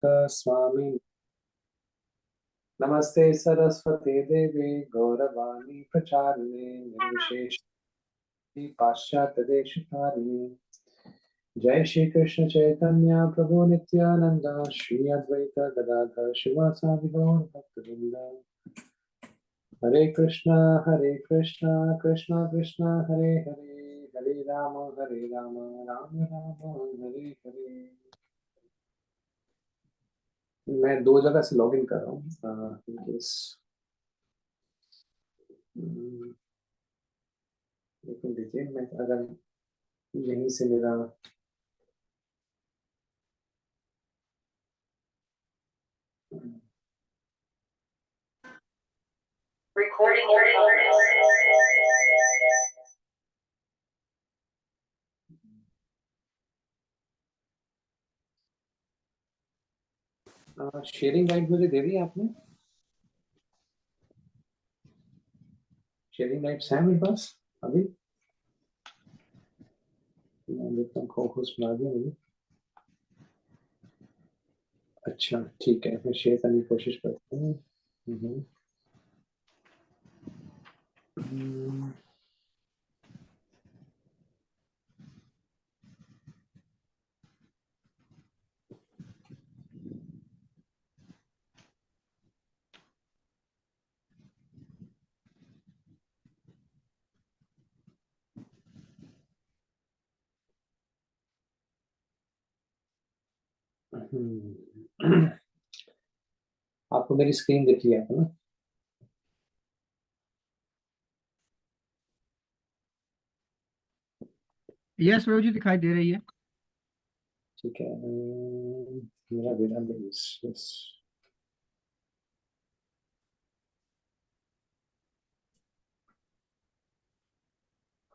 स्वामी नमस्ते सरस्वती देवी गौरवाणी प्रचारिणे निर्विशेष पाश्चात्य देश तारिणे। जय श्री कृष्ण चैतन्य प्रभु नित्यानंद श्री अद्वैत गदाधर शिवासादि गौर भक्तवृंद। हरे कृष्णा कृष्णा कृष्णा हरे हरे, हरे राम राम राम हरे हरे। मैं दो जगह से लॉगिन कर रहा हूँ लेकिन देखिए मैं अगर यहीं से मेरा रिकॉर्डिंग शेयरिंग राइट मुझे दे दी आपने? शेयरिंग राइट्स हैं मेरे पास अभी? मैं देखता हूँ को-होस्ट बना दिया मुझे। अच्छा ठीक है, मैं शेयर करने की कोशिश करता हूँ। आपको मेरी स्क्रीन दिख रही है ना? यस प्रभु जी, दिखाई दे रही है। ठीक है, मेरा डेटाबेस यस।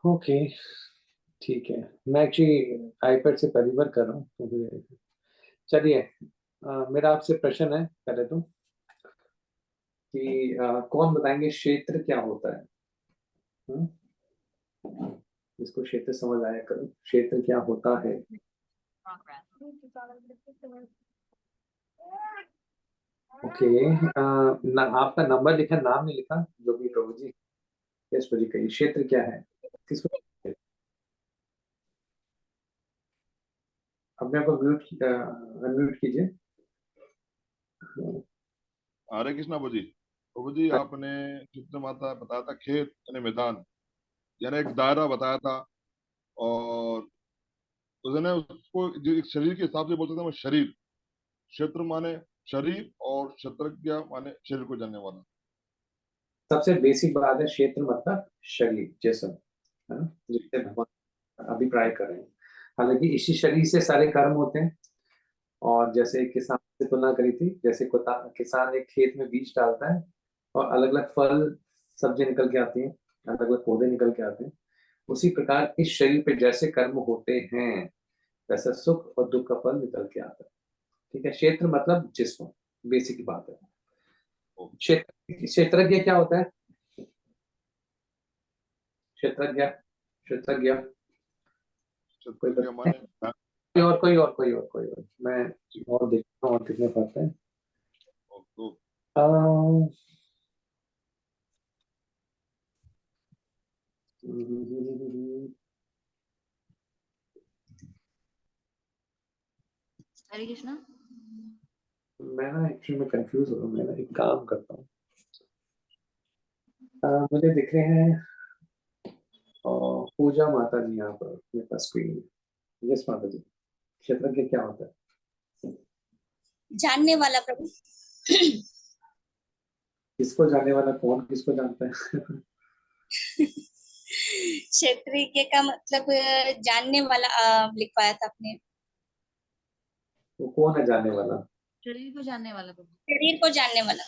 ओके ठीक है, मैं एक्चुअली आईपैड से पहली बार कर रहा हूँ तो चलिए मेरा आपसे प्रश्न है पहले तो कि कौन बताएंगे क्षेत्र क्या होता है? इसको क्षेत्र समझ आया करो, क्षेत्र क्या होता है? ओके आपका नंबर लिखा, नाम नहीं लिखा, जो भी प्रभु जी। यस प्रभु जी कहिए, क्षेत्र क्या है? किसको अपने आपको म्यूट अनम्यूट कीजिए। हरे कृष्णा प्रभु जी आपने चित्र माता बताया था खेत यानी मैदान यानी एक दायरा बताया था, और उसने उसको जो एक शरीर के हिसाब से बोल सकते हैं शरीर, क्षेत्र माने शरीर और क्षेत्रज्ञ माने शरीर को जानने वाला। सबसे बेसिक बात है, क्षेत्र मतलब शरीर जैसा है ना, जिससे भगवान अभिप्राय कर रहे हैं। हालांकि इसी शरीर से सारे कर्म होते हैं। और जैसे किसान से तुलना करी थी, जैसे किसान एक खेत में बीज डालता है और अलग अलग फल सब्जी निकल के आती हैं, अलग अलग पौधे निकल के आते हैं। उसी प्रकार इस शरीर पे जैसे कर्म होते हैं वैसा सुख और दुख का फल निकल के आता है। ठीक है, क्षेत्र मतलब जिस्म, बेसिक बात है। क्षेत्रज्ञ क्या होता है? क्षेत्रज्ञ क्षेत्रज्ञ कोई और मैं और देखता हूँ और कितने पाते हैं। हरे कृष्णा। मैं ना एक्चुअली में कंफ्यूज हो रहा हूँ। मैं ना एक काम करता हूँ, मुझे दिख रहे हैं पूजा माता जी यहाँ पर मेरे पास स्क्रीन में। यस माता जी, क्षेत्रज्ञ क्या होता है? जानने वाला प्रभु। किसको जानने वाला? कौन किसको जानता है? क्षेत्रीय का मतलब जानने वाला लिखवाया था आपने। वो कौन है जानने वाला? शरीर को जानने वाला प्रभु। शरीर को जानने वाला।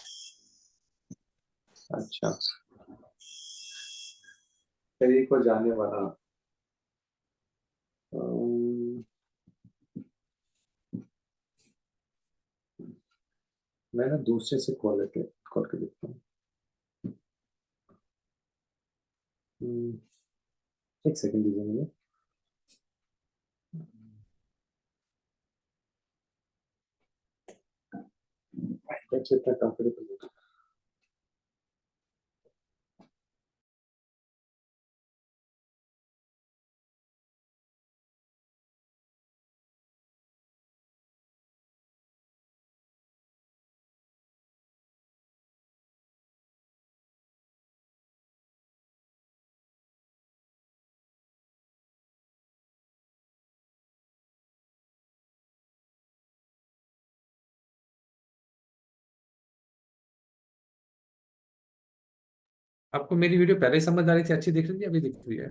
अच्छा, शरीर को जानने वाला। मैं ना दूसरे से कॉल के देखता हूँ। एक सेकंड दीजिए मुझे। अच्छे इतना कंफर्टेबल हो। आपको मेरी वीडियो पहले समझ आ रही थी, अच्छी दिख रही थी, अभी दिख रही है?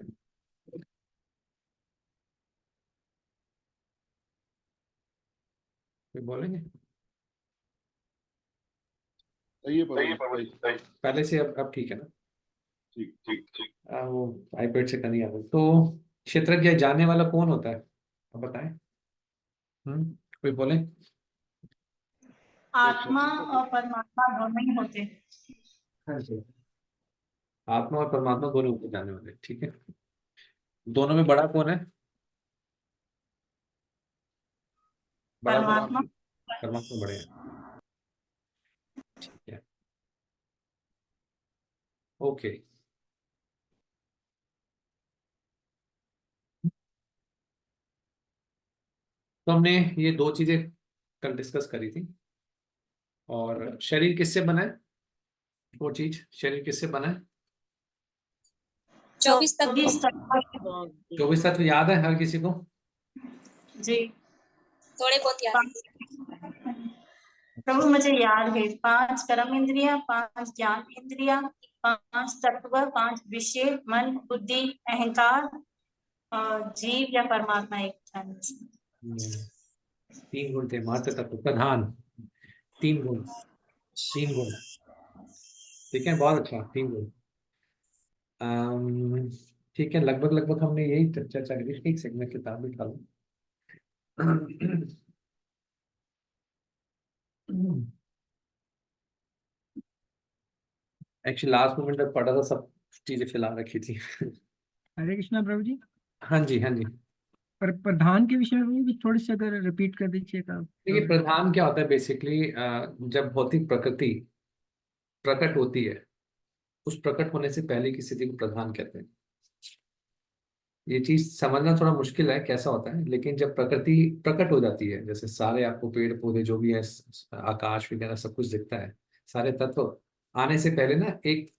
कोई बोलेंगे? सही है बाबा जी, सही। पहले से अब ठीक है ना? ठीक। वो आईपैड से करनी आदत। तो क्षेत्रज्ञ जानने वाला कौन होता है, अब बताएं। कोई बोले? आत्मा और परमात्मा दोनों ही होते हैं। हाँ जी, आत्मा और परमात्मा दोनों को जानने वाले, ठीक है। दोनों में बड़ा कौन है? बड़ा कौन? परमात्मा। परमात्मा बड़े हैं, ठीक है, ओके। तो हमने ये दो चीजें कल डिस्कस करी थी। और शरीर किससे बना है? वो चीज, शरीर किससे बना है? 24 तक 24 तत्व याद है हर किसी को? जी थोड़े बहुत याद है। प्रभु मुझे याद है 5 कर्म इंद्रिया, 5 ज्ञान इंद्रिया, 5 तत्व, 5 विषय, मन, बुद्धि, अहंकार और जीव या परमात्मा एक स्थान में। 3 गुण थे, मात्र तत्व प्रधान, 3 गुण, 3 गुण, ठीक है, बहुत अच्छा, 3 गुण। ठीक है, लगभग लगभग हमने यही चर्चा करी थी। एक सेकंड में किताब भी उठा लूं। एक्चुअली लास्ट मोमेंट में पढ़ा था, सब चीजें फैला रखी थी। हरे कृष्णा प्रभु जी। हाँ जी, हाँ जी। पर प्रधान के विषय में भी थोड़ी सी अगर रिपीट कर दीजिएगा देखिए, तो। प्रधान क्या होता है बेसिकली, जब भौतिक प्रकृति प्रकट होती है, उस प्रकट होने से पहले की स्थिति को प्रधान कहते हैं। ये चीज समझना थोड़ा मुश्किल है कैसा होता है, लेकिन जब प्रकृति प्रकट हो जाती है, जैसे सारे आपको पेड़ पौधे जो भी है, आकाश वगैरह सब कुछ दिखता है, सारे तत्व आने से पहले ना एक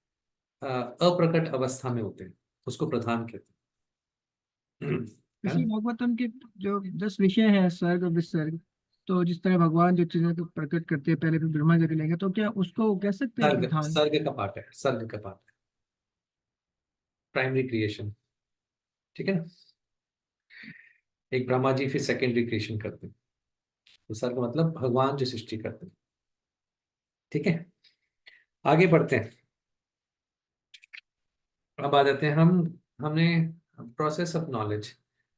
अप्रकट अवस्था में होते हैं, उसको प्रधान कहते हैं। है इसी ना? भागवतम के जो 10 विषय हैं, स्वर्ग विसर्ग, तो जिस तरह भगवान जो चीजें को प्रकट करते हैं पहले फिर ब्रह्मा जी के लेंगे, तो क्या उसको कह सकते हैं सर्ग, प्रधान? सर्ग का पार्ट है, सर्ग का पार्ट है, प्राइमरी क्रिएशन, ठीक है ना। एक ब्रह्मा जी फिर सेकेंडरी क्रिएशन करते हैं, तो सर्ग मतलब भगवान जो सृष्टि करते हैं, ठीक है। आगे बढ़ते हैं। अब आ जाते हैं हमने प्रोसेस ऑफ नॉलेज,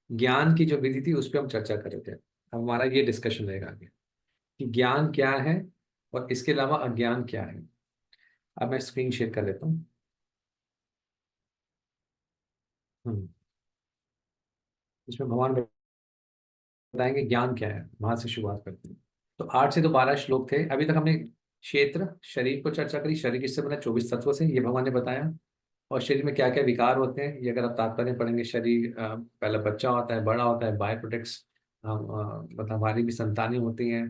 ज्ञान की जो विधि थी उस पर हम चर्चा कर रहे थे। अब हमारा ये डिस्कशन रहेगा आगे कि ज्ञान क्या है और इसके अलावा अज्ञान क्या है। अब मैं स्क्रीन शेयर कर लेता हूँ। इसमें भगवान बताएंगे ज्ञान क्या है, वहां से शुरुआत करते हैं। तो 8 से तो 12 श्लोक थे। अभी तक हमने क्षेत्र, शरीर को चर्चा करी। शरीर किससे बना? 24 तत्वों से, ये भगवान ने बताया। और शरीर में क्या क्या विकार होते हैं, ये अगर आप तात्पर्य पढ़ेंगे, शरीर पहला बच्चा होता है, बड़ा होता है, बाय प्रोडक्ट्स, मतलब हमारी भी संतानें होती हैं,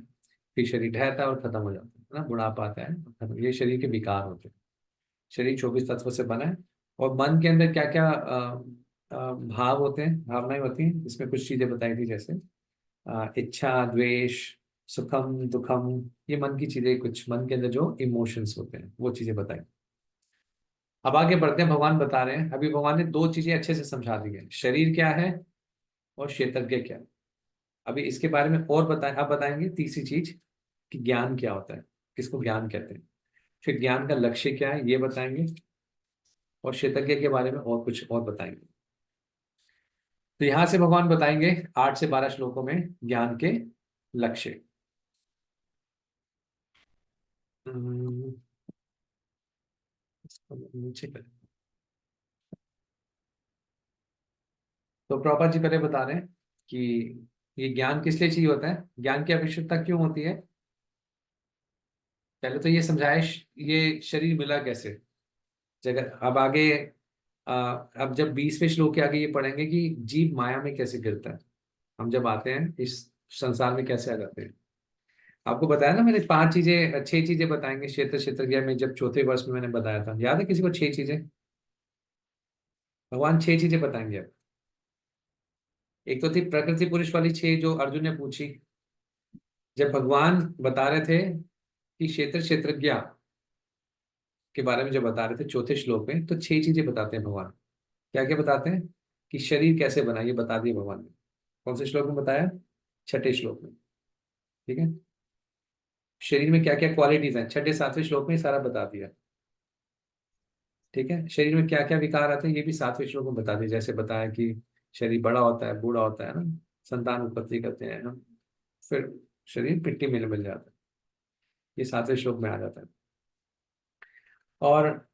फिर शरीर ढहता है और खत्म हो जाता है ना, बुढ़ापा आता है, ये शरीर के विकार होते हैं। शरीर 24 तत्वों से बना है। और मन के अंदर क्या क्या भाव होते हैं, भावनाएं होती हैं, इसमें कुछ चीजें बताई थी, जैसे इच्छा, द्वेष, सुखम, दुखम, ये मन की चीजें, कुछ मन के अंदर जो इमोशंस होते हैं वो चीजें बताई। अब आगे बढ़ते हैं। भगवान बता रहे हैं, अभी भगवान ने दो चीजें अच्छे से समझा दी है, शरीर क्या है और क्षेत्रज्ञ क्या है। अभी इसके बारे में और बताएं, अब बताएंगे तीसरी चीज कि ज्ञान क्या होता है, किसको ज्ञान कहते हैं, फिर ज्ञान का लक्ष्य क्या है ये बताएंगे, और क्षेत्रज्ञ के बारे में और कुछ और बताएंगे। तो यहां से भगवान बताएंगे 8 से 12 श्लोकों में ज्ञान के लक्ष्य। हम्म, इसको नीचे करें। तो प्रभुपाद जी पहले बता रहे हैं कि ये ज्ञान किस लिए चाहिए होता है, ज्ञान की आवश्यकता क्यों होती है। पहले तो ये समझाया ये शरीर मिला कैसे। जगह अब आगे अब जब 20वें श्लोक के आगे ये पढ़ेंगे कि जीव माया में कैसे गिरता है, हम जब आते हैं इस संसार में कैसे आ जाते हैं। आपको बताया ना मैंने 5 चीजें 6 चीजें बताएंगे क्षेत्र क्षेत्र ज्ञान में, जब चौथे वर्ष में मैंने बताया था, याद है किसी को 6 चीजें? भगवान 6 चीजें बताएंगे अब। एक तो थी प्रकृति पुरुष वाली 6 जो अर्जुन ने पूछी, जब भगवान बता रहे थे कि क्षेत्र क्षेत्रज्ञ के बारे में जब बता रहे थे चौथे श्लोक में, तो 6 चीजें बताते हैं भगवान। क्या क्या बताते हैं? कि शरीर कैसे बना, ये बता दिया भगवान ने। कौन से श्लोक में बताया? छठे श्लोक में। ठीक है, शरीर में क्या क्या क्वालिटीज हैं, छठे 7वें श्लोक में सारा बता दिया। ठीक है, शरीर में क्या क्या विकार आते हैं ये भी 7वें श्लोक में बता दिया। जैसे बताया कि शरीर बड़ा होता है, बूढ़ा होता है ना, संतान उत्पत्ति करते हैं हम, फिर शरीर मिट्टी में मिल जाता है, ये 7वें श्लोक में आ जाता है। और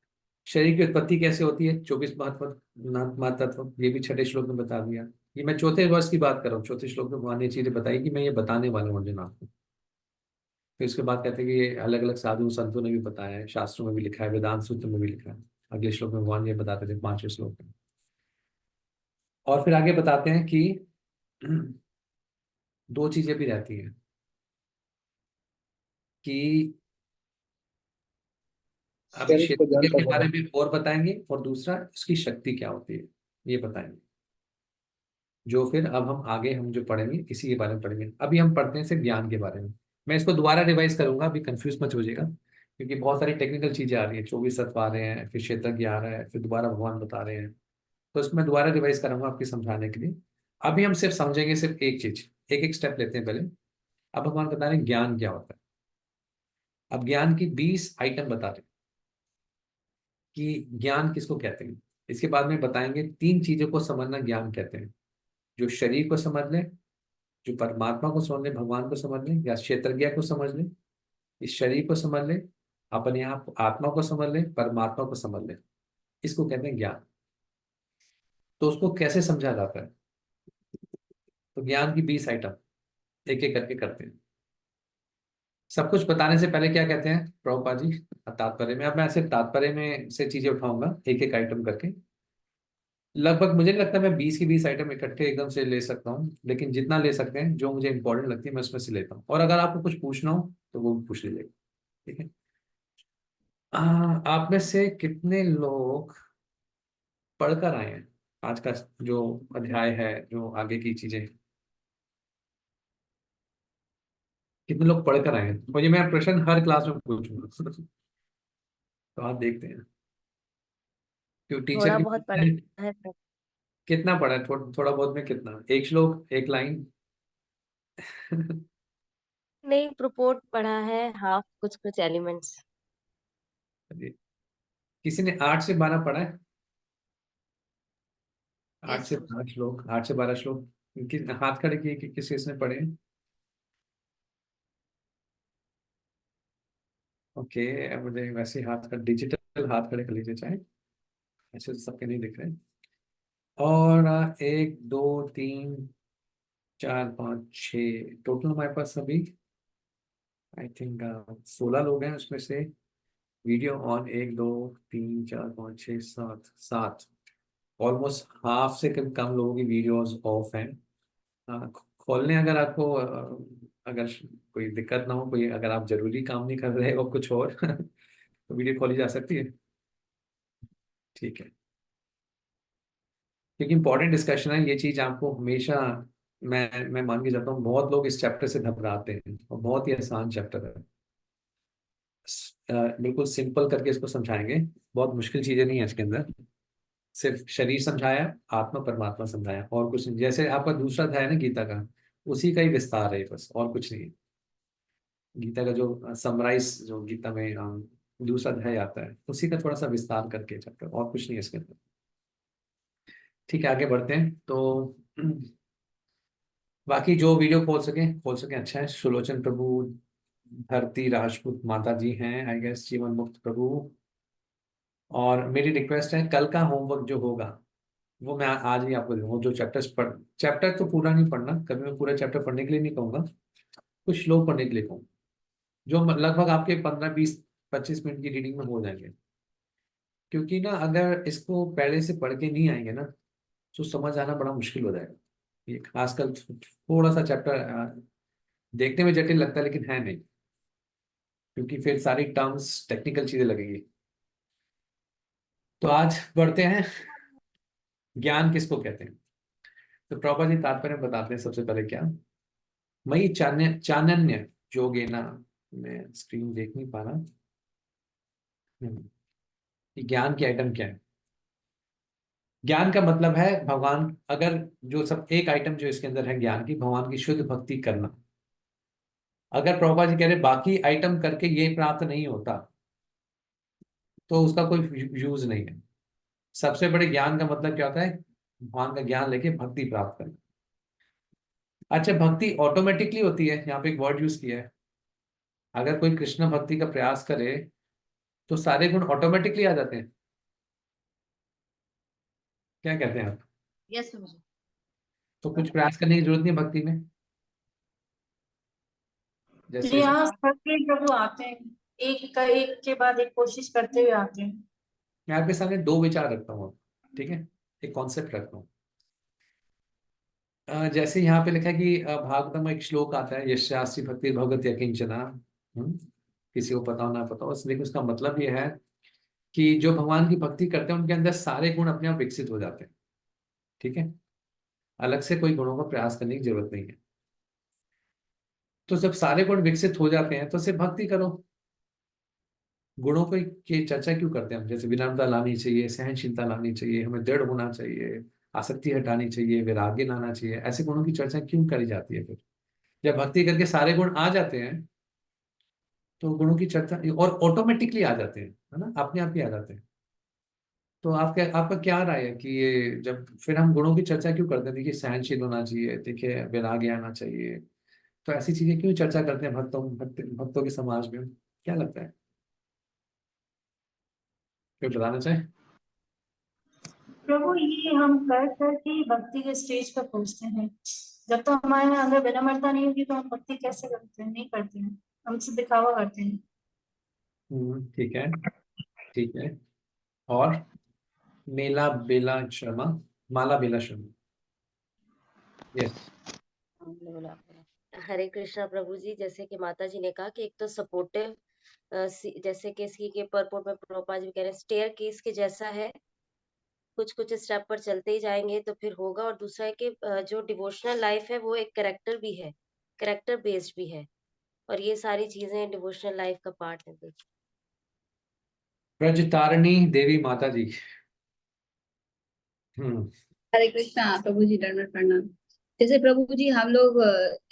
शरीर की उत्पत्ति कैसे होती है, 24 महातत्व, ये भी छठे श्लोक में बता दिया। ये मैं चौथे वर्ष की बात कर रहा हूँ, चौथे श्लोक में भगवान ने चीजें बताई कि मैं ये बताने वाला हूँ अर्जुन आपको। फिर उसके बाद कहते हैं कि ये अलग अलग साधु संतों ने भी बताया है, शास्त्रों में भी लिखा है, वेदांत सूत्र में भी लिखा है। अगले श्लोक में भगवान ये बताते थे 5वें श्लोक में। और फिर आगे बताते हैं कि 2 चीजें भी रहती हैं कि अभी शरीर को क्षेत्र जानता के बारे कौन में और बताएंगे, और दूसरा उसकी शक्ति क्या होती है ये बताएंगे, जो फिर अब हम जो पढ़ेंगे इसी के बारे में पढ़ेंगे। अभी हम पढ़ते हैं सिर्फ ज्ञान के बारे में। मैं इसको दोबारा रिवाइज करूंगा, अभी कंफ्यूज मत हो जाएगा, क्योंकि बहुत सारी टेक्निकल चीजें आ रही है, 24 तत्व आ रहे हैं, फिर क्षेत्रज्ञ आ रहा है, फिर दोबारा भगवान बता रहे हैं, तो इसको मैं दोबारा रिवाइज करूंगा आपके समझाने के लिए। अभी हम सिर्फ समझेंगे सिर्फ एक चीज, एक एक स्टेप लेते हैं पहले। अब भगवान बता रहे हैं ज्ञान क्या होता है। अब ज्ञान की 20 आइटम बता रहे हैं कि ज्ञान किसको कहते हैं। इसके बाद में बताएंगे 3 चीजों को समझना ज्ञान कहते हैं, जो शरीर को समझ ले, जो परमात्मा को समझ ले, भगवान को समझ ले, या क्षेत्रज्ञ को समझ ले, इस शरीर को समझ ले, अपने आप आत्मा को समझ ले, परमात्मा को समझ ले, इसको कहते हैं ज्ञान। तो उसको कैसे समझा जाता है? तो ज्ञान की 20 आइटम एक एक करके करते हैं। सब कुछ बताने से पहले क्या कहते हैं प्रभुपाद जी तात्पर्य में? अब मैं सिर्फ तात्पर्य में से चीजें उठाऊंगा एक एक आइटम करके। लगभग मुझे नहीं लगता मैं 20 की 20 आइटम इकट्ठे एकदम से ले सकता हूँ, लेकिन जितना ले सकते हैं, जो मुझे इंपॉर्टेंट लगती है मैं उसमें से लेता हूँ, और अगर आपको कुछ पूछना हो तो वो भी पूछ लीजिएगा। ठीक है, आप में से कितने लोग पढ़कर आए हैं आज का जो अध्याय है, जो आगे की चीजें, कितने लोग पढ़कर आए हैं? मुझे मैं प्रश्न हर क्लास में पूछूंगा तो आप देखते हैं क्यों टीचर थोड़ा की बहुत पढ़ा है सर। कितना पढ़ा है? थोड़ा बहुत में कितना, एक श्लोक, एक लाइन? नहीं, प्रोपोर्ट पढ़ा है, हाफ कुछ कुछ एलिमेंट्स। किसी ने 8 से 12 पढ़ा है? आठ यस से सर। 12 श्लोक, 8 से 12 श्लोक हाथ खड़े किए कि किसी इसने पढ़े? ओके, अब मुझे वैसे हाथ का डिजिटल हाथ खड़े कर लीजिए चाहे, ऐसे तो सबके नहीं दिख रहे। और 1 2 3 4 5 6 टोटल हमारे पास अभी आई थिंक 16 लोग हैं, उसमें से वीडियो ऑन 1 2 3 4 5 6 7 ऑलमोस्ट हाफ से कम लोगों की वीडियोस ऑफ हैं। खोलने अगर आपको अगर कोई दिक्कत ना हो, कोई अगर आप जरूरी काम नहीं कर रहे हो कुछ और तो वीडियो खोली जा सकती है। ठीक है, क्योंकि इंपॉर्टेंट डिस्कशन है ये चीज, आपको हमेशा मैं मान के जाता हूँ बहुत लोग इस चैप्टर से घबराते हैं, और बहुत ही आसान चैप्टर है। बिल्कुल सिंपल करके इसको समझाएंगे, बहुत मुश्किल चीजें नहीं है इसके अंदर। सिर्फ शरीर समझाया, आत्मा परमात्मा समझाया, और कुछ नहीं। जैसे आपका दूसरा अध्याय है ना गीता का, उसी का ही विस्तार है बस, और कुछ नहीं है। गीता का जो समराइज जो गीता में दूसरा अध्याय आता है, उसी का थोड़ा सा विस्तार करके चैप्टर, और कुछ नहीं है इसके अंदर। ठीक है, आगे बढ़ते हैं। तो बाकी जो वीडियो खोल सके अच्छा है। सुलोचन प्रभु, धरती राजपूत माता जी हैं आई गेस, जीवन मुक्त प्रभु। और मेरी रिक्वेस्ट है कल का होमवर्क जो होगा वो मैं आज ही आपको दूंगा। जो चैप्टर तो पूरा नहीं पढ़ना, कभी मैं पूरा चैप्टर पढ़ने के लिए नहीं कहूंगा, कुछ श्लोक पढ़ने के लिए कहूँगा। जो लगभग आपके 15-20-25 मिनट की रीडिंग में हो जाएंगे। क्योंकि ना अगर इसको पहले से पढ़ के नहीं आएंगे ना तो समझ आना बड़ा मुश्किल हो जाएगा। ये खासकर थोड़ा सा चैप्टर देखने में जटिल लगता है लेकिन है नहीं, क्योंकि फिर सारी टर्म्स टेक्निकल चीजें लगेंगी। तो आज बढ़ते हैं, ज्ञान किसको कहते हैं। तो प्रभा जी तात्पर्य बताते हैं सबसे पहले क्या। मई चानन्य जोगेना, मैं स्क्रीन देख नहीं पा रहा। ये ज्ञान की आइटम क्या है। ज्ञान का मतलब है भगवान, अगर जो सब एक आइटम जो इसके अंदर है ज्ञान की, भगवान की शुद्ध भक्ति करना। अगर प्रभुपा जी कह रहे बाकी आइटम करके ये प्राप्त नहीं होता तो उसका कोई यूज नहीं है। सबसे बड़े ज्ञान का मतलब क्या होता है, भगवान का ज्ञान लेके भक्ति प्राप्त करना। अच्छा, भक्ति ऑटोमेटिकली होती है, यहाँ पे एक वर्ड यूज किया है। अगर कोई कृष्ण भक्ति का प्रयास करे तो सारे गुण ऑटोमेटिकली आ जाते हैं। क्या कहते हैं आप। यस प्रभु। तो कुछ प्रयास करने की जरूरत नहीं है भक्ति में। जैसे प्रयास करके जब वो आते हैं, एक के बाद एक कोशिश करते हुए आते हैं। मैं आपके सामने दो विचार रखता हूँ, ठीक है, एक कॉन्सेप्ट रखता हूँ। जैसे यहाँ पे लिखा है कि भागवतम में एक श्लोक आता है, यस्यास्ति भक्ति भगवती किंचना। किसी को पता हो ना पता हो, लेकिन उसका मतलब ये है कि जो भगवान की भक्ति करते हैं उनके अंदर सारे गुण अपने आप विकसित हो जाते हैं। ठीक है, अलग से कोई गुणों का प्रयास करने की जरूरत नहीं है। तो जब सारे गुण विकसित हो जाते हैं तो सिर्फ भक्ति करो। गुणों की चर्चा क्यों करते हैं हम। जैसे विनम्रता लानी चाहिए, सहनशीलता लानी चाहिए, हमें दृढ़ होना चाहिए, आसक्ति हटानी चाहिए, वैराग्य लाना चाहिए, ऐसे गुणों की चर्चा क्यों करी जाती है। फिर जब भक्ति करके सारे गुण आ जाते हैं तो गुणों की चर्चा और ऑटोमेटिकली आ जाते हैं, है ना, अपने आप ही आ जाते हैं। तो आपका क्या राय है कि ये जब फिर हम गुणों की चर्चा क्यों करते हैं। देखिए सहनशील होना चाहिए, देखिए वैराग्य आना चाहिए, तो ऐसी चीजें क्यों चर्चा करते हैं भक्तों के समाज में, क्या लगता है। कोई बताना चाहे। प्रभु ये हम कर करके भक्ति के स्टेज पर पहुंचते हैं। जब तो हमारे अंदर विनम्रता नहीं होगी तो हम भक्ति कैसे करते हैं, नहीं करते हैं, हम सिर्फ दिखावा करते हैं। ठीक है, ठीक है। और मेला बेला शर्मा, माला बेला शर्मा, यस। हरे कृष्णा प्रभु जी। जैसे कि माता जी ने कहा कि एक तो सपोर्टिव, जैसे कि इसकी के परपोर्ट में प्रभुपाद जी कह रहे हैं स्टेयर केस के जैसा है, कुछ कुछ स्टेप पर चलते ही जाएंगे तो फिर होगा। और दूसरा है कि जो डिवोशनल लाइफ है वो एक कैरेक्टर भी है, कैरेक्टर बेस्ड भी है, और ये सारी चीजें डिवोशनल लाइफ का पार्ट है। ब्रजतारिणी देवी माता जी। हम्म हरे कृष्णा प्रभु जी, दंडवत प्रणाम। जैसे प्रभु जी हम लोग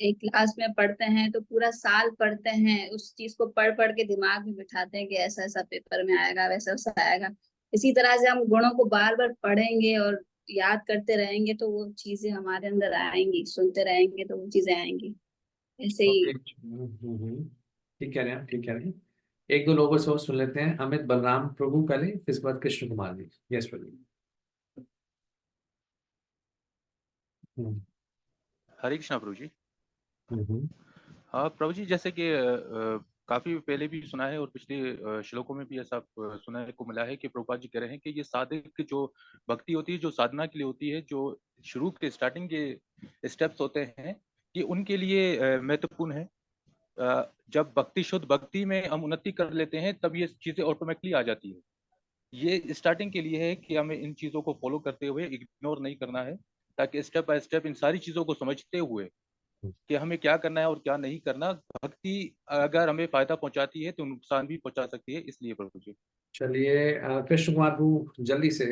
एक क्लास में पढ़ते हैं तो पूरा साल पढ़ते हैं, उस चीज को पढ़ पढ़ के दिमाग में बिठाते हैं कि ऐसा ऐसा पेपर में आएगा, वैसा वैसा आएगा। इसी तरह से हम गुणों को बार बार पढ़ेंगे और याद करते रहेंगे तो वो चीजें हमारे अंदर आएंगी, सुनते रहेंगे तो वो चीजें आएंगी। ऐसे ही ठीक कह रहे हैं, ठीक कह रहे हैं। एक दो लोगों से और सुन लेते हैं। अमित बलराम प्रभु पहले, फिर इसके बाद कृष्ण कुमार जी। यस प्रभु। हम्म, हरे कृष्णा प्रभु जी। हम्म, हाँ प्रभु जी, जैसे कि काफी पहले भी सुना है और पिछले श्लोकों में भी ऐसा सुनने को मिला है कि प्रभुपाद जी कह रहे हैं कि ये साधक की जो भक्ति होती है, जो साधना के लिए होती है, जो शुरू के स्टार्टिंग के स्टेप्स होते हैं, ये उनके लिए महत्वपूर्ण है। जब भक्ति, शुद्ध भक्ति में हम उन्नति कर लेते हैं तब ये चीजें ऑटोमेटिकली आ जाती है। ये स्टार्टिंग के लिए है कि हमें इन चीजों को फॉलो करते हुए इग्नोर नहीं करना है, ताकि स्टेप बाय स्टेप इन सारी चीजों को समझते हुए कि हमें क्या करना है और क्या नहीं करना। भक्ति अगर हमें फायदा पहुंचाती है तो नुकसान भी पहुंचा सकती है, इसलिए प्रभु जी। चलिए कृष्ण कुमार प्रभु जल्दी से,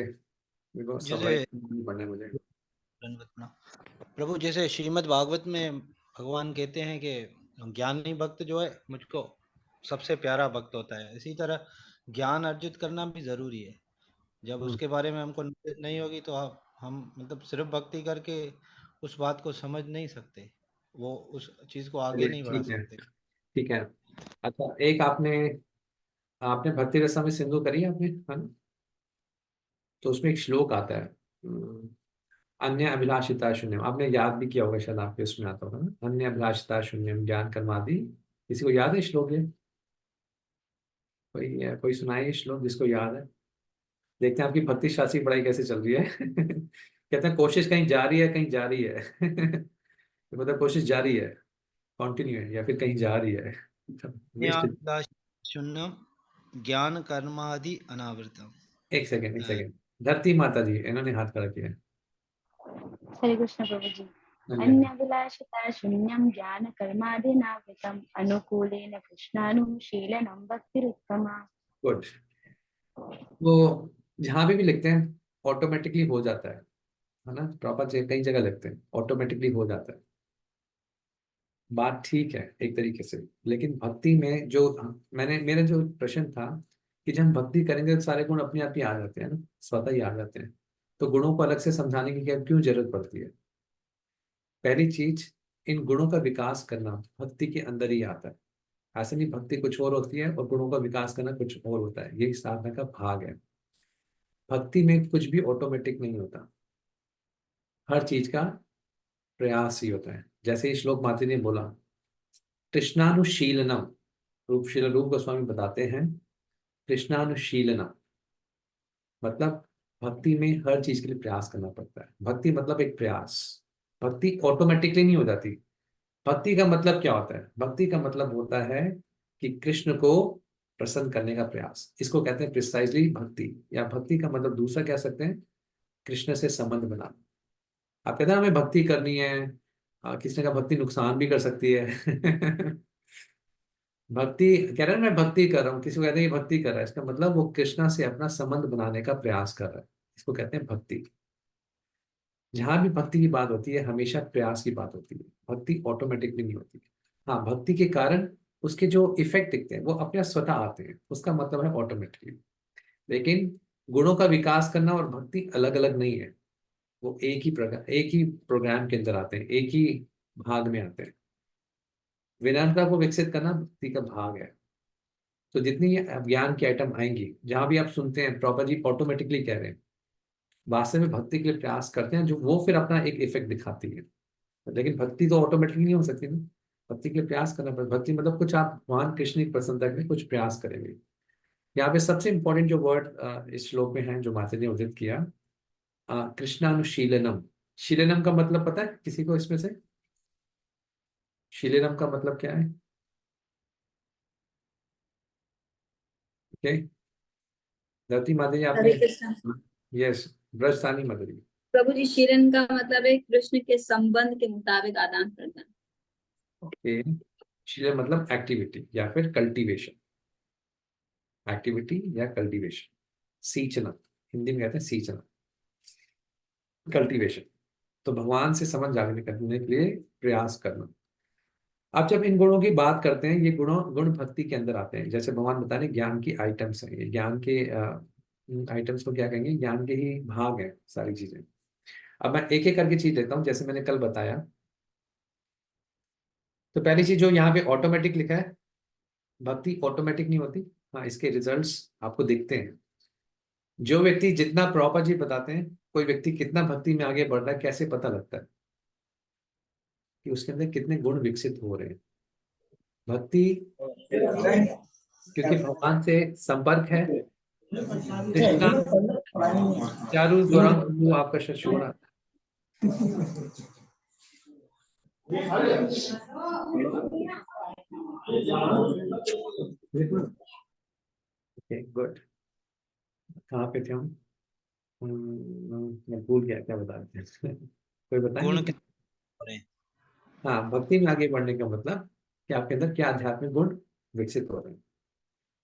सब जैसे पढ़ना है मुझे। प्रभु, जैसे श्रीमद् भागवत में भगवान कहते हैं कि ज्ञानी भक्त जो है मुझको सबसे प्यारा भक्त होता है, इसी तरह ज्ञान अर्जित करना भी जरूरी है। जब उसके बारे में हमको नॉलेज नहीं होगी तो हम मतलब सिर्फ भक्ति करके उस बात को समझ नहीं सकते, वो उस चीज को आगे चलिए नहीं बढ़ा ठीक है, सकते। ठीक है। अच्छा, एक आपने आपने भक्ति रसा में सिंधु करी है आपने, है ना। तो उसमें एक श्लोक आता है, अन्य अभिलाषिता शून्यम। आपने याद भी किया होगा शायद, आपके उसमें आता होगा ना, अन्य अभिलाषिता शून्यम ज्ञान कर्मादि किसी को याद है श्लोक ये? कोई सुनाए ये श्लोक जिसको याद है? देखते हैं आपकी भक्ति शास्त्री पढ़ाई कैसे चल रही है। कहते हैं कोशिश कहीं जारी है, कहीं जारी है। मतलब कोशिश जारी है, कंटिन्यू है, या फिर कहीं जा रही है। वेस्ट। शून्यम ज्ञान कर्मादि अनावृतम। एक सेकेंड, धरती माता जी इन्होंने हाथ खड़ा किया है। हरे कृष्ण प्रभु जी। हाँ जी, हाँ जी। अन्यभिलाषिता शून्यं ज्ञान कर्मादिनावृतम् अनुकूलेन कृष्णानुशीलनं भक्तिरुत्तमा। गुड। वो जहां भी लिखते हैं ऑटोमेटिकली हो जाता है ना? प्रॉपर कई जगह लिखते हैं ऑटोमेटिकली हो जाता है। बात ठीक है एक तरीके से, लेकिन भक्ति में जो मेरा जो प्रश्न था कि जब हम भक्ति करेंगे तो सारे गुण अपने आप ही आ जाते हैं ना, स्वतः ही आ जाते हैं। तो गुणों को अलग से समझाने की क्यों जरूरत पड़ती है? पहली चीज, इन गुणों का विकास करना भक्ति के अंदर ही आता है। ऐसे नहीं, भक्ति कुछ और होती है और गुणों का विकास करना कुछ और होता है, यही साधना का भाग है। भक्ति में कुछ भी ऑटोमेटिक नहीं होता, हर चीज का प्रयास ही होता है। जैसे इस श्लोक माता ने बोला कृष्णानुशीलनम, रूप गोस्वामी बताते हैं कृष्णानुशीलनम मतलब भक्ति में हर चीज के लिए प्रयास करना पड़ता है। भक्ति मतलब एक प्रयास, भक्ति ऑटोमेटिकली नहीं हो जाती। भक्ति का मतलब क्या होता है? भक्ति का मतलब होता है कि कृष्ण को प्रसन्न करने का प्रयास, इसको कहते हैं प्रिसाइजली भक्ति। या भक्ति का मतलब दूसरा कह सकते हैं कृष्ण से संबंध बनाना। आप कहते हैं हमें भक्ति करनी है, किसी ने कहा भक्ति नुकसान भी कर सकती है। भक्ति कह रहा है मैं भक्ति कर रहा हूँ, किसी को कहते हैं ये भक्ति कर रहा है, इसका मतलब वो कृष्णा से अपना संबंध बनाने का प्रयास कर रहा है, इसको कहते हैं भक्ति। जहां भी भक्ति की बात होती है हमेशा प्रयास की बात होती है, भक्ति ऑटोमेटिकली नहीं होती। हाँ, भक्ति के कारण उसके जो इफेक्ट दिखते हैं वो अपने स्वतः आते हैं, उसका मतलब है ऑटोमेटिकली। लेकिन गुणों का विकास करना और भक्ति अलग अलग नहीं है, वो एक ही प्रोग्राम के अंदर आते हैं, एक ही भाग में आते हैं। विनम्रता को विकसित करना भक्ति का भाग है। तो जितनी ज्ञान की आइटम आएंगी, जहां भी आप सुनते हैं प्रॉपर जी ऑटोमेटिकली कह रहे हैं, वास्तव में भक्ति के लिए प्रयास करते हैं, जो वो फिर अपना एक इफेक्ट दिखाती है। लेकिन भक्ति तो ऑटोमेटिकली नहीं हो सकती ना, भक्ति के लिए प्रयास करना पड़ता। भक्ति मतलब कुछ आप भगवान कृष्ण की प्रसन्नता के लिए कुछ प्रयास करेंगे। यहाँ पे सबसे इंपॉर्टेंट जो वर्ड इस श्लोक में है जो माता ने उदित किया, कृष्णानुशीलनम। शीलनम का मतलब पता है किसी को इसमें से? शीलनम का मतलब क्या है? ओके, धरती माता जी आपने? हरे कृष्ण यस, ब्रजसानी माता जी। प्रभु जी। शीलन का मतलब है कृष्ण के संबंध के मुताबिक आदान प्रदान। ओके, शीलन मतलब एक्टिविटी या फिर कल्टीवेशन, एक्टिविटी या कल्टीवेशन, सींचना, हिंदी में कहते हैं सींचना, कल्टीवेशन। तो भगवान से संबंध जागृत करने के लिए प्रयास करना। अब जब इन गुणों की बात करते हैं, ये गुण भक्ति के अंदर आते हैं। जैसे भगवान बता रहे ज्ञान की आइटम्स हैं, ये ज्ञान के आइटम्स को क्या कहेंगे, ज्ञान के ही भाग है सारी चीजें। अब मैं एक एक करके चीज देता हूँ, जैसे मैंने कल बताया। तो पहली चीज जो यहाँ पे ऑटोमेटिक लिखा है, भक्ति ऑटोमेटिक नहीं होती। हाँ, इसके रिजल्ट्स आपको दिखते हैं। जो व्यक्ति जितना प्रॉपर जी बताते हैं, कोई व्यक्ति कितना भक्ति में आगे बढ़ रहा है, कैसे पता लगता है कि उसके अंदर कितने गुण विकसित हो रहे हैं? भक्ति क्योंकि भगवान से संपर्क है। कृष्णा चारू गौरव वो आपका शशि रहा। Okay, good. कहाँ पे थे हम? मैं भूल गया क्या बता रहे थे। कोई गुण बताएंगे? हाँ, भक्ति में आगे बढ़ने का मतलब कि आपके अंदर क्या आध्यात्मिक गुण विकसित हो रहे हैं।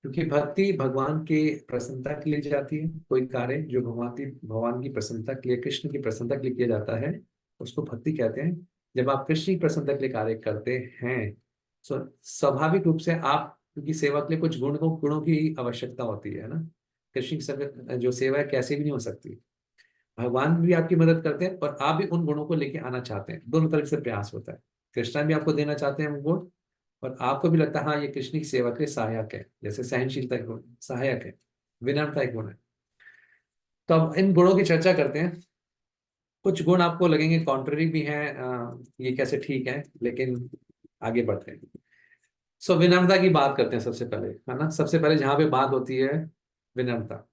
क्योंकि भक्ति भगवान की प्रसन्नता के लिए जाती है। कोई कार्य जो भगवान की प्रसन्नता के लिए, कृष्ण की प्रसन्नता के लिए किया जाता है, उसको भक्ति कहते हैं। जब आप कृष्ण की प्रसन्नता के लिए कार्य करते हैं, तो स्वाभाविक रूप से आप, क्योंकि सेवा के लिए कुछ गुणों की आवश्यकता होती है ना। कृष्ण की जो सेवा है कैसे भी नहीं हो सकती। भगवान भी आपकी मदद करते हैं और आप भी उन गुणों को लेके आना चाहते हैं, दोनों तरफ से प्रयास होता है। कृष्ण भी आपको देना चाहते हैं वो गुण, और आपको भी लगता है हाँ ये कृष्ण की सेवा के लिए सहायक है। जैसे सहनशीलता एक गुण सहायक है, विनम्रता एक गुण है। तो अब इन गुणों की चर्चा करते हैं। कुछ गुण आपको लगेंगे कॉन्ट्ररी भी हैं, ये कैसे ठीक है, लेकिन आगे बढ़ते हैं। सो विनम्रता की बात करते हैं सबसे पहले, है ना। सबसे पहले जहां पे बात होती है विनम्रता,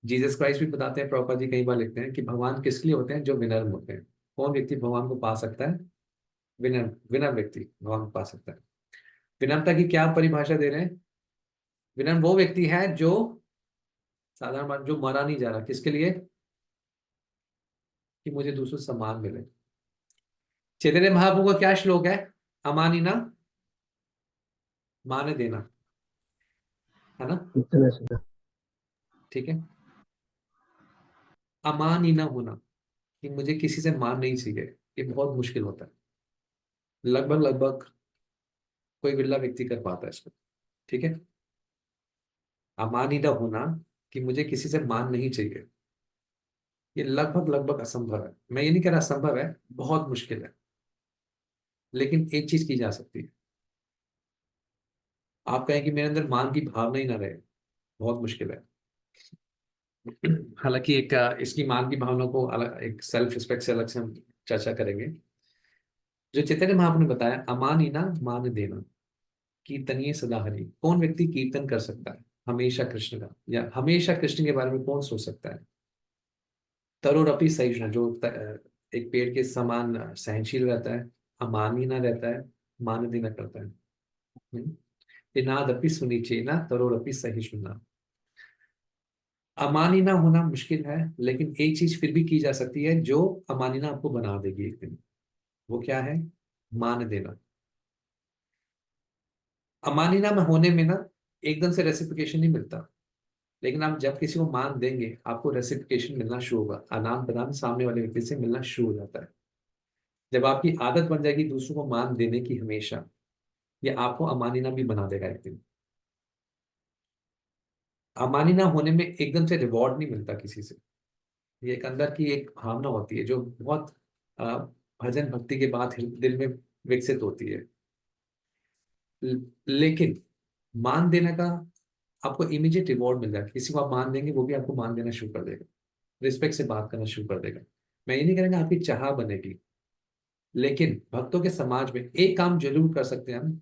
जीसस क्राइस्ट भी बताते हैं, प्रभुपाद जी कई बार लिखते हैं कि भगवान किस लिए होते हैं, जो विनम्र होते हैं। कौन व्यक्ति भगवान को पा सकता है? विनम्र, विनम्र व्यक्ति भगवान को पा सकता है। विनम्रता की क्या परिभाषा दे रहे हैं? विनम्र वो व्यक्ति है जो साधारण बात, जो मरा नहीं जा रहा, किसके लिए? कि मुझे दूसरों से सम्मान मिले। चैतन्य महाप्रभु का क्या श्लोक है? अमानिना मान देना, है ना। ठीक है, अमानिना होना, कि मुझे किसी से मान नहीं चाहिए, ये बहुत मुश्किल होता है। लगभग लगभग कोई बिरला व्यक्ति कर पाता है इसको। ठीक है, अमानिना होना कि मुझे किसी से मान नहीं चाहिए, ये लगभग लगभग असंभव है। मैं ये नहीं कह रहा असंभव है, बहुत मुश्किल है। लेकिन एक चीज की जा सकती है, आप कहें कि मेरे अंदर मान की भावना ही ना रहे, बहुत मुश्किल है। हालांकि एक इसकी मान की भावना को अलग, एक सेल्फ रिस्पेक्ट से अलग से हम चर्चा करेंगे। जो चैतन्य महाप्रभु ने बताया, अमानिना मान देना, कीर्तनीय सदा हरि। कौन व्यक्ति कीर्तन कर सकता है हमेशा कृष्ण का, या हमेशा कृष्ण के बारे में कौन सोच सकता है? तरोरपि सहिष्णु, जो एक पेड़ के समान सहनशील रहता है, अमानिना रहता है, मान देना करता है। नादपि सुनिचेना तरोरपि सहिष्णुना। अमानिना होना मुश्किल है, लेकिन एक चीज फिर भी की जा सकती है जो अमानिना आपको बना देगी एक दिन। वो क्या है? मान देना। अमानिना में होने में ना एकदम से रेसिप्लिकेशन नहीं मिलता, लेकिन आप जब किसी को मान देंगे आपको रेसिप्लिकेशन मिलना शुरू होगा, आदान प्रदान सामने वाले व्यक्ति से मिलना शुरू हो जाता है। जब आपकी आदत बन जाएगी दूसरों को मान देने की हमेशा, ये आपको अमानिना भी बना देगा एक दिन। अमानिना होने में एकदम से रिवॉर्ड नहीं मिलता किसी से, ये एक अंदर की एक भावना होती है जो बहुत अ, भजन भक्ति के बाद दिल में विकसित होती है। लेकिन मान देने का आपको इमीडिएट रिवॉर्ड मिल जाएगा। किसी को आप मान देंगे वो भी आपको मान देना शुरू कर देगा, रिस्पेक्ट से बात करना शुरू कर देगा। मैं ये नहीं करूंगा आपकी चाह बनेगी, लेकिन भक्तों के समाज में एक काम जरूर कर सकते हैं हम,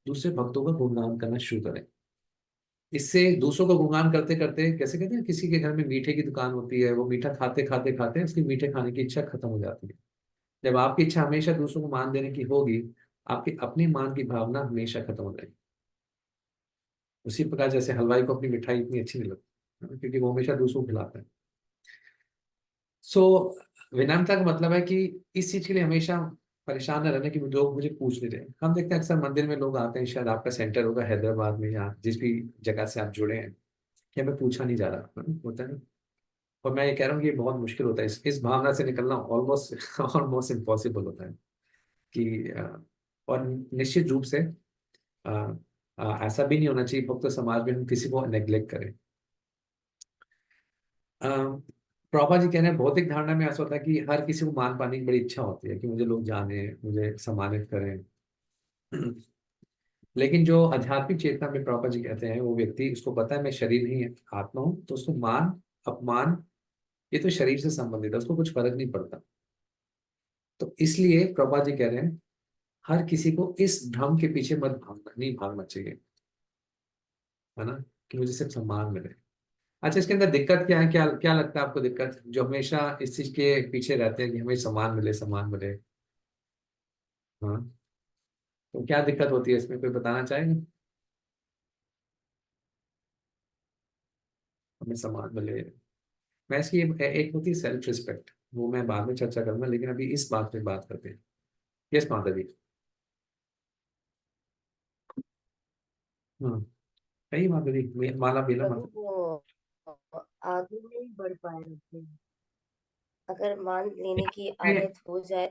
दूसरे भक्तों का गुणगान करना शुरू करें। इससे दूसरों को गुणगान करते करते, कैसे कहते हैं, किसी के घर में मीठे की दुकान होती है, वो मीठा खाते खाते खाते उसकी मीठे खाने की इच्छा खत्म हो जाती है। जब आपकी इच्छा हमेशा दूसरों को मान देने की होगी, आपकी अपनी मान की भावना हमेशा खत्म हो जाएगी। उसी प्रकार जैसे हलवाई को अपनी मिठाई इतनी अच्छी नहीं लगती, है ना, क्योंकि वो हमेशा दूसरों को खिलाता है। सो विनम्रता का मतलब है कि इस चीज के लिए हमेशा परेशान न रहना कि लोग मुझे पूछ नहीं रहे। हम देखते हैं अक्सर मंदिर में लोग आते हैं, शायद आपका सेंटर होगा हैदराबाद में या जिस भी जगह से आप जुड़े हैं, कि हमें पूछा नहीं जा रहा, है ना, होता है ना। और मैं ये कह रहा हूँ कि ये बहुत मुश्किल होता है, इस भावना से निकलना ऑलमोस्ट ऑलमोस्ट इम्पॉसिबल होता है। कि और निश्चित रूप से ऐसा भी नहीं होना चाहिए भक्त समाज में हम किसी को नेग्लेक्ट करें। प्रभा जी कह रहे हैं भौतिक धारणा में ऐसा होता है कि हर किसी को मान पाने की बड़ी इच्छा होती है कि मुझे लोग जाने, मुझे सम्मानित करें। लेकिन जो आध्यात्मिक चेतना में प्रभा जी कहते हैं, वो व्यक्ति उसको पता है मैं शरीर नहीं आत्मा हूं, तो उसको मान अपमान ये तो शरीर से संबंधित है, उसको कुछ फर्क नहीं पड़ता। तो इसलिए प्रभा जी कह रहे हैं हर किसी को इस भ्रम के पीछे मत भागना, नहीं भागना चाहिए, है ना, कि मुझे सिर्फ सम्मान मिले। अच्छा, इसके अंदर दिक्कत क्या है? क्या क्या लगता है आपको दिक्कत, जो हमेशा इस चीज के पीछे रहते हैं कि हमें सम्मान मिले, सम्मान मिले? हाँ, तो क्या दिक्कत होती है इसमें, कोई बताना चाहेंगे? हमें सम्मान मिले, मैं इसकी एक होती है सेल्फ रिस्पेक्ट, वो मैं बाद में चर्चा करूंगा, लेकिन अभी इस बात पे बात करते हैं। यस माता जी। हाँ, कही माता जी, माला बेला प्रभु माता। वो आगे नहीं बढ़ पाएंगे। अगर मान लेने की मैं- आदत हो जाए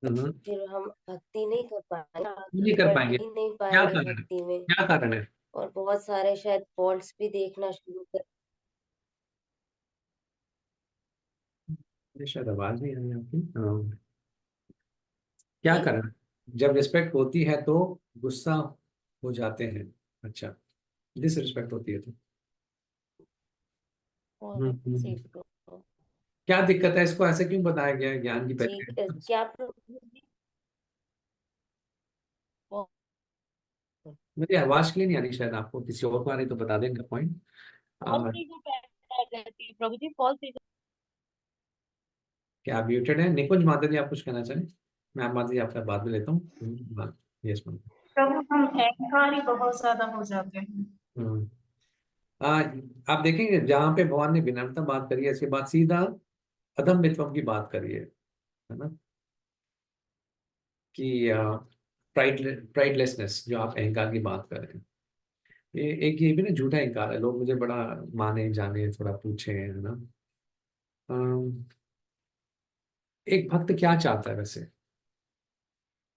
हम्म, फिर हम भक्ति नहीं कर पाएंगे, नहीं आगे कर बढ़ पाएंगे, ही नहीं क्या पाएंगे कारण है? भक्ति में। क्या कारण है? और बहुत सारे शायद फॉल्ट्स भी देखना शुरू कर। ये शायद आवाज नहीं आ रही आपकी। हाँ, क्या जी कारण है? जब रिस्पेक्ट होती है तो गुस्सा हो जाते हैं। अच्छा, डिसरिस्पेक्ट होती है तो और हम्म। जी प्रभु। क्या दिक्कत है? इसको ऐसे क्यों बताया गया है ज्ञान की जी पहले? क्या प्रभु जी? मेरी आवाज क्लियर नहीं आ रही, शायद आपको किसी और को आ रही तो बता देंगे पॉइंट। फॉल्स ईगो पैदा करती है प्रभु जी, फॉल्स ईगो। क्या आप म्यूटेड है? निकुंज माता जी, आप कुछ कहना चाहें? मैं माता जी आपका बाद में लेता हूँ। Yes ma'am. प्रभु हम अहंकारी बहुत ज्यादा हो जाते हैं। हम्म। आ, आप देखेंगे जहाँ पे भगवान ने विनम्रता बात करी है, इसके बाद सीधा अधम वित्वम की बात करी है ना, कि प्राइडलेसनेस, जो आप अहंकार की बात कर रहे हैं, ये भी ना झूठा अहंकार है। लोग मुझे बड़ा माने जाने, थोड़ा पूछे, है ना। अम, एक भक्त क्या चाहता है वैसे?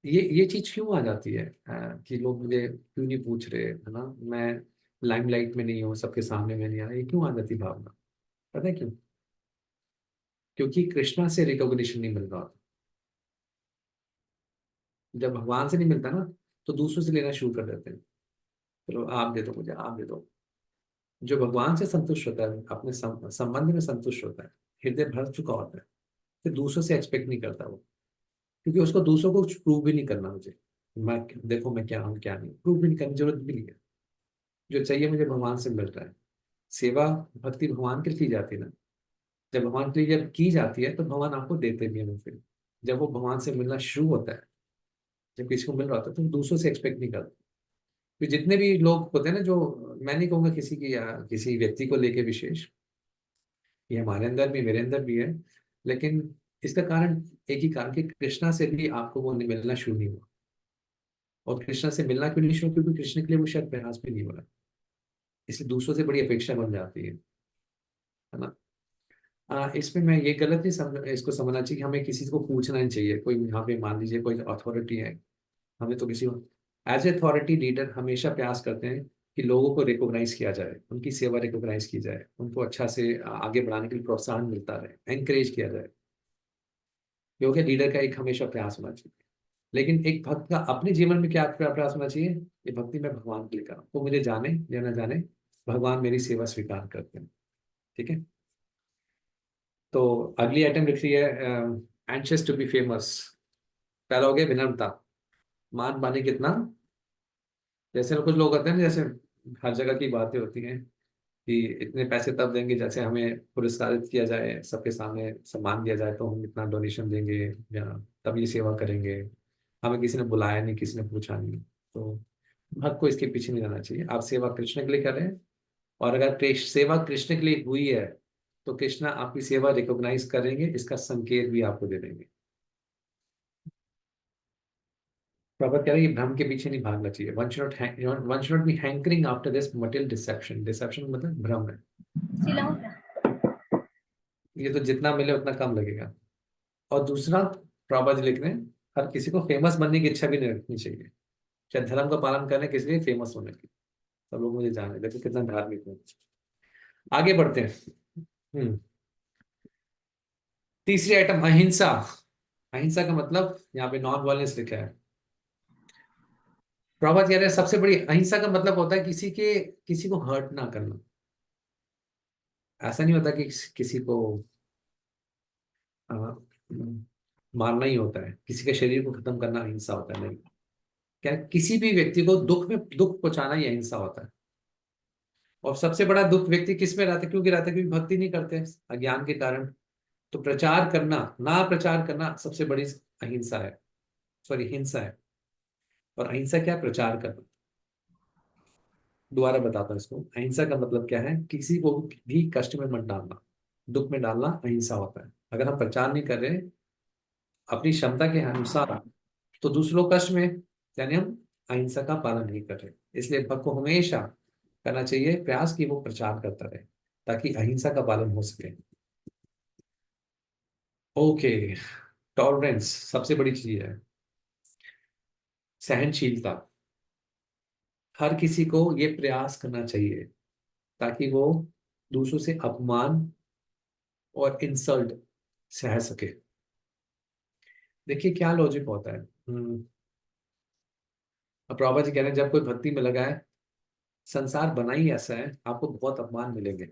ये चीज क्यों आ जाती है कि लोग मुझे क्यों नहीं पूछ रहे, है ना, मैं लाइमलाइट में नहीं हूँ, सबके सामने में नहीं आ रहा, ये क्यों आ जाती भावना? पता है क्यों? क्योंकि कृष्णा से रिकॉग्निशन नहीं मिल रहा। जब भगवान से नहीं मिलता ना, तो दूसरों से लेना शुरू कर देते हैं। चलो आप दे दो मुझे, आप दे दो। जो भगवान से संतुष्ट होता है, अपने संबंध में संतुष्ट होता है, हृदय भर चुका होता है, फिर दूसरों से एक्सपेक्ट नहीं करता वो। क्योंकि उसको दूसरों को कुछ प्रूव भी नहीं करना मुझे, मैं देखो मैं क्या हूँ क्या नहीं, प्रूव भी नहीं करने की जरूरत भी नहीं है। जो चाहिए मुझे भगवान से मिल रहा है। सेवा भक्ति भगवान के लिए की जाती है ना। जब भगवान के लिए जब की जाती है तो भगवान आपको देते भी हैं फिर। जब वो भगवान से मिलना शुरू होता है, जब किसी को मिल रहा होता है, तो वो दूसरों से एक्सपेक्ट नहीं करता। तो जितने भी लोग होते हैं ना, जो मैं नहीं कहूंगा किसी की या किसी व्यक्ति को लेके विशेष, ये हमारे अंदर भी मेरे अंदर भी है, लेकिन इसका कारण एक ही कारण कि कृष्णा से भी आपको वो मिलना शुरू नहीं हुआ। और कृष्णा से मिलना क्यों नहीं शुरू? क्योंकि कृष्ण के लिए वो शायद प्रयास भी नहीं हो रहा, इसलिए दूसरों से बड़ी अपेक्षा बन जाती है ना। इसमें मैं ये गलत नहीं समझ, इसको समझना चाहिए कि हमें किसी को पूछना नहीं चाहिए। कोई यहाँ पे मान लीजिए कोई अथॉरिटी है, हमें तो किसी को एज ए अथॉरिटी लीडर हमेशा प्रयास करते हैं कि लोगों को रिकॉग्नाइज किया जाए, उनकी सेवा रिकॉग्नाइज की जाए, उनको अच्छा से आगे बढ़ाने के लिए प्रोत्साहन मिलता रहे, एनकरेज किया जाए। ये हो गया लीडर का एक हमेशा प्रयास होना चाहिए। लेकिन एक भक्त का अपने जीवन में क्या प्रयास होना चाहिए? ये भक्ति में भगवान के लिए करा, वो मुझे जाने या ना जाने, भगवान मेरी सेवा स्वीकार करते हैं। ठीक है। तो अगली आइटम लिख रही है एंशियस टू बी फेमस। पहला हो गया विनम्रता, मान पाने कितना। जैसे कुछ लोग होते हैं ना, जैसे हर जगह की बातें होती हैं कि इतने पैसे तब देंगे जैसे हमें पुरस्कारित किया जाए, सबके सामने सम्मान दिया जाए, तो हम इतना डोनेशन देंगे या तब ये सेवा करेंगे। हमें किसी ने बुलाया नहीं, किसी ने पूछा नहीं। तो भक्त को इसके पीछे नहीं जाना चाहिए। आप सेवा कृष्ण के लिए कर रहे हैं, और अगर सेवा कृष्ण के लिए हुई है, तो कृष्ण आपकी सेवा रिकॉग्नाइज करेंगे, इसका संकेत भी आपको दे देंगे। प्रॉपर कह रहे हैं ये भ्रम के पीछे नहीं भागना चाहिए। One should not be hankering after this material deception. Deception मतलब भ्रम है। ये तो जितना मिले उतना कम लगेगा। और दूसरा, प्रॉपर जी लिख रहे हैं हर किसी को फेमस बनने की इच्छा भी नहीं रखनी चाहिए। चाहे धर्म का पालन करने किस लिए? फेमस होने की। सब लोग मुझे जाने, देखो कितना धार्मिक है। आगे बढ़ते हैं। तीसरी आइटम अहिंसा। अहिंसा का मतलब यहाँ पे नॉन वायलेंस लिखा है। प्रभात कह रहे हैं सबसे बड़ी अहिंसा का मतलब होता है किसी को हर्ट ना करना। ऐसा नहीं होता कि किसी को आ, मारना ही होता है, किसी के शरीर को खत्म करना अहिंसा होता है, नहीं। क्या किसी भी व्यक्ति को दुख पहुंचाना ही अहिंसा होता है। और सबसे बड़ा दुख व्यक्ति किस में रहता है? क्यों गिराता है? क्योंकि भक्ति नहीं करते, अज्ञान के कारण। तो प्रचार करना, ना प्रचार करना सबसे बड़ी अहिंसा है, सॉरी हिंसा है। और अहिंसा क्या है? प्रचार करना। दोबारा बताता हूँ इसको। अहिंसा का मतलब क्या है? किसी को भी कष्ट में मत डालना, दुख में डालना अहिंसा होता है। अगर हम प्रचार नहीं कर रहे अपनी क्षमता के अनुसार, तो दूसरे लोग कष्ट में, यानी हम अहिंसा का पालन नहीं कर रहे। इसलिए भक्त को हमेशा करना चाहिए प्रयास कि वो प्रचार करता रहे, ताकि अहिंसा का पालन हो सके। ओके। टॉलरेंस सबसे बड़ी चीज है। सहनशीलता। हर किसी को ये प्रयास करना चाहिए ताकि वो दूसरों से अपमान और इंसल्ट सह सके। देखिए क्या लॉजिक होता है। अब प्रभा जी कह रहे हैं जब कोई भक्ति में लगा है, संसार बना ही ऐसा है, आपको बहुत अपमान मिलेंगे।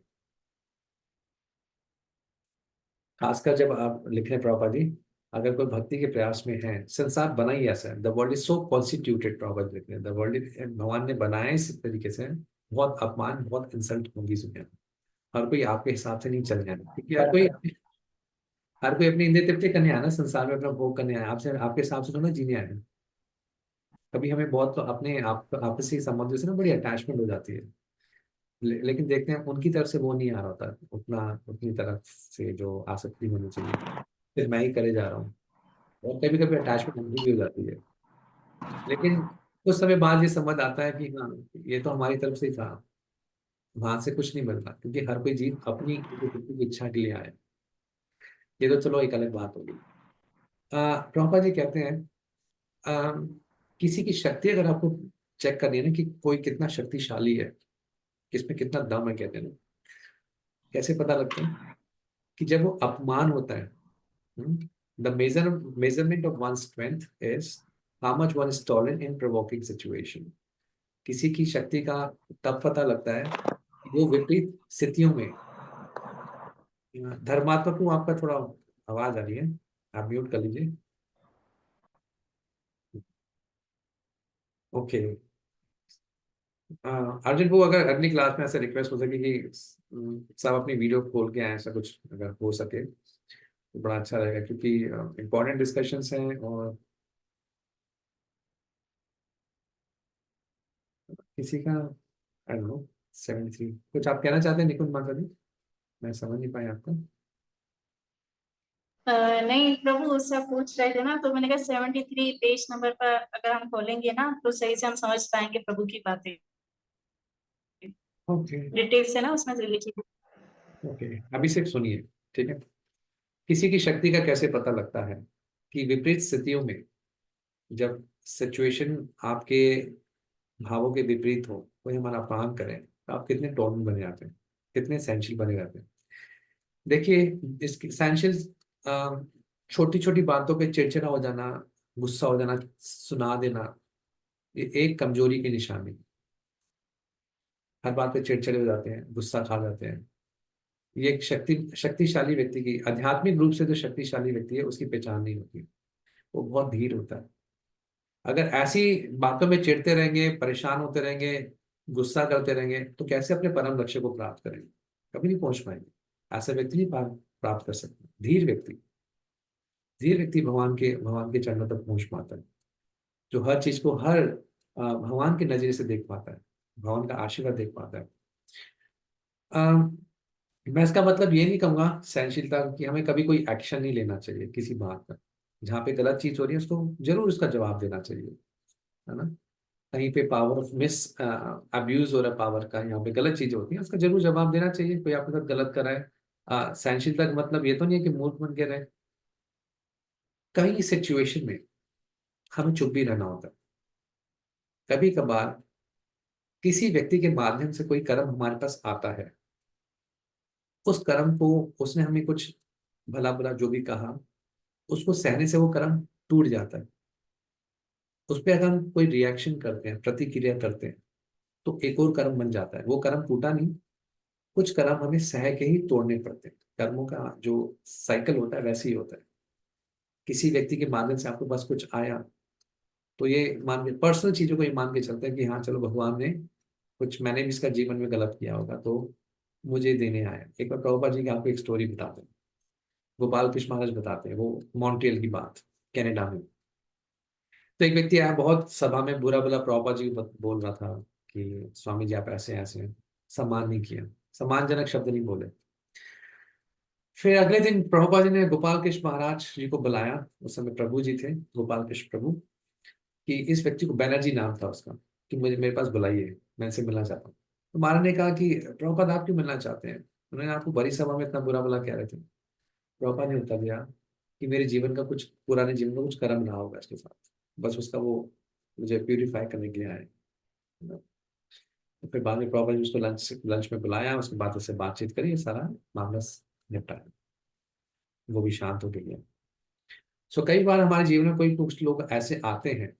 खासकर जब आप लिख रहे हैं प्रभा जी अगर कोई भक्ति के प्रयास में है, संसार बना ही ऐसा है, the world is so constituted, property लिखते हैं, द वर्ल्ड भगवान ने बनाया इस तरीके से, बहुत अपमान, बहुत इंसल्ट होगी इस दुनिया में। हर कोई आपके हिसाब से नहीं चल जाएगा, क्योंकि हर कोई अपने इंद्रिय तृप्ति करने आया ना, संसार में अपना भोग करने आया, आपसे आपके हिसाब से तो ना जीने आए। कभी हमें बहुत तो अपने आप आपसी संबंधों से ना बड़ी अटैचमेंट हो जाती है, लेकिन देखते हैं उनकी तरफ से वो नहीं आ रहा होता उतना, उतनी तरफ से जो आसक्ति होनी चाहिए, फिर मैं ही करे जा रहा हूँ, और कभी कभी अटैचमेंट हमको भी हो जाती है। लेकिन कुछ समय बाद ये समझ आता है कि हाँ, ये तो हमारी तरफ से ही था, वहां से कुछ नहीं मिलता, क्योंकि हर कोई जीव अपनी की इच्छा के लिए आया। ये तो चलो एक अलग बात होगी। प्रभुपाद जी कहते हैं, आ, किसी की शक्ति अगर आपको चेक करनी है ना कि कोई कितना शक्तिशाली है, किसमें कितना दम है, कहते हैं ना, कैसे पता लगता है? कि जब वो अपमान होता है, the measurement of one strength is how much one is tolerant in provoking situation. किसी की शक्ति का तब पता लगता है कि वो विपरीत स्थितियों में, धर्मात्मक हूँ, आपका थोड़ा आवाज आ रही है, आप म्यूट कर लीजिए। ओके, अर्जुन को अगर अगली क्लास में ऐसा रिक्वेस्ट हो सके कि सब अपनी वीडियो खोल के आए, ऐसा कुछ अगर हो सके तो बड़ा अच्छा रहेगा, क्योंकि इम्पोर्टेंट डिस्कशंस हैं। और किसी का आई डोंट नो 73 कुछ आप कहना चाहते हैं निकुंज माता जी? मैं समझ नहीं पाया आपको। नहीं प्रभु, उससे आप पूछ रहे थे ना, तो मैंने कहा 73 पेज नंबर पर अगर हम खोलेंगे ना तो सही से हम समझ पाएंगे प्रभु की बातें, ओके डिटेल से ना उसमें से लिखी। ओके, अभी सिर्फ सुनिए, ठीक है। किसी की शक्ति का कैसे पता लगता है? कि विपरीत स्थितियों में, जब सिचुएशन आपके भावों के विपरीत हो, कोई हमारा अपमान करे, तो आप कितने टोन बने जाते हैं, कितने सेंशियल बने जाते हैं। देखिए, इसकी सेंशियल छोटी छोटी बातों पे चिड़चिड़ा हो जाना, गुस्सा हो जाना, सुना देना, ये एक कमजोरी की निशानी। हर बात पे चिड़चिड़े हो जाते हैं, गुस्सा खा जाते हैं, ये एक शक्तिशाली व्यक्ति की, आध्यात्मिक रूप से जो शक्तिशाली व्यक्ति है उसकी पहचान नहीं होती। वो बहुत धीर होता है। अगर ऐसी बातों में चिढ़ते रहेंगे, परेशान होते रहेंगे, गुस्सा करते रहेंगे, तो कैसे अपने परम लक्ष्य को प्राप्त करेंगे? कभी नहीं पहुंच पाएंगे। ऐसा व्यक्ति नहीं प्राप्त कर सकते। धीर व्यक्ति भगवान के चरणों तक पहुंच पाता है, जो हर चीज को हर भगवान के नजरिए से देख पाता है, भगवान का आशीर्वाद देख पाता है। मैं इसका मतलब ये नहीं कहूंगा सहनशीलता कि हमें कभी कोई एक्शन नहीं लेना चाहिए किसी बात पर। जहाँ पे गलत चीज हो रही है उसको जरूर उसका जवाब देना चाहिए, है ना। कहीं पे पावर ऑफ मिस अब्यूज हो रहा है, पावर का, यहाँ पे गलत चीजें होती है, उसका जरूर जवाब देना चाहिए। कोई आपके साथ गलत कर रहा है, सहनशीलता का मतलब ये तो नहीं है कि मूर्ख बन के रहे। कई सिचुएशन में हमें चुप भी रहना होता है। कभी कभार किसी व्यक्ति के माध्यम से कोई कर्म हमारे पास आता है, उस कर्म को, उसने हमें कुछ भला बुरा जो भी कहा, उसको सहने से वो कर्म टूट जाता है। उस पर अगर हम कोई रिएक्शन करते हैं, प्रतिक्रिया करते हैं, तो एक और कर्म बन जाता है। वो कर्म टूटा नहीं, कुछ कर्म हमें सह के ही तोड़ने पड़ते हैं। कर्मों का जो साइकिल होता है वैसे ही होता है। किसी व्यक्ति के माध्यम से आपके पास कुछ आया, तो ये मान के, पर्सनल चीजों को ये मान के चलते हैं कि हाँ चलो भगवान ने कुछ, मैंने भी इसका जीवन में गलत किया होगा तो मुझे देने आया। एक बार प्रभुपाद जी की आपको एक स्टोरी बताते हैं, गोपाल कृष्ण महाराज बताते हैं, वो मॉन्ट्रियल की बात, कनाडा में। तो एक व्यक्ति आया, बहुत सभा में बुरा बुरा प्रभुपाद जी को बोल रहा था कि स्वामी जी आप ऐसे ऐसे हैं, सम्मान नहीं किया, सम्मानजनक शब्द नहीं बोले। फिर अगले दिन प्रभुपाद जी ने गोपाल कृष्ण महाराज जी को बुलाया, उस समय प्रभु जी थे, गोपाल कृष्ण प्रभु, कि इस व्यक्ति को, बैनर्जी नाम था उसका, कि मुझे मेरे पास बुलाइए, मैं इनसे मिलना चाहता हूँ। तो महाराज ने कहा कि प्रभुपाद आप क्यों मिलना चाहते हैं? उन्होंने आपको बड़ी सभा में इतना बुरा भला कह रहे थे। प्रभुपाद ने उत्तर दिया कि मेरे जीवन का कुछ, पुराने जीवन का कुछ कर्म रहा होगा इसके साथ, बस उसका वो मुझे प्यूरिफाई करने के लिए आए। तो फिर बाद में प्रभुपाद ने उसको लंच में बुलाया, उसके बाद उससे बातचीत करी, सारा मामला निपटाया, वो भी शांत हो गया। सो कई बार हमारे जीवन में कोई कुछ लोग ऐसे आते हैं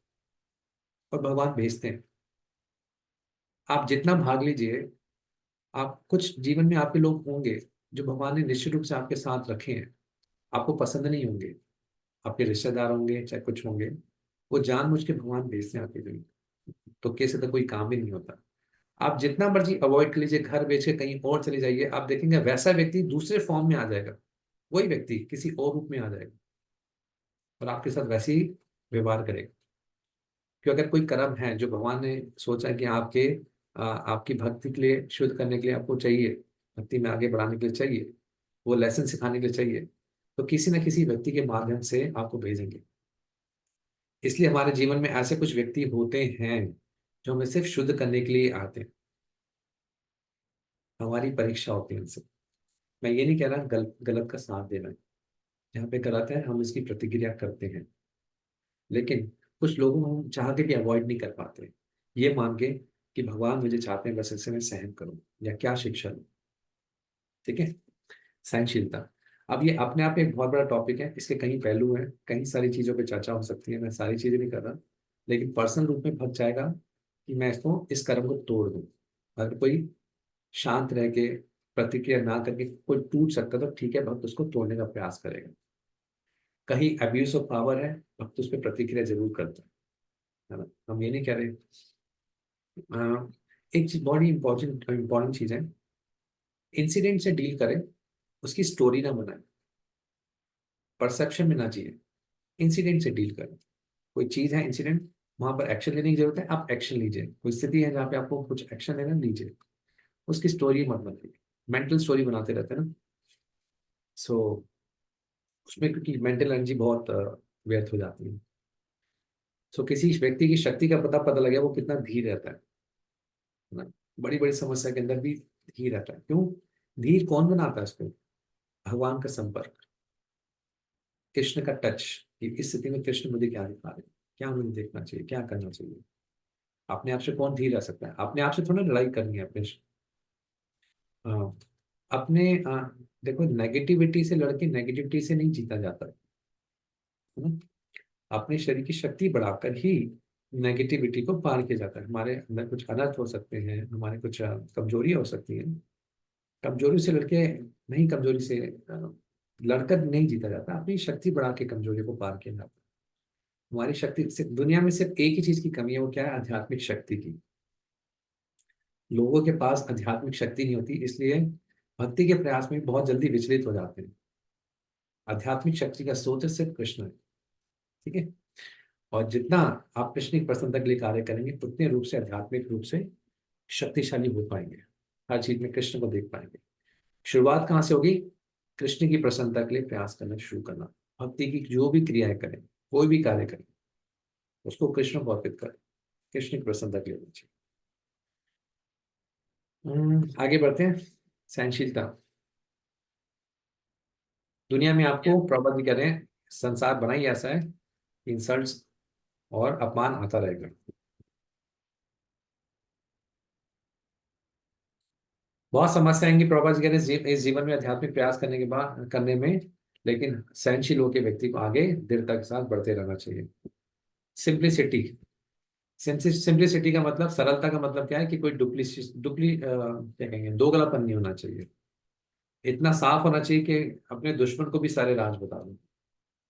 और भगवान भेजते हैं। आप जितना भाग लीजिए, आप कुछ जीवन में आपके लोग होंगे जो भगवान ने निश्चित रूप से आपके साथ रखे हैं, आपको पसंद नहीं होंगे, आपके रिश्तेदार होंगे चाहे कुछ होंगे, वो जानबूझ के भगवान भेजते हैं आपके लिए, तो कैसे तो कोई काम ही नहीं होता। आप जितना मर्जी अवॉइड कर लीजिए, घर बेच के कहीं और चले जाइए, आप देखेंगे वैसा व्यक्ति दूसरे फॉर्म में आ जाएगा, वही व्यक्ति किसी और रूप में आ जाएगा और आपके साथ वैसे ही व्यवहार करेगा। क्योंकि अगर कोई कर्म है जो भगवान ने सोचा कि आपकी भक्ति के लिए, शुद्ध करने के लिए आपको चाहिए, भक्ति में आगे बढ़ाने के लिए चाहिए, वो लेसन सिखाने के लिए चाहिए, तो किसी न किसी व्यक्ति के माध्यम से आपको भेजेंगे। इसलिए हमारे जीवन में ऐसे कुछ व्यक्ति होते हैं जो हमें सिर्फ शुद्ध करने के लिए आते हैं, हमारी परीक्षा होती है उनसे। मैं ये नहीं कह रहा गलत का साथ देना है, जहाँ पे गलत है हम इसकी प्रतिक्रिया करते हैं, लेकिन कुछ लोगों को हम चाह के भी अवॉइड नहीं कर पाते, ये मान के कि भगवान मुझे चाहते हैं बस इससे मैं सहन करूं या क्या शिक्षा लूं। ठीक है, सहनशीलता। अब ये अपने आप में एक बहुत बड़ा टॉपिक है, इसके कई पहलू हैं, कई सारी चीज़ों पे चर्चा हो सकती है, मैं सारी चीज़ें नहीं कर रहा, लेकिन पर्सनल रूप में भक्त चाहेगा कि मैं इस कर्म को तोड़ दूं। अगर कोई शांत रह के प्रतिक्रिया ना करके कोई टूट सकता तो ठीक है, भक्त उसको तोड़ने का प्रयास करेगा। कहीं अब्यूज ऑफ पावर है, भक्त उस पर प्रतिक्रिया जरूर करता है ना, हम ये नहीं कह रहे। एक चीज बड़ी इंपॉर्टेंट चीज है, इंसिडेंट से डील करें, उसकी स्टोरी ना बनाए, परसेप्शन में ना जिए, इंसिडेंट से डील करें। कोई चीज है इंसिडेंट, वहां पर एक्शन लेने की जरूरत है, आप एक्शन लीजिए। कोई स्थिति है जहाँ पे आपको कुछ एक्शन लेना, लीजिए, उसकी स्टोरी मत बनाइए। मेंटल स्टोरी बनाते रहते हैं ना, सो उसमें क्योंकि मेंटल एनर्जी बहुत व्यर्थ हो जाती है। सो किसी व्यक्ति की शक्ति का पता लगे वो कितना धीर रहता है ना, बड़ी बड़ी समस्या के अंदर भी धीर रहता है। क्यों धीर, कौन बनाता है उसको? भगवान का संपर्क, कृष्ण का टच। इस स्थिति में कृष्ण मुझे क्या दिखा रहे हैं, क्या मुझे देखना चाहिए, क्या करना चाहिए। अपने आप से कौन धीर रह सकता है? अपने आप से थोड़ा लड़ाई करनी है अपने हाँ, अपने देखो, नेगेटिविटी से लड़के नेगेटिविटी से नहीं जीता जाता है ना। अपने शरीर की शक्ति बढ़ाकर ही नेगेटिविटी को पार किया जाता है। हमारे अंदर कुछ अनर्थ हो सकते हैं, हमारे कुछ कमजोरी हो सकती हैं, कमजोरी से लड़के नहीं, कमजोरी से लड़कर नहीं जीता जाता, अपनी शक्ति बढ़ा के कमजोरी को पार किया जाता है। हमारी शक्ति से दुनिया में सिर्फ एक ही चीज की कमी है, वो क्या है? आध्यात्मिक शक्ति की। लोगों के पास आध्यात्मिक शक्ति नहीं होती, इसलिए भक्ति के प्रयास में बहुत जल्दी विचलित हो जाते हैं। आध्यात्मिक शक्ति का स्रोत सिर्फ कृष्ण है। ठीक है, और जितना आप कृष्ण की प्रसन्नता के लिए कार्य करेंगे, उतने रूप से आध्यात्मिक रूप से शक्तिशाली हो पाएंगे, हर चीज में कृष्ण को देख पाएंगे। शुरुआत कहाँ से होगी? कृष्ण की प्रसन्नता के लिए प्रयास करना शुरू करना। भक्ति की जो भी क्रियाएं करें, कोई भी कार्य करें, उसको कृष्ण को अर्पित करें, कृष्ण की प्रसन्नता के लिए चाहिए। आगे बढ़ते हैं। सहनशीलता। दुनिया में आपको प्रॉब्लम भी कह रहे हैं, संसार बना ही ऐसा है, इंसल्ट्स और अपमान आता रहेगा। बहुत समस्या आएंगी, प्रभुपाद जी कह रहे हैं इस जीवन में आध्यात्मिक प्रयास करने में, लेकिन सहनशील होकर व्यक्ति को आगे दृढ़ता के साथ बढ़ते रहना चाहिए। सिंप्लिसिटी। सिंप्लिसिटी का मतलब, सरलता का मतलब क्या है कि कोई क्या कहेंगे, दोगलापन नहीं होना चाहिए। इतना साफ होना चाहिए कि अपने दुश्मन को भी सारे राज बता दो,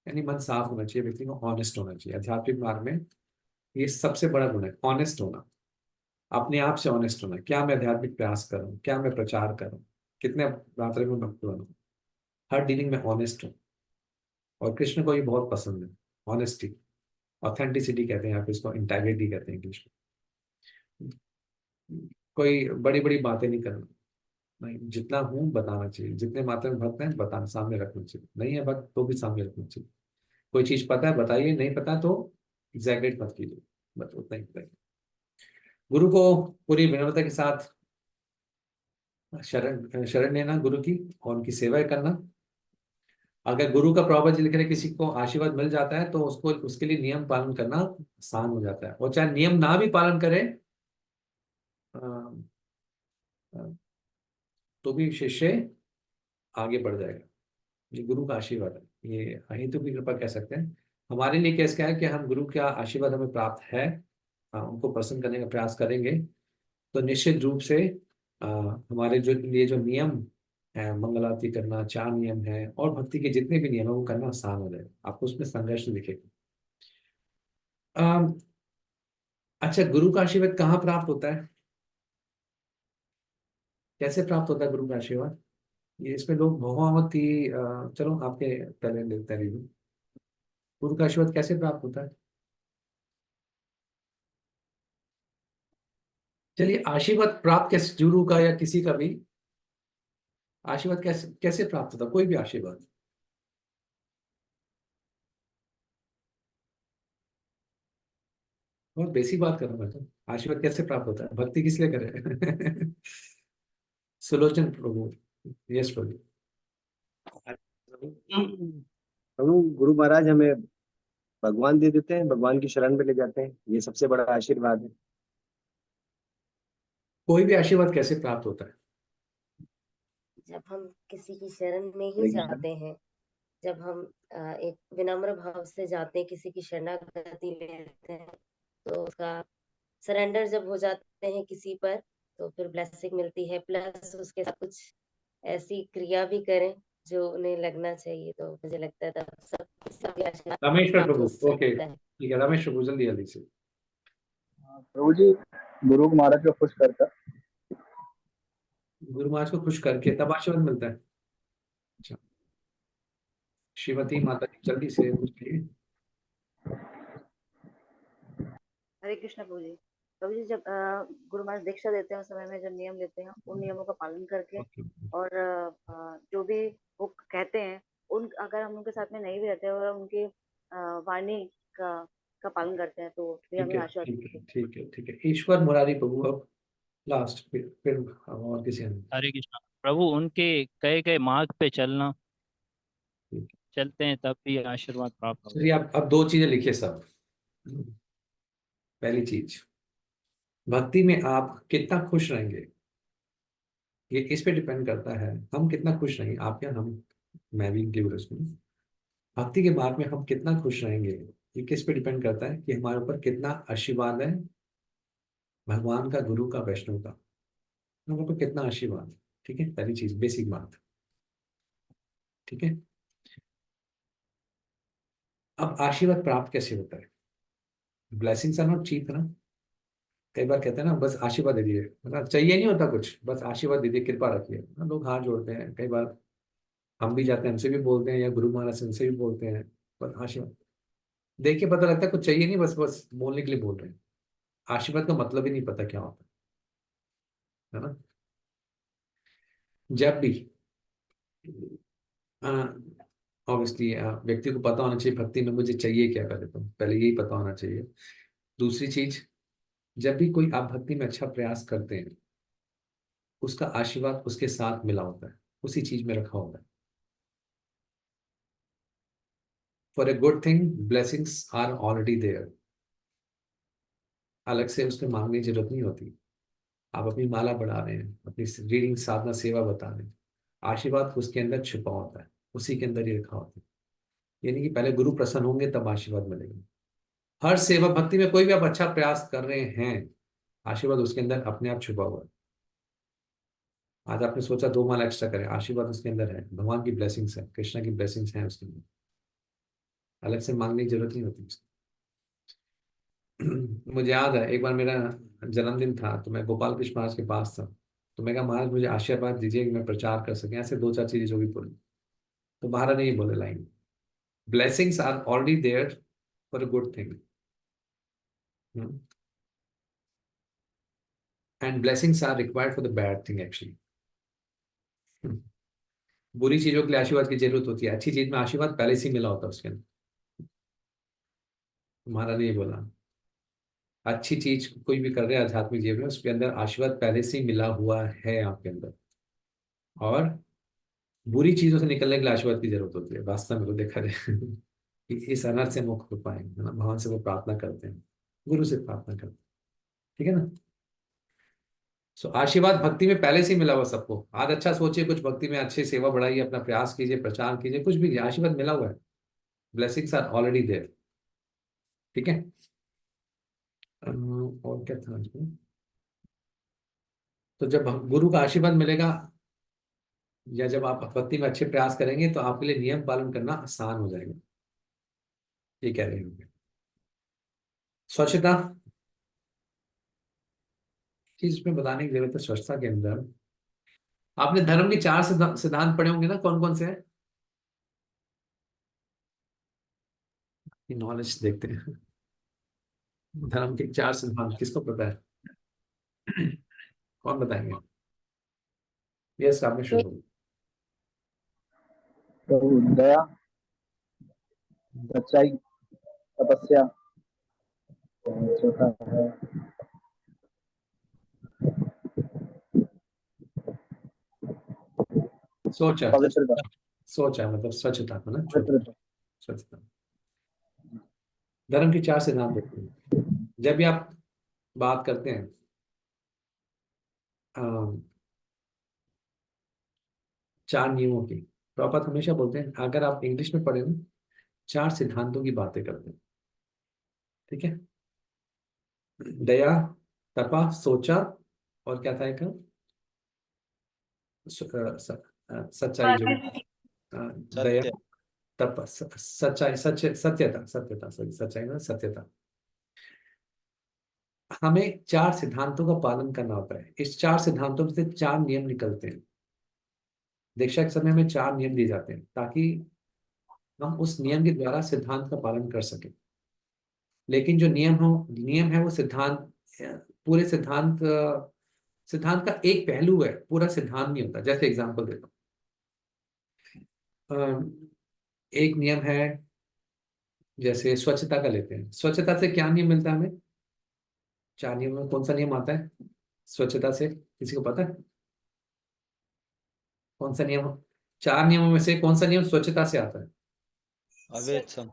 यानी मन साफ होना चाहिए, व्यक्ति को ऑनेस्ट होना चाहिए। आध्यात्मिक मार्ग में ये सबसे बड़ा गुण है, ऑनेस्ट होना, अपने आप से ऑनेस्ट होना। क्या मैं आध्यात्मिक प्रयास कर रहा हूँ, क्या मैं प्रचार कर रहा हूँ, कितने मात्रा में भक्त बनूं, हर डीलिंग में ऑनेस्ट हूँ। और कृष्ण को ये बहुत पसंद है, ऑनेस्टी। ऑथेंटिसिटी कहते हैं, आप इसको इंटेग्रिटी कहते हैं इंग्लिश में। कोई बड़ी बड़ी बातें नहीं करना, नहीं, जितना हूँ बताना चाहिए। जितने मात्रा में भक्त हैं बताना, सामने रखना चाहिए। नहीं है भक्त तो भी सामने रखना चाहिए। कोई चीज पता है बताइए, नहीं पता तो एग्जैगरेट मत कीजिए, बस उतना ही बताइए। गुरु को पूरी विनम्रता के साथ शरण लेना गुरु की, और उनकी सेवा करना। अगर गुरु का प्रॉपर लिख रहे किसी को आशीर्वाद मिल जाता है तो उसको उसके लिए नियम पालन करना आसान हो जाता है। और चाहे नियम ना भी पालन करे तो भी शिष्य आगे बढ़ जाएगा। ये गुरु का आशीर्वाद है, ये अहेतु की कृपा कह सकते हैं। हमारे लिए केस क्या है कि हम गुरु का आशीर्वाद हमें प्राप्त है, उनको प्रसन्न करने का प्रयास करेंगे, तो निश्चित रूप से हमारे लिए जो नियम मंगल आरती करना 4 नियम है, और भक्ति के जितने भी नियम है वो करना आसान हो जाएगा, आपको उसमें संघर्ष दिखेगा। अम, अच्छा, गुरु का आशीर्वाद कहाँ प्राप्त होता है, कैसे प्राप्त होता है गुरु का आशीर्वाद? ये इसमें लोग भगवती, चलो आपके पहले देखते हैं रिव्यू। गुरु का आशीर्वाद कैसे प्राप्त होता है? चलिए, आशीर्वाद प्राप्त कैसे, गुरु का या किसी का भी आशीर्वाद कैसे कैसे प्राप्त होता है, कोई भी आशीर्वाद? बहुत बेसिक बात कर रहा हूं मैं तो, आशीर्वाद कैसे प्राप्त होता है, भक्ति किस लिए करे? सुलोचन प्रभु, यस प्रभु। प्रभु, गुरु महाराज हमें भगवान दे देते हैं, भगवान की शरण में ले जाते हैं, ये सबसे बड़ा आशीर्वाद है। कोई भी आशीर्वाद कैसे प्राप्त होता है? जब हम किसी की शरण में ही हरे कृष्णा। जाते हैं, जब हम एक विनम्र भाव से जाते हैं, किसी की शरणागति लेते हैं, तो उसका सरेंडर जब हो जाते हैं किसी पर, तो फिर ब्लेसिंग मिलती है, प्लस उसके साथ कुछ ऐसी क्रिया भी करें जो उन्हें लगना चाहिए, तो मुझे लगता है तब सब आशीर्वाद रामेश्वर प्राप्त हो प्रभु, ओके सकता है। ठीक है, रामेश्वर प्रभु जल्दी जल्दी से। प्रभु जी, गुरु महाराज को खुश करता। गुरु महाराज को खुश करके तब आशीर्वाद मिलता है। अच्छा, श्रीमती माता जी जल्दी से पूछिए। हरे कृष्ण प्रभु जी। प्रभु जी, जब गुरु महाराज दीक्षा देते हैं उस समय में जब नियम लेते हैं, उन नियमों का पालन करके और जो भी वो कहते हैं, उन अगर हम उनके साथ में नहीं भी रहते और उनकी वाणी का पालन करते हैं, तो भी ठीक हमें है आशीर्वाद ठीक मिलती है है। ठीक है ठीक है, ईश्वर मुरारी प्रभु अब लास्ट, फिर और किसी ने। हरे कृष्णा प्रभु, उनके कहे गए मार्ग पे चलना, चलते हैं तब भी आशीर्वाद प्राप्त होगा। चलिए, अब 2 चीजें लिखिए सब। पहली चीज, भक्ति में आप कितना खुश रहेंगे, ये इस पे डिपेंड करता है, हम कितना खुश रहेंगे, आप या हम, मैं भी इंक्लूड उसमें। भक्ति के बाद में हम कितना खुश रहेंगे, ये किस पे डिपेंड करता है कि हमारे ऊपर कितना आशीर्वाद है भगवान का, गुरु का, वैष्णव का, हमारे ऊपर कितना आशीर्वाद है। ठीक है, पहली चीज, बेसिक बात। ठीक है, अब आशीर्वाद प्राप्त कैसे होता है? ब्लेसिंग्स आर नॉट चीप ना। कई बार कहते हैं ना, बस आशीर्वाद दे दिए, मतलब चाहिए नहीं होता कुछ, बस आशीर्वाद दे दिए, कृपा रखिए ना, लोग हाथ जोड़ते हैं। कई बार हम भी जाते हैं, हमसे भी बोलते हैं, या गुरु महाराज से उनसे भी बोलते हैं, पर आशीर्वाद देख के पता लगता है कुछ चाहिए नहीं, बस बस बोलने के लिए बोल रहे हैं। आशीर्वाद का मतलब ही नहीं पता क्या होता है ना। जब भी ऑब्वियसली व्यक्ति को पता होना चाहिए भक्ति में मुझे चाहिए क्या, पहले तो पहले यही पता होना चाहिए। दूसरी चीज, जब भी कोई आप भक्ति में अच्छा प्रयास करते हैं, उसका आशीर्वाद उसके साथ मिला होता है, उसी चीज में रखा होता है। For a good thing blessings are already there, अलग से उसमें मांगने की जरूरत नहीं होती। आप अपनी माला बढ़ा रहे हैं, अपनी रीडिंग साधना सेवा बता रहे हैं, आशीर्वाद उसके अंदर छुपा होता है, उसी के अंदर ही रखा होता है। यानी कि पहले गुरु प्रसन्न होंगे तब आशीर्वाद मिलेगा। हर सेवा भक्ति में कोई भी आप अच्छा प्रयास कर रहे हैं, आशीर्वाद उसके अंदर अपने आप छुपा हुआ है। आज आपने सोचा 2 माला एक्स्ट्रा करें, आशीर्वाद उसके अंदर है, भगवान की ब्लेसिंग्स है, कृष्णा की ब्लेसिंग्स हैं उसके अंदर, अलग से मांगने की जरूरत नहीं होती उसकी। मुझे याद है एक बार मेरा जन्मदिन था, तो मैं गोपाल कृष्ण महाराज के पास था, तो मैं कहा महाराज मुझे आशीर्वाद दीजिए कि मैं प्रचार कर सकें, ऐसे 2-4 चीजें जो भी बोली। तो महाराज ने ये बोले line, blessings are already there for a good thing, and blessings are required for the bad thing actually. बुरी चीजों के लिए आशीर्वाद की जरूरत होती है, अच्छी चीज में आशीर्वाद पहले से ही मिला होता है उसके अंदर। महाराज ने ये बोला, अच्छी चीज कोई भी कर रहे हैं आध्यात्मिक जीवन में, उसके अंदर आशीर्वाद पहले से ही मिला हुआ है आपके अंदर, और बुरी चीजों से निकलने के लिए आशीर्वाद की जरूरत होती है। वास्तव में तो देखा जाए कि इस अनर्थ से मुक्त हो पाए, है ना, भगवान से वो प्रार्थना करते हैं, गुरु से प्रार्थना करते हैं। ठीक है ना। सो आशीर्वाद भक्ति में पहले से ही मिला हुआ सबको। आज अच्छा सोचिए, कुछ भक्ति में अच्छी सेवा बढ़ाइए, अपना प्रयास कीजिए, प्रचार कीजिए, कुछ भी, आशीर्वाद मिला हुआ है, ब्लेसिंग्स आर ऑलरेडी देयर। ठीक है। और क्या था इसमें? तो जब गुरु का आशीर्वाद मिलेगा, या जब आप भक्ति में अच्छे प्रयास करेंगे तो आपके लिए नियम पालन करना आसान हो जाएगा, ये कह रहे होंगे। स्वच्छता चीज में बताने की जरूरत है। स्वच्छता के अंदर आपने धर्म के 4 सिद्धांत पढ़े होंगे ना, कौन कौन से हैं? नॉलेज देखते हैं। धर्म के 4 सिद्धांत किसको पता है? कौन बताएंगे? यस, आपने शुरू। तो दया, सच्चाई, तपस्या, और चौथा है सोचा, पवित्रता। सोचा मतलब स्वच्छता है ना, पवित्रता। स्वच्छता। धर्म के 4 सिद्धांत देखते हैं। जब भी आप बात करते हैं 4 नियमों की, तो आप हमेशा बोलते हैं, अगर आप इंग्लिश में पढ़े ना, 4 सिद्धांतों की बातें करते हैं, ठीक है? दया, तपा, सोचा, और क्या था एक? सच्चाई, जो दया, सत्य। तप, सच्चाई, सत्यता, सॉरी, सच्चाई ना, सत्यता। हमें 4 सिद्धांतों का पालन करना होता है। इस 4 सिद्धांतों में से 4 नियम निकलते हैं। दीक्षा के समय में 4 नियम दिए जाते हैं ताकि हम उस नियम के द्वारा सिद्धांत का पालन कर सकें। लेकिन जो नियम है वो सिद्धांत, पूरे सिद्धांत का एक पहलू है, पूरा सिद्धांत नहीं होता। जैसे एग्जांपल देता हूँ, एक नियम है, जैसे स्वच्छता का लेते हैं। स्वच्छता से क्या नियम मिलता है हमें? 4 नियम में कौन सा नियम आता है स्वच्छता से? किसी को पता है कौन सा नियम? 4 नियमों में से कौन सा नियम स्वच्छता से आता है? अवैध संग।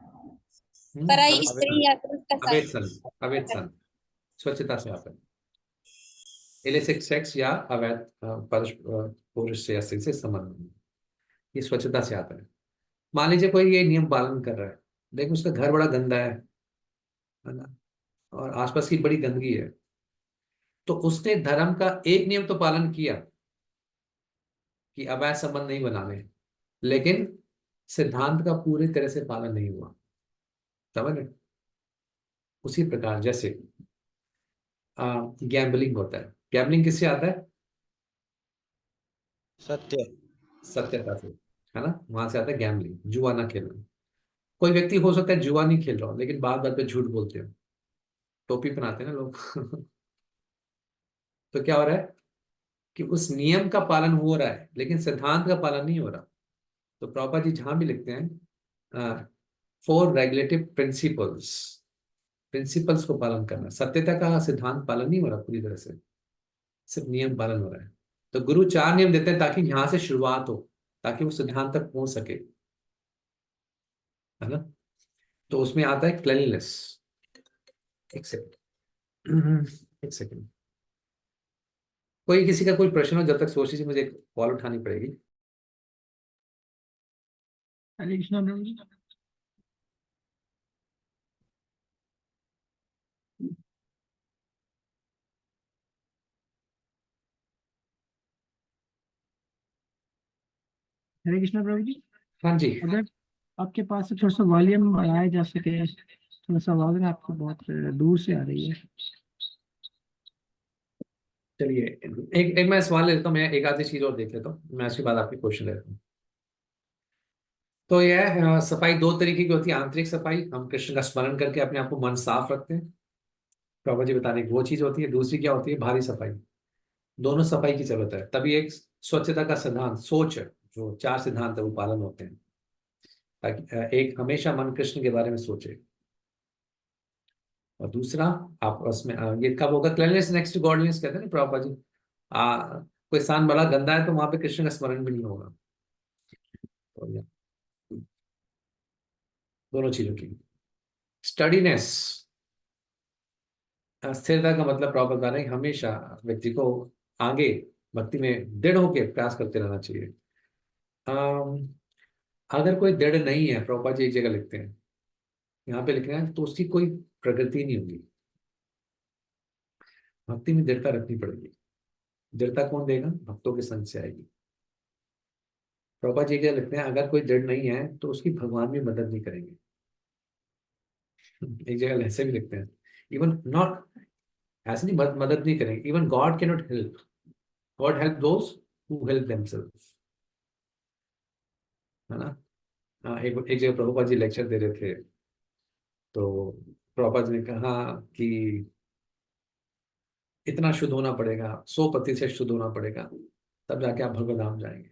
पराई स्त्री या पुरुष का अवैध संग। संग, अवैध संग स्वच्छता से आता है। इलिसिट सेक्स या अवैध पुरुष से या स्त्री से संबंध, ये स्वच्छता से आता है। मान लीजिए कोई ये नियम पालन कर रहा है, लेकिन उसका घर बड़ा गंदा है ना, और आसपास की बड़ी गंदगी है, तो उसने धर्म का एक नियम तो पालन किया कि अवैध संबंध नहीं बनाने, लेकिन सिद्धांत का पूरी तरह से पालन नहीं हुआ। समझ रहे? उसी प्रकार जैसे गैम्बलिंग होता है। गैम्बलिंग किससे आता है? सत्य। सत्यता से, है ना, वहां से आता है गैम्बलिंग, जुआ ना खेलना। कोई व्यक्ति हो सकता है जुआ नहीं खेल रहा हो, लेकिन बात बात पे झूठ बोलते हो, टोपी पहनाते हैं ना लोग। तो क्या हो रहा है कि उस नियम का पालन हो रहा है, लेकिन सिद्धांत का पालन नहीं हो रहा। तो प्रभुपाद जी जहां भी लिखते हैं 4 रेगुलेटिव प्रिंसिपल्स, प्रिंसिपल्स को पालन करना। सत्यता का सिद्धांत पालन नहीं हो रहा पूरी तरह से, सिर्फ नियम पालन हो रहा है। तो गुरु 4 नियम देते हैं ताकि यहां से शुरुआत हो, ताकि वो सिद्धांत तक पहुंच सके, है ना। तो उसमें आता है क्लेanलीनेस। एक सेकंड, एक सेकंड, कोई किसी का कोई प्रश्न हो जब तक सोच लीजिए, मुझे एक कॉल उठानी पड़ेगी। हरे कृष्णा प्रभु जी। हरे कृष्णा प्रभु जी। हाँ जी। अगर आपके पास से थोड़ा सा वॉल्यूम बढ़ाया जा सके, थोड़ा सा आवाज ना आपको बहुत दूर से आ रही है। चलिए, एक मैं सवाल लेता हूँ, मैं एक आधी चीज और देख लेता हूँ, मैं उसके बाद आपके क्वेश्चन लेता हूँ। तो यह सफाई 2 तरीके की होती है। आंतरिक सफाई, हम कृष्ण का स्मरण करके अपने आप को मन साफ रखते हैं, प्रभु जी बताने की वो चीज होती है। दूसरी क्या होती है? बाहरी सफाई। दोनों सफाई की जरूरत है, तभी एक स्वच्छता का सिद्धांत, सोच, जो 4 सिद्धांत है वो पालन होते हैं, ताकि एक हमेशा मन कृष्ण के बारे में सोचे, और दूसरा आप उसमें ये कब होगा? क्लीनलीनेस नेक्स्ट टू गॉडलीनेस कहते हैं ना प्रभुपाद जी। कोई स्थान बड़ा गंदा है तो वहां पे कृष्ण का स्मरण भी नहीं होगा। तो ये दोनों चीजों की स्टडीनेस, स्थिरता का मतलब प्रॉपर बता रहे हैं, हमेशा व्यक्ति को आगे भक्ति में दृढ़ होकर प्रयास करते रहना चाहिए। अम, अगर कोई दृढ़ नहीं है, प्रभुपाद जी एक जगह लिखते हैं, यहाँ पे लिख रहे हैं, तो उसकी कोई प्रगति नहीं होगी। भक्ति में दृढ़ता रखनी पड़ेगी। दृढ़ता कौन देगा? भक्तों के संग से आएगी। प्रभुपाद जी क्या लिखते हैं, अगर कोई दृढ़ नहीं है तो उसकी भगवान भी मदद नहीं करेंगे। एक जगह ऐसे भी लिखते हैं, इवन नॉट, ऐसे नहीं मदद नहीं करेंगे, even God can not help, God help those who help themselves, है ना। एक जगह प्रभुपाद जी लेक्चर दे रहे थे, तो प्रभुपाद जी ने कहा कि इतना शुद्ध होना पड़ेगा, 100% शुद्ध होना पड़ेगा, तब जाके आप भगवत धाम जाएंगे।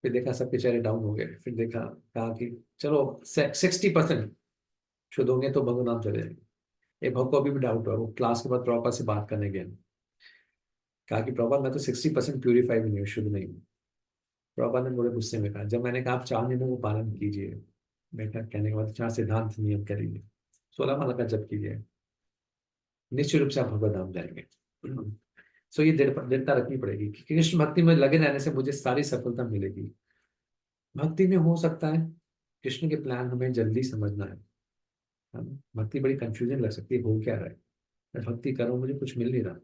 फिर देखा सबके चेहरे डाउन हो गए, फिर देखा, कहा कि चलो 60% शुद्ध होंगे तो भगवत धाम चले जाएंगे। एक भक्त को अभी भी डाउट हुआ, वो क्लास के बाद प्रभुपाद से बात करने गया, कहा कि प्रभुपाद मैं तो 60% प्यूरीफाई भी नहीं हूँ, शुद्ध नहीं हूँ। प्रभुपाद ने बड़े गुस्से में कहा, जब मैंने कहा आप 4 नियमों को पालन कीजिए, बेटा कहने के बाद 4 सिद्धांत नियम करिए, 16 माला का जप कीजिए, निश्चित रूप से आप भगवत धाम जाएंगे। सो ये दृढ़ता रखनी पड़ेगी कि कृष्ण भक्ति में लगे रहने से मुझे सारी सफलता मिलेगी। भक्ति में हो सकता है कृष्ण के प्लान हमें जल्दी समझना है ना? भक्ति बड़ी कंफ्यूजन लग सकती है, हो क्या रहा है, मैं भक्ति कर रहा हूँ मुझे कुछ मिल नहीं रहा,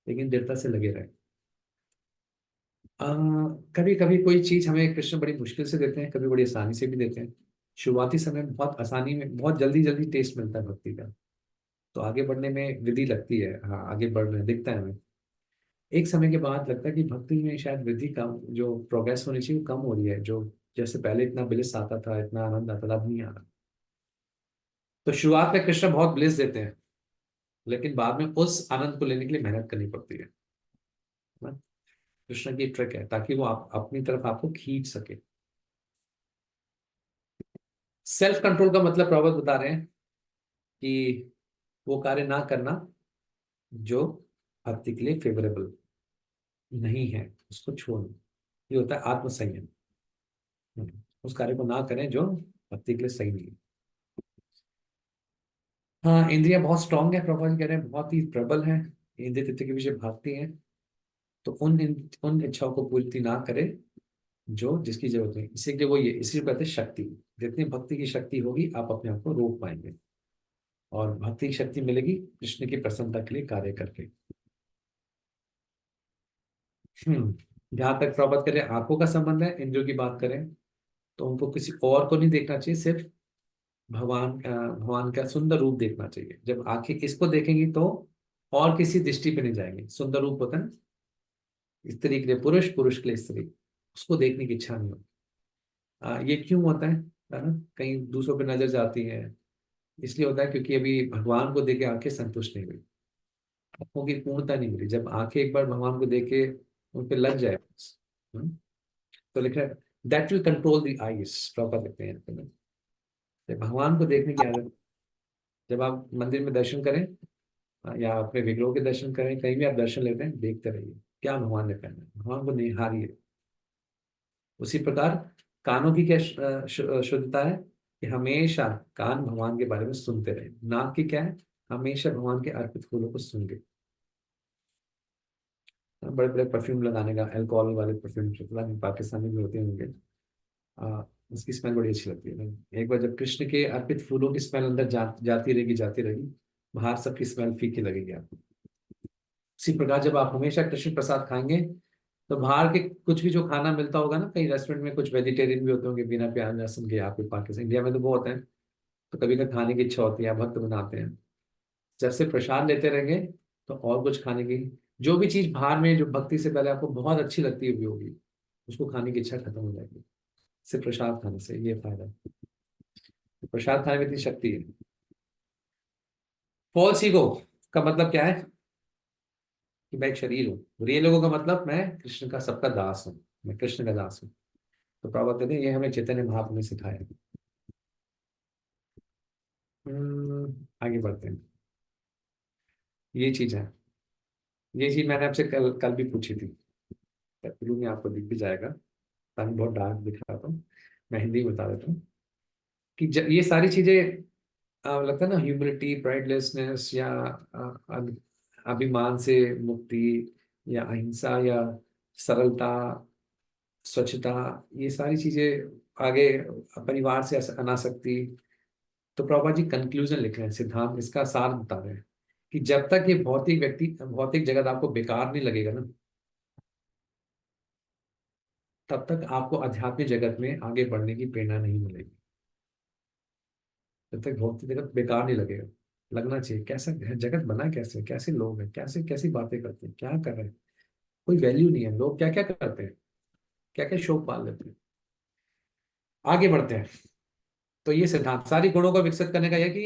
लेकिन दृढ़ता से लगे रहे। कभी कभी कोई चीज हमें कृष्ण बड़ी मुश्किल से देते हैं, कभी बड़ी आसानी से भी देते हैं। शुरुआती समय में बहुत आसानी में, बहुत जल्दी जल्दी टेस्ट मिलता है भक्ति का, तो आगे बढ़ने में विधि लगती है, हाँ आगे बढ़ रहे हैं दिखता है हमें। एक समय के बाद लगता है कि भक्ति में शायद वृद्धि कम, जो प्रोग्रेस होनी चाहिए वो कम हो रही है, जो जैसे पहले इतना ब्लिस आता था, इतना आनंद आता था, अब नहीं आ रहा। तो शुरुआत में कृष्ण बहुत ब्लिस देते हैं, लेकिन बाद में उस आनंद को लेने के लिए मेहनत करनी पड़ती है ना? कृष्ण की ट्रिक है ताकि वो आप अपनी तरफ आपको खींच सके। सेल्फ कंट्रोल का मतलब प्रभुपाद बता रहे हैं कि वो कार्य ना करना जो भक्ति के लिए फेवरेबल नहीं है, उसको छोड़ना, ये होता है आत्मसंयम। उस कार्य को ना करें जो भक्ति के लिए सही नहीं है। हाँ, इंद्रियां बहुत स्ट्रांग है, प्रभुपाद जी कह रहे हैं बहुत ही प्रबल है, इंद्रिय तृप्ति के पीछे भागती हैं, तो उन इच्छाओं को पूर्ति ना करे जो जिसकी जरूरत नहीं, इसीलिए वो ये इसी कहते हैं शक्ति। जितनी भक्ति की शक्ति होगी आप अपने आप को रोक पाएंगे, और भक्ति की शक्ति मिलेगी कृष्ण की प्रसन्नता के लिए कार्य करके। जहां तक प्रभुपाद करें आंखों का संबंध है, इंद्रियों की बात करें तो उनको किसी और को नहीं देखना चाहिए, सिर्फ भगवान का सुंदर रूप देखना चाहिए। जब आंखें इसको देखेंगी तो और किसी दृष्टि पे नहीं जाएंगे। सुंदर रूप होता है स्त्री के लिए पुरुष, पुरुष के लिए स्त्री, उसको देखने की इच्छा नहीं होती। ये क्यों होता है ना? कहीं दूसरों पे नजर जाती है, इसलिए होता है क्योंकि अभी भगवान को देखे आंखें संतुष्ट नहीं हुई, आंखों की पूर्णता नहीं मिली। जब आंखें एक बार भगवान को देखे उन पे लग जाए, तो लिख रहा है that will control the eyes. Proper लिखते हैं भगवान को देखने की आदत। जब आप मंदिर में दर्शन करें या अपने विग्रहों के दर्शन करें, कहीं भी आप दर्शन लेते हैं, देखते रहिए क्या भगवान ने पहना है, भगवान को निहारिए। उसी प्रकार कानों की क्या शुद्धता है कि हमेशा कान भगवान के बारे में सुनते रहे। नाक की क्या है, हमेशा भगवान के अर्पित फूलों को सुन बड़े बड़े परफ्यूम लगाने का, अल्कोहल वाले परफ्यूम पाकिस्तानी भी होते होंगे, उसकी स्मेल बड़ी अच्छी लगती है। एक बार जब कृष्ण के अर्पित फूलों की स्मेल अंदर जाती रहेगी, बाहर सबकी स्मेल फीकी लगेगी आपको। इसी प्रकार जब आप हमेशा कृष्ण प्रसाद खाएंगे तो बाहर के कुछ भी जो खाना मिलता होगा ना, कई रेस्टोरेंट में कुछ वेजिटेरियन भी होते होंगे बिना प्याज लहसुन के, आपके पाकिस्तान इंडिया में तो वो होते हैं, तो कभी कभी खाने की इच्छा होती है, भक्त बनाते हैं। जब से प्रसाद लेते रहेंगे तो और कुछ खाने की, जो भी चीज बाहर में जो भक्ति से पहले आपको बहुत अच्छी लगती होगी, उसको खाने की इच्छा खत्म हो जाएगी सिर्फ प्रसाद खाने से। ये फायदा है, प्रसाद खाने में इतनी शक्ति है। फॉल्स ईगो का मतलब क्या है कि मैं एक शरीर हूँ। रियल ईगो का मतलब मैं कृष्ण का सबका दास हूँ, मैं कृष्ण का दास हूँ। तो प्रभुपाद कहते हैं ये हमें चैतन्य महाप्रभु ने सिखाया। आगे बढ़ते हैं। ये चीज है, ये चीज मैंने आपसे कल कल भी पूछी थी, में आपको दिख भी जाएगा, ताकि बहुत डार्क दिख रहा था, मैं हिंदी में बता देता हूँ कि ये सारी चीजें लगता है ना, ह्यूमिलिटी, प्राइडलेसनेस, या अभिमान से मुक्ति, या अहिंसा, या सरलता, स्वच्छता, ये सारी चीजें आगे परिवार से अनासक्ति। तो प्रभुपाद जी कंक्लूजन लिख रहे हैं, सिद्धांत इसका सार बता रहे हैं कि जब तक ये भौतिक जगत आपको बेकार नहीं लगेगा ना, तब तक आपको आध्यात्मिक जगत में आगे बढ़ने की प्रेरणा नहीं मिलेगी। जब तक भौतिक जगत बेकार नहीं लगेगा। लगना चाहिए कैसा है जगत बना, कैसे कैसे लोग हैं, कैसे कैसी बातें करते हैं, क्या कर रहे हैं, कोई वैल्यू नहीं है, लोग क्या क्या करते हैं, क्या क्या शौक पाल लेते हैं। आगे बढ़ते हैं। तो ये सिद्धांत सारी गुणों को विकसित करने का यह कि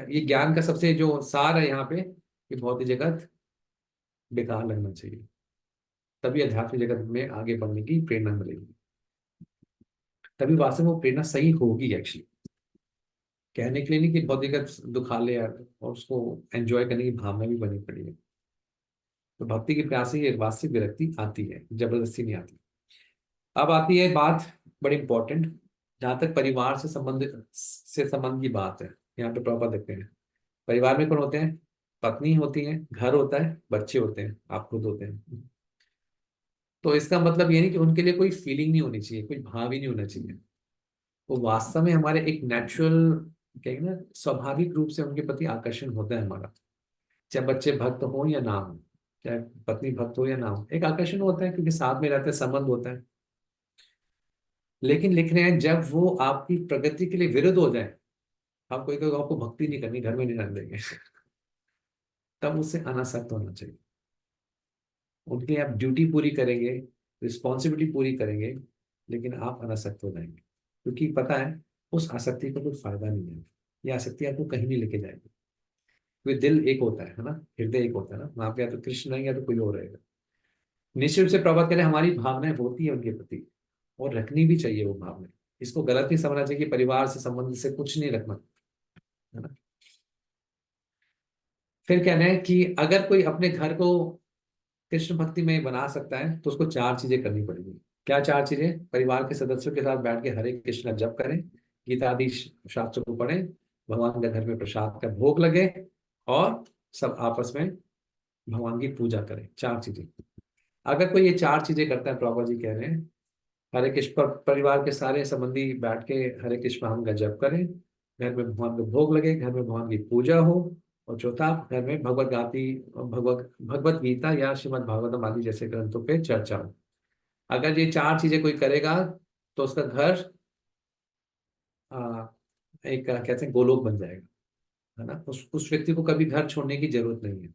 ये ज्ञान का सबसे जो सार है यहाँ पे कि भौतिक जगत बेकार लगना चाहिए, तभी अध्यात्मिक जगत में आगे बढ़ने की प्रेरणा मिलेगी। तभी वास्तव में वो प्रेरणा सही होगी एक्चुअली। कहने के लिए नहीं कि भौतिक जगत दुखा ले यार, और उसको एंजॉय करने की भावना भी बनी पड़ी है। तो भक्ति के प्यास से ये वास्तविक विरक्ति आती है, जबरदस्ती नहीं आती। अब आती है बात बड़ी इंपॉर्टेंट, जहां तक परिवार से संबंध की बात है। यहाँ पे प्रॉपर देखते हैं परिवार में कौन होते हैं, पत्नी होती है, घर होता है, बच्चे होते हैं, आप खुद होते हैं। तो इसका मतलब ये नहीं कि उनके लिए कोई फीलिंग नहीं होनी चाहिए, कोई भाव ही नहीं होना चाहिए। वो वास्तव में हमारे एक नेचुरल, कहेंगे ना, स्वाभाविक रूप से उनके प्रति आकर्षण होता है हमारा। चाहे बच्चे भक्त हो या ना हो, चाहे पत्नी भक्त हो या ना हो, एक आकर्षण होता है क्योंकि साथ में रहते हैं, संबंध होता है। लेकिन लिख रहे हैं जब वो आपकी प्रगति के लिए विरुद्ध हो जाए, आप कोई कोई आपको भक्ति नहीं करनी, घर में नहीं रहने देंगे तब उससे अनासक्त होना चाहिए। उनके लिए आप ड्यूटी पूरी करेंगे, रिस्पॉन्सिबिलिटी पूरी करेंगे, लेकिन आप अनासक्त हो जाएंगे, क्योंकि पता है उस आसक्ति का कोई फायदा नहीं है। ये आसक्ति आपको कहीं नहीं लेके जाएगी। क्योंकि दिल एक होता है ना, हृदय एक होता है ना, वहां पे या तो कृष्ण है या तो कोई और रहेगा। निश्चित रूप से प्रभात करें, हमारी भावनाएं होती है उनके प्रति, और रखनी भी चाहिए वो भावनाएं। इसको गलत नहीं समझना चाहिए कि परिवार से संबंध से कुछ नहीं रखना, है ना। फिर कहना है कि अगर कोई अपने घर को कृष्ण भक्ति में बना सकता है तो उसको चार चीजें करनी पड़ेगी। क्या चार चीजें? परिवार के सदस्यों के साथ बैठ के हरे कृष्ण का जप करें, गीता आदि शास्त्रों को पढ़ें, भगवान के घर में प्रसाद का भोग लगे, और सब आपस में भगवान की पूजा करें। चार चीजें अगर कोई ये चार चीजें करता है, प्रभा जी कह रहे हैं, हरे कृष्ण परिवार के सारे संबंधी बैठ के हरे कृष्ण महामंत्र का जप करें, घर में भगवान को भोग लगे, घर में भगवान की पूजा हो, और चौथा, घर में भगवत गीता या श्रीमद् भागवतम आदि जैसे ग्रंथों पे चर्चा हो। अगर ये चार चीजें कोई करेगा तो उसका घर आ, एक कहते हैं गोलोक बन जाएगा, है ना। उस व्यक्ति को कभी घर छोड़ने की जरूरत नहीं है।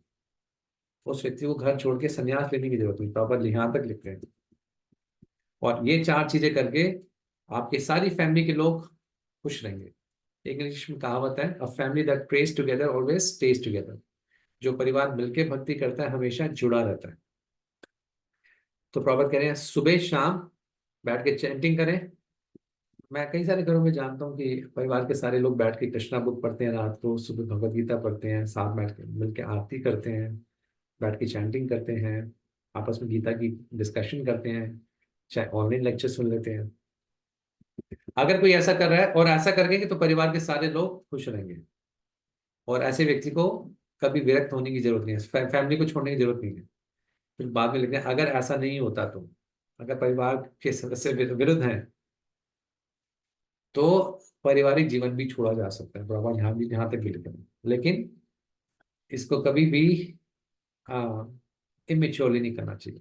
उस व्यक्ति को घर छोड़ के संन्यास लेने की जरूरत नहीं, प्रॉपर यहाँ तक लिखते हैं। और ये चार चीजें करके आपकी सारी फैमिली के लोग खुश रहेंगे। इंग्लिश में कहावत है, a family that praise together always stage together. जो परिवार मिलके भक्ति करता है हमेशा जुड़ा रहता है। तो प्रॉपर कह रहे हैं सुबह शाम बैठ के चैंटिंग करें। मैं कई सारे घरों में जानता हूँ कि परिवार के सारे लोग बैठ के कृष्णा बुक पढ़ते हैं, रात को सुबह भगवत गीता पढ़ते हैं, साथ बैठ के मिलके आरती करते हैं, बैठ के चैंटिंग करते हैं, आपस में गीता की डिस्कशन करते हैं, चाहे ऑनलाइन लेक्चर सुन लेते हैं। अगर कोई ऐसा कर रहा है और ऐसा करेंगे तो परिवार के सारे लोग खुश रहेंगे, और ऐसे व्यक्ति को कभी विरक्त होने की जरूरत नहीं है, फैमिली को छोड़ने की जरूरत नहीं है। फिर बाद में लिखते हैं अगर ऐसा नहीं होता तो, अगर परिवार के सदस्य विरुद्ध हैं तो पारिवारिक जीवन भी छोड़ा जा सकता है, बराबर यहाँ भी, यहाँ तक भी लिखा है। लेकिन इसको कभी भी इमेच्योरली नहीं करना चाहिए।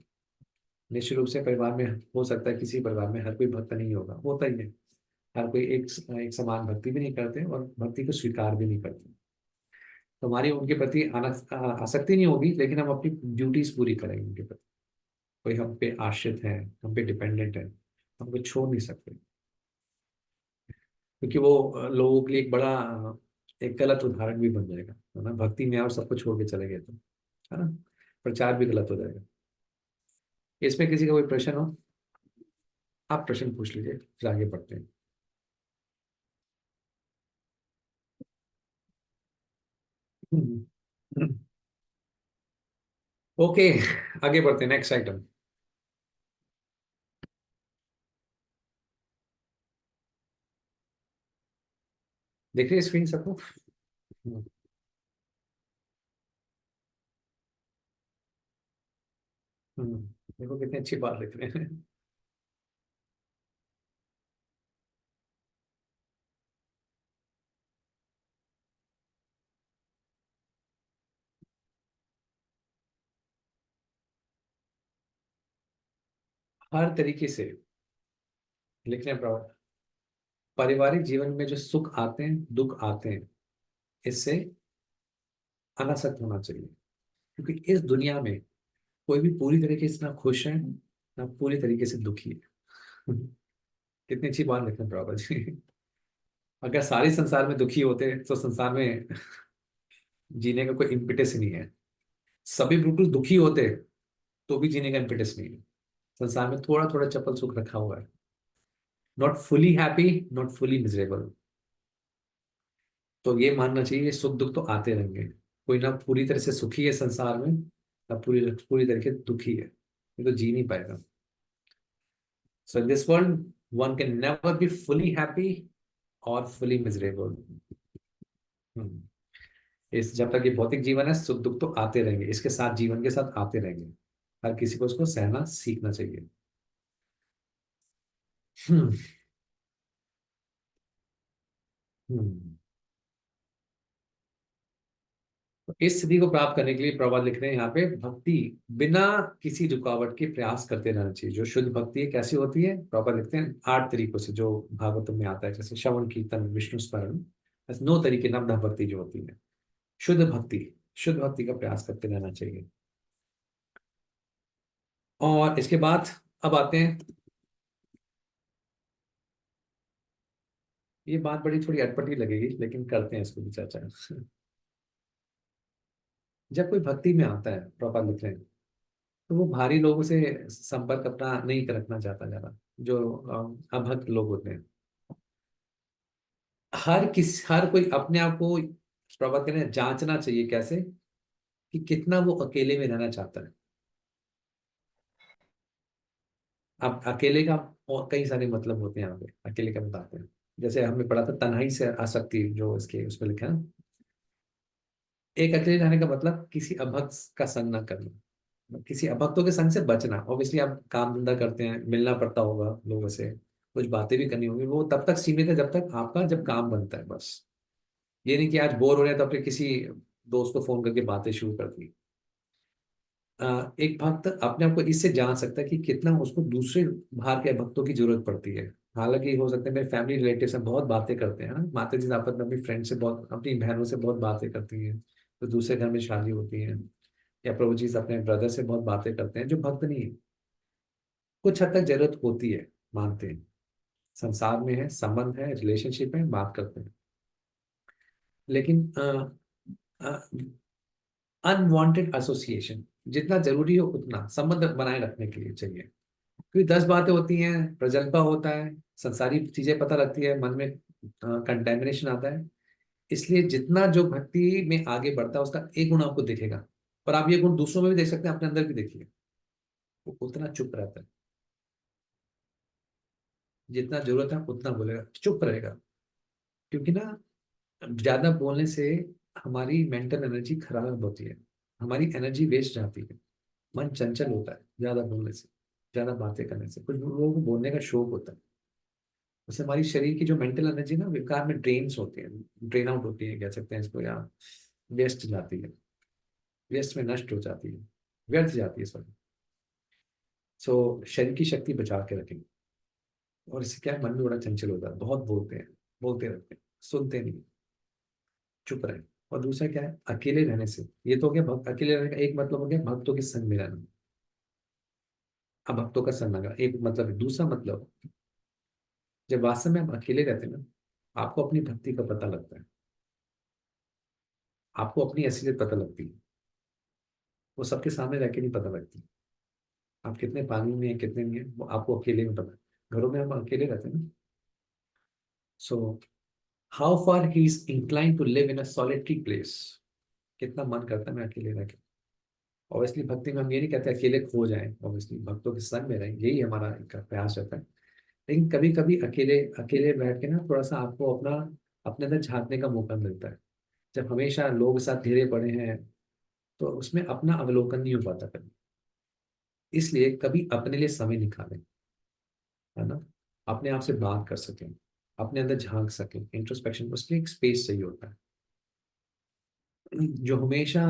निश्चित रूप से परिवार में हो सकता है, किसी परिवार में हर कोई भक्त नहीं होगा, होता ही है। हर कोई एक समान भक्ति भी नहीं करते और भक्ति को स्वीकार भी नहीं करते। तो हमारी उनके प्रति आसक्ति नहीं होगी, लेकिन हम अपनी ड्यूटीज पूरी करेंगे उनके प्रति। कोई हम पे आश्रित है, हम पे डिपेंडेंट है, हम को छोड़ नहीं सकते, क्योंकि वो लोगों के लिए एक बड़ा एक गलत उदाहरण भी बन जाएगा, है ना। भक्ति में और सबको छोड़ के चले गए तो, है ना, प्रचार भी गलत हो जाएगा। इसमें किसी का कोई प्रश्न हो, आप प्रश्न पूछ लीजिए, फिर आगे बढ़ते हैं। ओके, आगे बढ़ते हैं, नेक्स्ट आइटम। देख रही है स्क्रीन सबको? देखो कितनी अच्छी बात लिख रहे हैं। हर तरीके से लिख रहे हैं प्रॉब्लम। पारिवारिक जीवन में जो सुख आते हैं, दुख आते हैं, इससे अनासक्त होना चाहिए, क्योंकि इस दुनिया में कोई भी पूरी तरीके से ना खुश है ना पूरी तरीके से दुखी है। कितनी अच्छी बात लिख रहे हैं प्रॉब्लम जी। अगर सारे संसार में दुखी होते तो संसार में जीने का कोई इम्पिटस ही नहीं है। सभी बिल्कुल दुखी होते तो भी जीने का इम्पिटस नहीं है। संसार में थोड़ा थोड़ा चपल सुख रखा हुआ है। Not fully happy, not fully miserable. तो ये मानना चाहिए कि सुख दुख तो आते रहेंगे। कोई ना पूरी तरह से सुखी है संसार में, ना पूरी पूरी तरह से दुखी है, ये तो जी नहीं पाएगा। So in this world one can never be fully happy और फुली मिजरेबल। इस जब तक ये भौतिक जीवन है, सुख दुख तो आते रहेंगे, इसके साथ जीवन के साथ आते रहेंगे। हर किसी को उसको सहना सीखना चाहिए। हम्म हम्म तो इस स्थिति को प्राप्त करने के लिए प्रभुपाद लिख रहे हैं यहाँ पे, भक्ति बिना किसी रुकावट के प्रयास करते रहना चाहिए। जो शुद्ध भक्ति है कैसी होती है, प्रभुपाद लिखते हैं 8 तरीकों से, जो भागवतम में आता है, जैसे श्रवण कीर्तन विष्णु स्मरण। बस 9 तरीके नवधा भक्ति जो होती है शुद्ध भक्ति। शुद्ध भक्ति का प्रयास करते रहना चाहिए। और इसके बाद अब आते हैं, ये बात बड़ी थोड़ी अटपटी लगेगी लेकिन करते हैं इसको भी चर्चा। जब कोई भक्ति में आता है, प्रभुपाद लिख रहे हैं, तो वो भारी लोगों से संपर्क अपना नहीं रखना चाहता ज्यादा। जो अभक्त लोग होते हैं, हर कोई अपने आप को, प्रभुपाद कह रहे हैं, जांचना चाहिए। कैसे? कि कितना वो अकेले में रहना चाहता है। अब अकेले का और कई सारे मतलब होते हैं यहाँ पे, अकेले का बताते हैं। जैसे हमने पढ़ा था तन्हाई से आसक्ति, जो इसके उसमें लिखा है। एक अकेले रहने का मतलब किसी अभक्त का संग ना करना, किसी अभक्तों के संग से बचना। ऑब्वियसली आप काम धंधा करते हैं, मिलना पड़ता होगा लोगों से, कुछ बातें भी करनी होगी, वो तब तक सीमित है जब तक आपका जब काम बनता है बस। ये नहीं कि आज बोर हो रहे हैं तो अपने किसी दोस्त को फोन करके बातें शुरू कर दी। एक भक्त अपने आप को इससे जान सकता है कि कितना उसको दूसरे बाहर के भक्तों की जरूरत पड़ती है। हालांकि हो सकता है मेरे फैमिली रिलेटिव से बहुत बातें करते हैं ना, माता जी आपस में अपनी फ्रेंड से बहुत, अपनी बहनों से बहुत बातें करती हैं, तो दूसरे घर में शादी होती है, या प्रभु जी अपने ब्रदर से बहुत बातें करते हैं जो भक्त नहीं है। कुछ हद तक जरूरत होती है, मानते हैं, संसार में है, संबंध है, रिलेशनशिप है, बात करते हैं। लेकिन अनवांटेड एसोसिएशन जितना जरूरी हो उतना संबंध बनाए रखने के लिए चाहिए। क्योंकि 10 बातें होती हैं, प्रजल्पा होता है, संसारी चीजें पता लगती है, मन में कंटेमिनेशन आता है। इसलिए जितना जो भक्ति में आगे बढ़ता है उसका एक गुण आपको दिखेगा, और आप ये गुण दूसरों में भी देख सकते हैं, अपने अंदर भी देखिए। वो उतना चुप रहता है, जितना जरूरत है उतना बोलेगा, चुप रहेगा। क्योंकि ना ज्यादा बोलने से हमारी मेंटल एनर्जी खराब होती है, हमारी एनर्जी वेस्ट जाती है, मन चंचल होता है ज्यादा बोलने से, ज्यादा बातें करने से। कुछ लोगों को बोलने का शौक होता है, उससे हमारी शरीर की जो मेंटल एनर्जी ना विकार में ड्रेन्स होती है, ड्रेन आउट होती है कह सकते हैं इसको, या वेस्ट जाती है, वेस्ट में नष्ट हो जाती है, व्यर्थ जाती है सॉरी। सो शरीर की शक्ति बचा के रखेंगे। और इससे क्या है, मन भी बड़ा चंचल होता है, बहुत बोलते हैं, बोलते रहते हैं, सुनते नहीं, चुप रहे। और दूसरा क्या है, अकेले रहने से, ये तो हो गया भक्त, अकेले रहने का एक मतलब हो गया भक्तों के संग में रहना। अब भक्तों का संग लगा एक मतलब है। दूसरा मतलब, जब वास्तव में आप अकेले रहते हैं ना, आपको अपनी भक्ति का पता लगता है, आपको अपनी असलियत पता लगती है। वो सबके सामने रह के नहीं पता लगती। आप कितने पानी में हैं कितने में हैं वो आपको अकेले में पता है। घरों में हम अकेले रहते हैं ना। So how far he is incline to live in a solitary place, कितना मन करता है मैं अकेले रह के। ऑब्वियसली भक्ति में हम ये नहीं कहते अकेले खो जाएं, ऑब्वियसली भक्तों के संग में रहें, यही हमारा एक प्रयास रहता है। लेकिन कभी कभी अकेले अकेले बैठ के ना थोड़ा सा आपको अपना, अपने अंदर झांकने का मौका मिलता है। जब हमेशा लोग साथ घिरे पड़े हैं तो उसमें अपना अवलोकन नहीं हो पाता कभी। इसलिए कभी अपने लिए समय निकालें, है ना, अपने आप से बात कर सकें, अपने अंदर झांक सकें, इंट्रोस्पेक्शन, उसके लिए एक स्पेस चाहिए होता है। जो हमेशा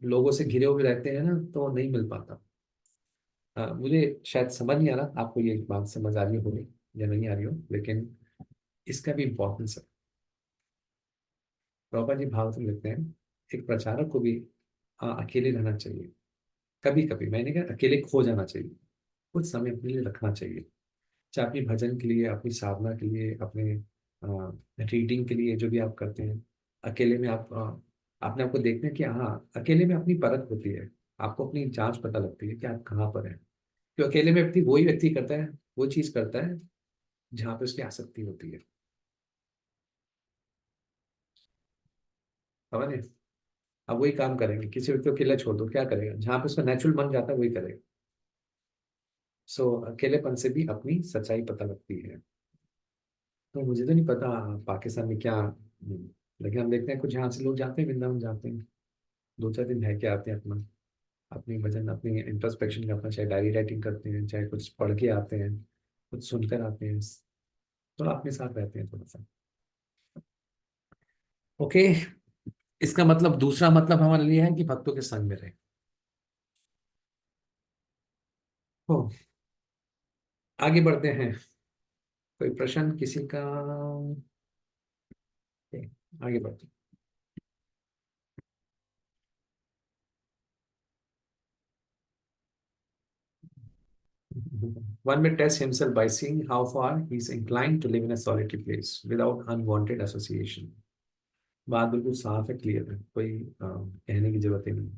लोगों से घिरे हुए रहते हैं ना, तो नहीं मिल पाता। मुझे शायद समझ नहीं आ रहा आपको ये बात समझ आ रही होगी या नहीं आ रही हो, लेकिन इसका भी इम्पोर्टेंस है। प्रभुपाद जी भागवत में लिखते हैं एक प्रचारक को भी अकेले रहना चाहिए, कभी कभी, मैंने कहा अकेले खो जाना चाहिए, कुछ समय अपने लिए रखना चाहिए, चाहे अपनी भजन के लिए, अपनी साधना के लिए, अपने रीडिंग के लिए, जो भी आप करते हैं अकेले में आप अपने आप को देखते हैं कि हाँ अकेले में अपनी परख होती है, आपको अपनी जांच पता लगती है कि आप कहाँ पर हैं। क्यों अकेले में व्यक्ति वही व्यक्ति करता है, वो चीज करता है जहाँ पे उसकी आसक्ति होती है, समझ नहीं। अब वही काम करेंगे, किसी व्यक्ति को अकेला छोड़ दो, क्या करेगा, जहाँ पे उसका नेचुरल मन जाता है वही करेगा। सो अकेलेपन से भी अपनी सच्चाई पता लगती है। तो मुझे तो नहीं पता पाकिस्तान में क्या लेकिन हम देखते हैं कुछ यहाँ से लोग जाते हैं, वृंदावन जाते हैं, 2-4 दिन रह के आते हैं, अपना अपनी भजन, अपनी इंट्रोस्पेक्शन करते हैं, चाहे डायरी राइटिंग करते हैं, चाहे कुछ पढ़ के आते हैं, कुछ सुनकर आते हैं, थोड़ा अपने साथ रहते हैं थोड़ा सा। ओके, इसका मतलब दूसरा मतलब हमारे लिए है कि भक्तों के संग में रहे। हो, आगे बढ़ते हैं। कोई प्रश्न किसी का? आगे बढ़ते हैं। One may test himself by seeing how far he is inclined to live in a solitary place without unwanted association. बात बिल्कुल साफ है, क्लियर है, कोई कहने की जरूरत ही नहीं।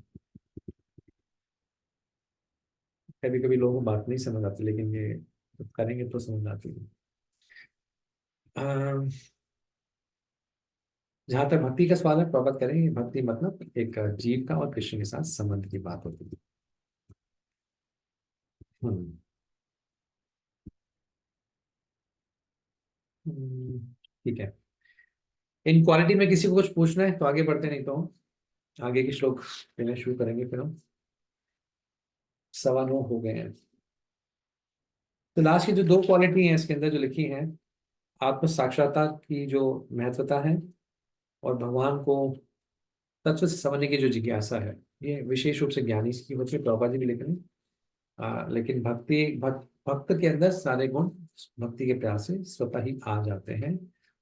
कभी कभी लोगों को बात नहीं समझ आती, लेकिन ये करेंगे तो समझ आती है। जहां तक भक्ति का सवाल है, प्रकट करेंगे भक्ति मतलब एक जीव का और कृष्ण के साथ संबंध की बात होती है। ठीक है, इन क्वालिटी में किसी को कुछ पूछना है तो आगे बढ़ते, नहीं तो आगे के श्लोक पहले शुरू करेंगे। फिर हम 9:15 हो गए हैं। तो लास्ट की जो 2 क्वालिटी हैं इसके अंदर जो लिखी हैं, आत्म साक्षात्कार की जो महत्वता है और भगवान को तत्व से समझने की जो जिज्ञासा है, ये विशेष रूप से ज्ञानी की होती है, प्रभुपाद जी भी लिख रहे हैं। लेकिन भक्त के अंदर सारे गुण भक्ति के प्रयास से स्वतः ही आ जाते हैं।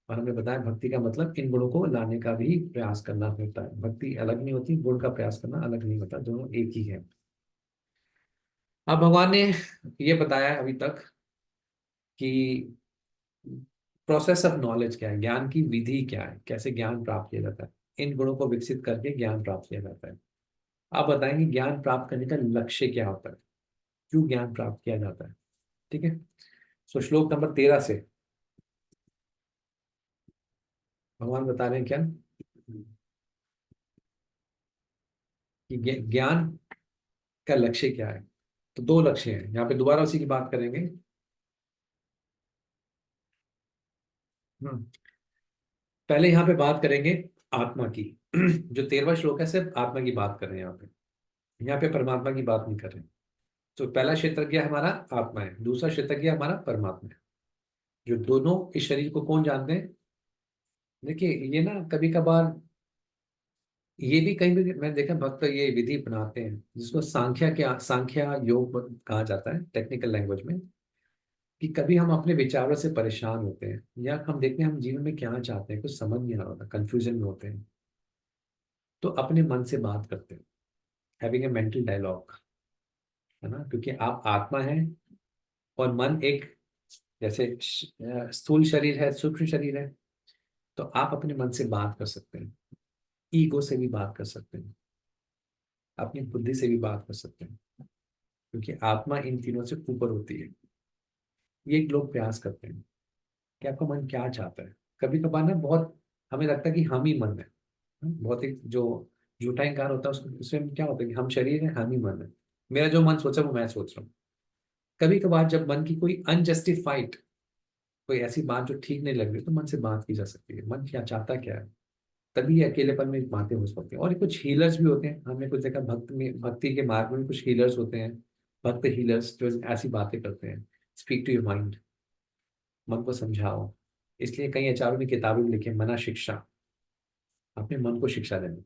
और हमने बताया भक्ति का मतलब इन गुणों को लाने का भी प्रयास करना होता है। भक्ति अलग नहीं होती, गुण का प्रयास करना अलग नहीं होता, दोनों एक ही है। अब भगवान ने ये बताया अभी तक कि प्रोसेस ऑफ नॉलेज क्या है, ज्ञान की विधि क्या है, कैसे ज्ञान प्राप्त किया जाता है, इन गुणों को विकसित करके ज्ञान प्राप्त किया जाता है। आप बताएंगे ज्ञान प्राप्त करने का लक्ष्य क्या होता है, क्यों ज्ञान प्राप्त किया जाता है। ठीक है, सो श्लोक नंबर 13 से भगवान बता रहे हैं क्या कि ज्ञान का लक्ष्य क्या है। तो 2 लक्ष्य हैं, यहाँ पे दोबारा उसी की बात करेंगे। पहले यहाँ पे बात करेंगे आत्मा की। जो 13वां श्लोक है सिर्फ आत्मा की बात कर रहे हैं, यहाँ पे परमात्मा की बात नहीं कर रहे हैं। तो पहला क्षेत्रज्ञ हमारा आत्मा है, दूसरा क्षेत्रज्ञ हमारा परमात्मा है, जो दोनों इस शरीर को कौन जानते हैं। देखिए ये ना कभी कभार ये भी कहीं भी मैं देखा भक्त ये विधि अपनाते हैं जिसको सांख्या योग कहा जाता है टेक्निकल लैंग्वेज में, कि कभी हम अपने विचारों से परेशान होते हैं या हम देखते हैं हम जीवन में क्या चाहते हैं, कुछ समझ नहीं आ रहा होता, कंफ्यूजन में होते हैं, तो अपने मन से बात करते हैं, हैविंग ए मेंटल डायलॉग, है ना। क्योंकि आप आत्मा है और मन एक, जैसे स्थूल शरीर है, सूक्ष्म शरीर है, तो आप अपने मन से बात कर सकते हैं, ईगो से भी बात कर सकते हैं, अपनी बुद्धि से भी बात कर सकते हैं, क्योंकि आत्मा इन तीनों से ऊपर होती है। ये लोग प्रयास करते हैं कि आपका मन क्या चाहता है। कभी कभार ना बहुत हमें लगता है कि हम ही मन है, बहुत एक जो झूठा इंकार होता है उसको, उसमें क्या होता है कि हम शरीर है, हम ही मन है, मेरा जो मन सोचा वो मैं सोच रहा हूँ। कभी कभार जब मन की कोई अनजस्टिफाइड कोई ऐसी बात जो ठीक नहीं लग रही, तो मन से बात की जा सकती है, मन क्या चाहता क्या है, तभी अकेलेपन में बातें हो सकती हैं। और कुछ हीलर्स भी होते हैं, हमने कुछ देखा भक्ति के मार्ग में कुछ हीलर्स होते हैं, भक्त हीलर्स जो ऐसी बातें करते हैं, स्पीक टू योर माइंड, मन को समझाओ। इसलिए कई आचार्यों ने किताबें भी लिखी, मना शिक्षा, अपने मन को शिक्षा देना।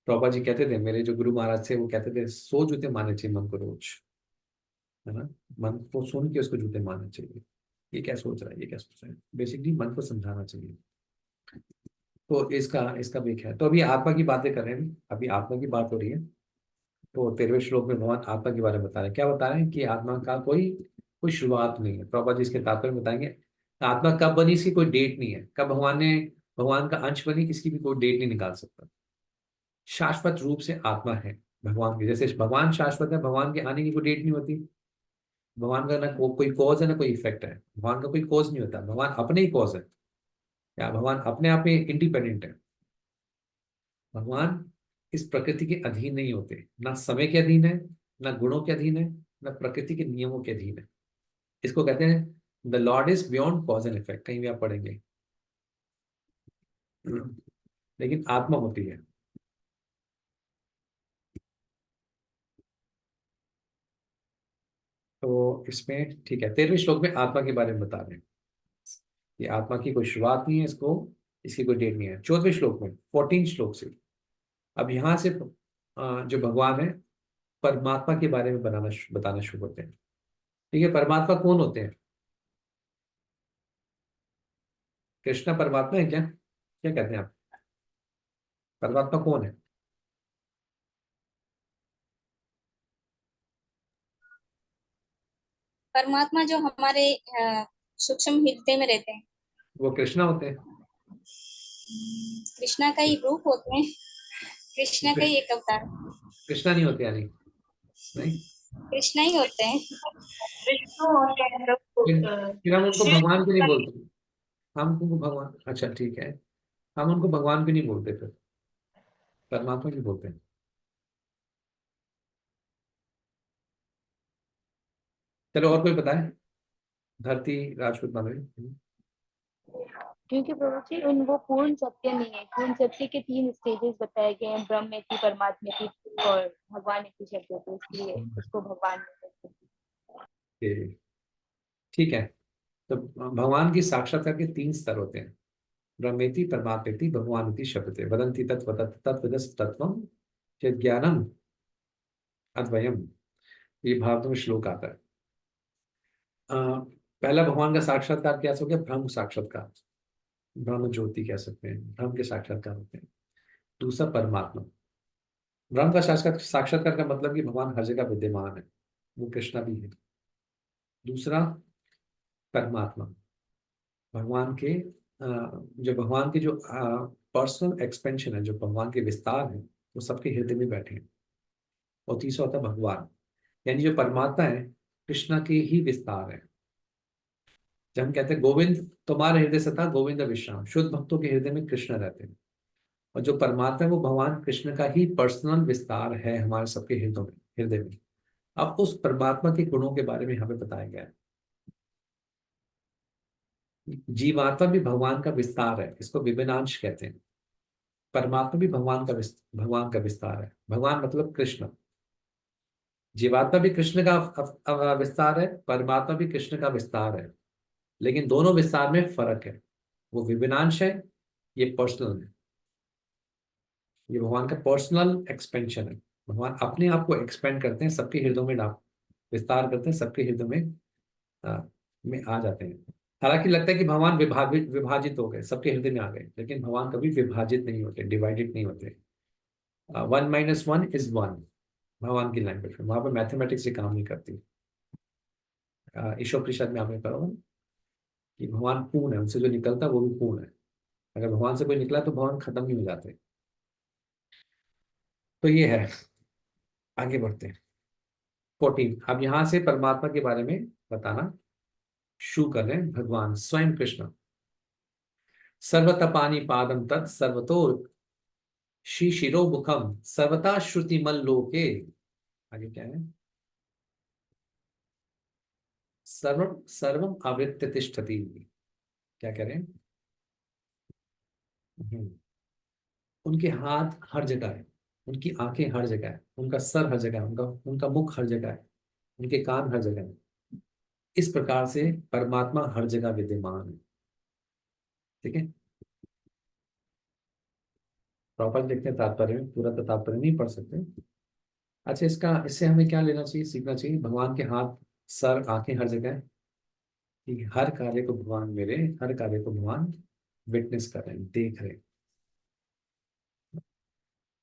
प्रभुपाद जी कहते थे, मेरे जो गुरु महाराज थे वो कहते थे, सो जूते मारने चाहिए मन को रोज, है ना। मन को सुन के उसको झूठे मानना चाहिए, ये क्या सोच रहा है, ये क्या सोच रहा है, बेसिकली मन को समझाना चाहिए। तो इसका इसका भी है। तो अभी आत्मा की बातें कर रहे हैं, अभी आत्मा की बात हो रही है। तो 13वें श्लोक में भगवान आत्मा के बारे में बता रहे हैं। क्या बता रहे हैं कि आत्मा का कोई कोई शुरुआत नहीं है। प्रभुपाद जी इसके तात्पर्य में बताएंगे आत्मा कब बनी, इसकी कोई डेट नहीं है। कब भगवान का अंश बनी, इसकी भी कोई डेट नहीं निकाल सकता। शाश्वत रूप से आत्मा है भगवान की। जैसे भगवान शाश्वत है, भगवान के आने की कोई डेट नहीं होती। भगवान का ना कोई कॉज है ना कोई इफेक्ट है। भगवान का कोई कॉज नहीं होता, भगवान अपने ही कॉज है, या भगवान अपने आप में इंडिपेंडेंट है। भगवान इस प्रकृति के अधीन नहीं होते, ना समय के अधीन है, ना गुणों के अधीन है, ना प्रकृति के नियमों के अधीन है। इसको कहते हैं the Lord is beyond cause and effect, कहीं भी आप पढ़ेंगे। लेकिन आत्मा होती है। तो इसमें ठीक है, 13वें श्लोक में आत्मा के बारे में बता रहे हैं कि आत्मा की कोई शुरुआत नहीं है, इसकी कोई डेट नहीं है। 14वें श्लोक में 14 श्लोक से अब यहाँ से जो भगवान है परमात्मा के बारे में बताना शुरू करते हैं। ठीक है, परमात्मा कौन होते हैं? कृष्णा परमात्मा है क्या? क्या कहते हैं आप? परमात्मा कौन है? परमात्मा जो हमारे सूक्ष्म हृदय में रहते हैं, वो कृष्णा होते हैं। कृष्णा का ही रूप होते हैं, कृष्णा का ही एक अवतार। कृष्णा नहीं होते यानी? नहीं, कृष्णा ही होते हैं। विष्णु होते हैं फिर हम उनको शिव भगवान क्यों नहीं बोलते? हम उनको भगवान, अच्छा ठीक है, हम उनको भगवान क्यों नहीं बोलते, फिर परमात्मा क्यों बोलते हैं? चलो और कोई बताए। धरती राजपूत मालूम। क्योंकि प्रभु जी वो पूर्ण सत्य नहीं है। पूर्ण सत्य के 3 स्टेजेस बताए गए हैं, ब्रह्म में थी, परमात्मा की और भगवान की शब्द, तो इसलिए उसको भगवान नहीं कहते। ठीक है, तो भगवान की साक्षात्कार के 3 स्तर होते हैं। ब्रह्मेति परमात्मेति भगवानिति शब्दते वदन्ति तत्व तत्वदस तत्वम चेत् ज्ञानम अद्वयम। ये भागवत में श्लोक आता है। पहला भगवान का साक्षात्कार क्या हो गया? ब्रह्म साक्षात्कार, ब्रह्म ज्योति कह सकते हैं, ब्रह्म के साक्षात्कार होते हैं। दूसरा परमात्मा। ब्रह्म का साक्षात्कार का मतलब कि भगवान हर जगह विद्यमान है, वो कृष्णा भी है। दूसरा परमात्मा, भगवान के जो भगवान के जो पर्सनल एक्सपेंशन है, जो भगवान के विस्तार है, वो सबके हृदय में बैठे हैं। और तीसरा होता है भगवान, यानी जो परमात्मा है कृष्णा के ही विस्तार है। जब हम कहते हैं गोविंद तुम्हारे हृदय से था गोविंद विश्राम, शुद्ध भक्तों के हृदय में कृष्ण रहते हैं। और जो परमात्मा है वो भगवान कृष्ण का ही पर्सनल विस्तार है हमारे सबके हृदय में। अब उस परमात्मा के गुणों के बारे में हमें बताया गया है। जीवात्मा भी भगवान का विस्तार है, इसको विभिन्नांश कहते हैं। परमात्मा भी भगवान का विस्तार है। भगवान मतलब कृष्ण। जीवात्मा भी कृष्ण का विस्तार है, परमात्मा भी कृष्ण का विस्तार है। लेकिन दोनों विस्तार में फर्क है, वो विभिन्नांश है, ये पर्सनल है। ये भगवान का पर्सनल एक्सपेंशन है। भगवान अपने आप को एक्सपेंड करते हैं, सबके हृदय में विस्तार करते हैं, सबके हृदय में आ जाते हैं। हालांकि लगता है कि भगवान विभाजित हो गए, सबके हृदय में आ गए, लेकिन भगवान कभी विभाजित नहीं होते, डिवाइडेड नहीं होते। 1 - 1 = 1 भगवान की लैंग्वेज में, वहां पर मैथमेटिक्स से काम नहीं करती। ईशोपनिषद में आपने पढ़ा होगा कि भगवान पूर्ण है, उनसे जो निकलता है वो भी पूर्ण है। अगर भगवान से कोई निकला तो भगवान खत्म नहीं हो जाते। तो ये है, आगे बढ़ते हैं। 14 अब यहां से परमात्मा के बारे में बताना शुरू कर रहे हैं। भगवान स्वयं कृष्ण। सर्वतपानी पादम तत् सर्वतो शिशिरो मुखम सर्वता श्रुतिमल लोके। आगे क्या है? सर्वम सर्वम आवृत्य तिष्ठति। क्या कह रहे हैं? उनके हाथ हर जगह है, उनकी आंखें हर जगह है, उनका सर हर जगह है, उनका मुख हर जगह है, उनके कान हर जगह है। इस प्रकार से परमात्मा हर जगह विद्यमान है। ठीक है, प्रॉपर देखते हैं तात्पर्य में, पूरा तो तात्पर्य नहीं पढ़ सकते। अच्छा, इससे हमें क्या लेना चाहिए, सीखना चाहिए? भगवान के हाथ सर, आंखें हर जगह, कि हर कार्य को भगवान मेरे, हर कार्य को भगवान विटनेस कर रहे हैं, देख रहे हैं।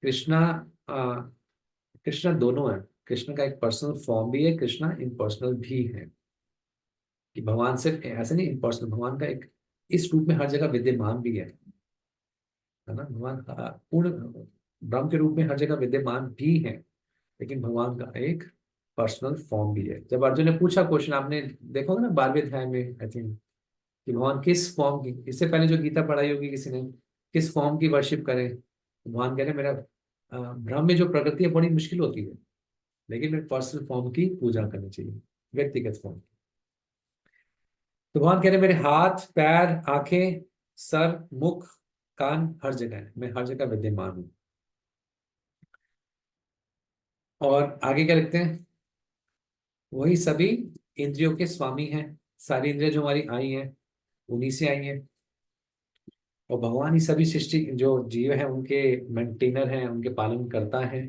कृष्णा, कृष्णा दोनों है। कृष्ण का एक पर्सनल फॉर्म भी है, कृष्णा इम्पर्सनल भी है। कि भगवान सिर्फ ऐसे नहीं इम्पर्सनल, भगवान का एक इस रूप में हर जगह विद्यमान भी है ना। भगवान पूर्ण ब्रह्म के रूप में हर जगह विद्यमान भी है, लेकिन भगवान का एक पर्सनल फॉर्म भी है। जब अर्जुन ने पूछा क्वेश्चन, आपने देखा होगा ना 12वें अध्याय में आई थिंक, कि भगवान किस फॉर्म की, इससे पहले जो गीता पढ़ाई होगी किसी ने, किस फॉर्म की वर्शिप करें, तो भगवान कह रहे हैं मेरा ब्रह्म में जो प्रकृति है बड़ी मुश्किल होती है, लेकिन मेरे पर्सनल फॉर्म की पूजा करनी चाहिए, व्यक्तिगत फॉर्म। तो भगवान कह रहे हैं मेरे हाथ, पैर, आंखें, सर, मुख, कान हर जगह है, मैं हर जगह विद्यमान हूं। और आगे क्या लिखते हैं, वही सभी इंद्रियों के स्वामी हैं। सारी इंद्रियां जो हमारी आई हैं उन्हीं से आई हैं, और भगवान ही सभी सृष्टि जो जीव हैं उनके मेंटेनर हैं, उनके पालन करता है।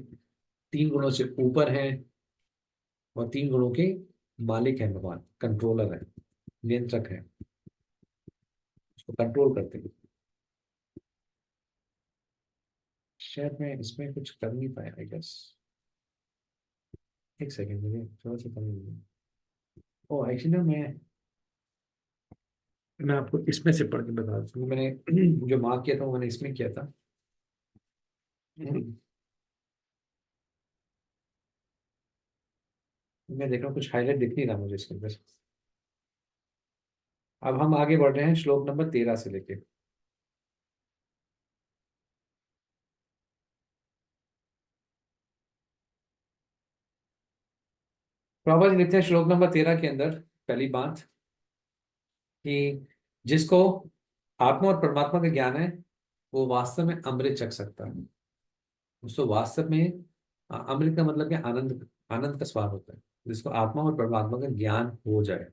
3 गुणों से ऊपर हैं, और 3 गुणों के मालिक हैं। भगवान कंट्रोलर है, नियंत्रक है, उसको कंट्रोल करते हैं। शायद मैं इसमें कुछ कर नहीं पाया आई गेस। एक सेकेंड, मुझे थोड़ा सा कमी। ओ एक्चुअली ना, मैं आपको इसमें से पढ़ के बता दूँ, मैंने जो मार्क किया था वो मैंने इसमें किया था। मैं देख रहा हूँ कुछ हाईलाइट दिख नहीं रहा मुझे इसके अंदर। अब हम आगे बढ़ रहे हैं श्लोक नंबर 13 से लेके। प्रभा जी लिखते हैं श्लोक नंबर 13 के अंदर पहली बात, कि जिसको आत्मा और परमात्मा का ज्ञान है वो वास्तव में अमृत चख सकता है। उसको वास्तव में अमृत का मतलब क्या, आनंद, आनंद का स्वाद होता है। जिसको आत्मा और परमात्मा का ज्ञान हो जाए,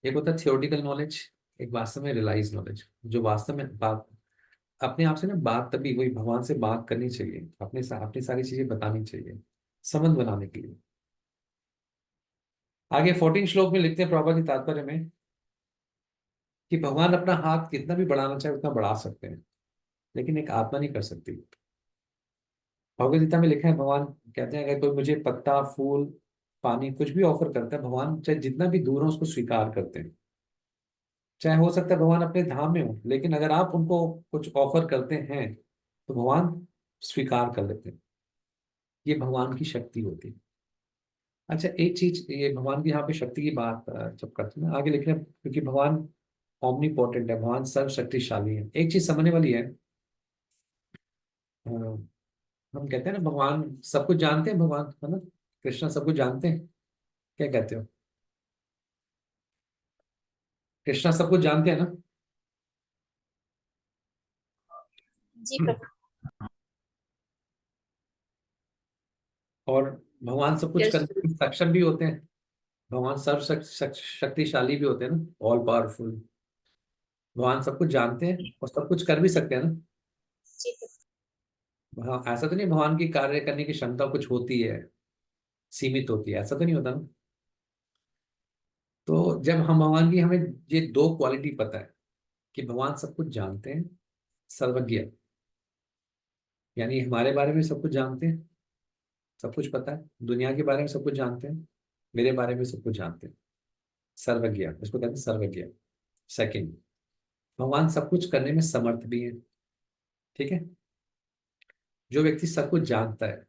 एक होता है थियोरटिकल नॉलेज, एक वास्तव में रियलाइज नॉलेज। जो वास्तव में बात अपने आप से ना, बात तभी वही भगवान से बात करनी चाहिए, अपनी सारी चीजें बतानी चाहिए संबंध बनाने के लिए। आगे 14 श्लोक में लिखते हैं प्रभा की तात्पर्य में, कि भगवान अपना हाथ कितना भी बढ़ाना चाहे उतना बढ़ा सकते हैं, लेकिन एक आत्मा नहीं कर सकती। भगवद गीता में लिखा है, भगवान कहते हैं अगर कोई मुझे पत्ता, फूल, पानी कुछ भी ऑफर करता है, भगवान चाहे जितना भी दूर हो उसको स्वीकार करते हैं। चाहे हो सकता है भगवान अपने धाम में हो, लेकिन अगर आप उनको कुछ ऑफर करते हैं तो भगवान स्वीकार कर लेते हैं। ये भगवान की शक्ति होती है। अच्छा, एक चीज, ये भगवान की यहाँ पे शक्ति की बात जब करते हैं ना, आगे लिख रहे हैं, क्योंकि भगवान ऑमनीपोटेंट है, भगवान सर्वशक्तिशाली है। एक चीज समझने वाली है, हम कहते हैं ना भगवान सब कुछ जानते हैं, भगवान है ना, कृष्णा सब कुछ जानते हैं, क्या कहते हो, कृष्णा सब कुछ जानते हैं ना। जी प्रभु। और भगवान सब कुछ यस। करने में सक्षम भी होते हैं, भगवान सर्व शक्तिशाली भी होते हैं ना, ऑल पावरफुल। भगवान सब कुछ जानते हैं और सब कुछ कर भी सकते हैं ना। जी प्रभु। हाँ, ऐसा तो नहीं भगवान की कार्य करने की क्षमता कुछ होती है, सीमित होती है, ऐसा तो नहीं होता ना। तो जब हम भगवान की, हमें ये 2 क्वालिटी पता है, कि भगवान सब कुछ जानते हैं, सर्वज्ञ, यानी हमारे बारे में सब कुछ जानते हैं, सब कुछ पता है, दुनिया के बारे में सब कुछ जानते हैं, मेरे बारे में सब कुछ जानते हैं, सर्वज्ञ, इसको कहते हैं सर्वज्ञ। सेकंड, भगवान सब कुछ करने में समर्थ भी है। ठीक है, जो व्यक्ति सब कुछ जानता है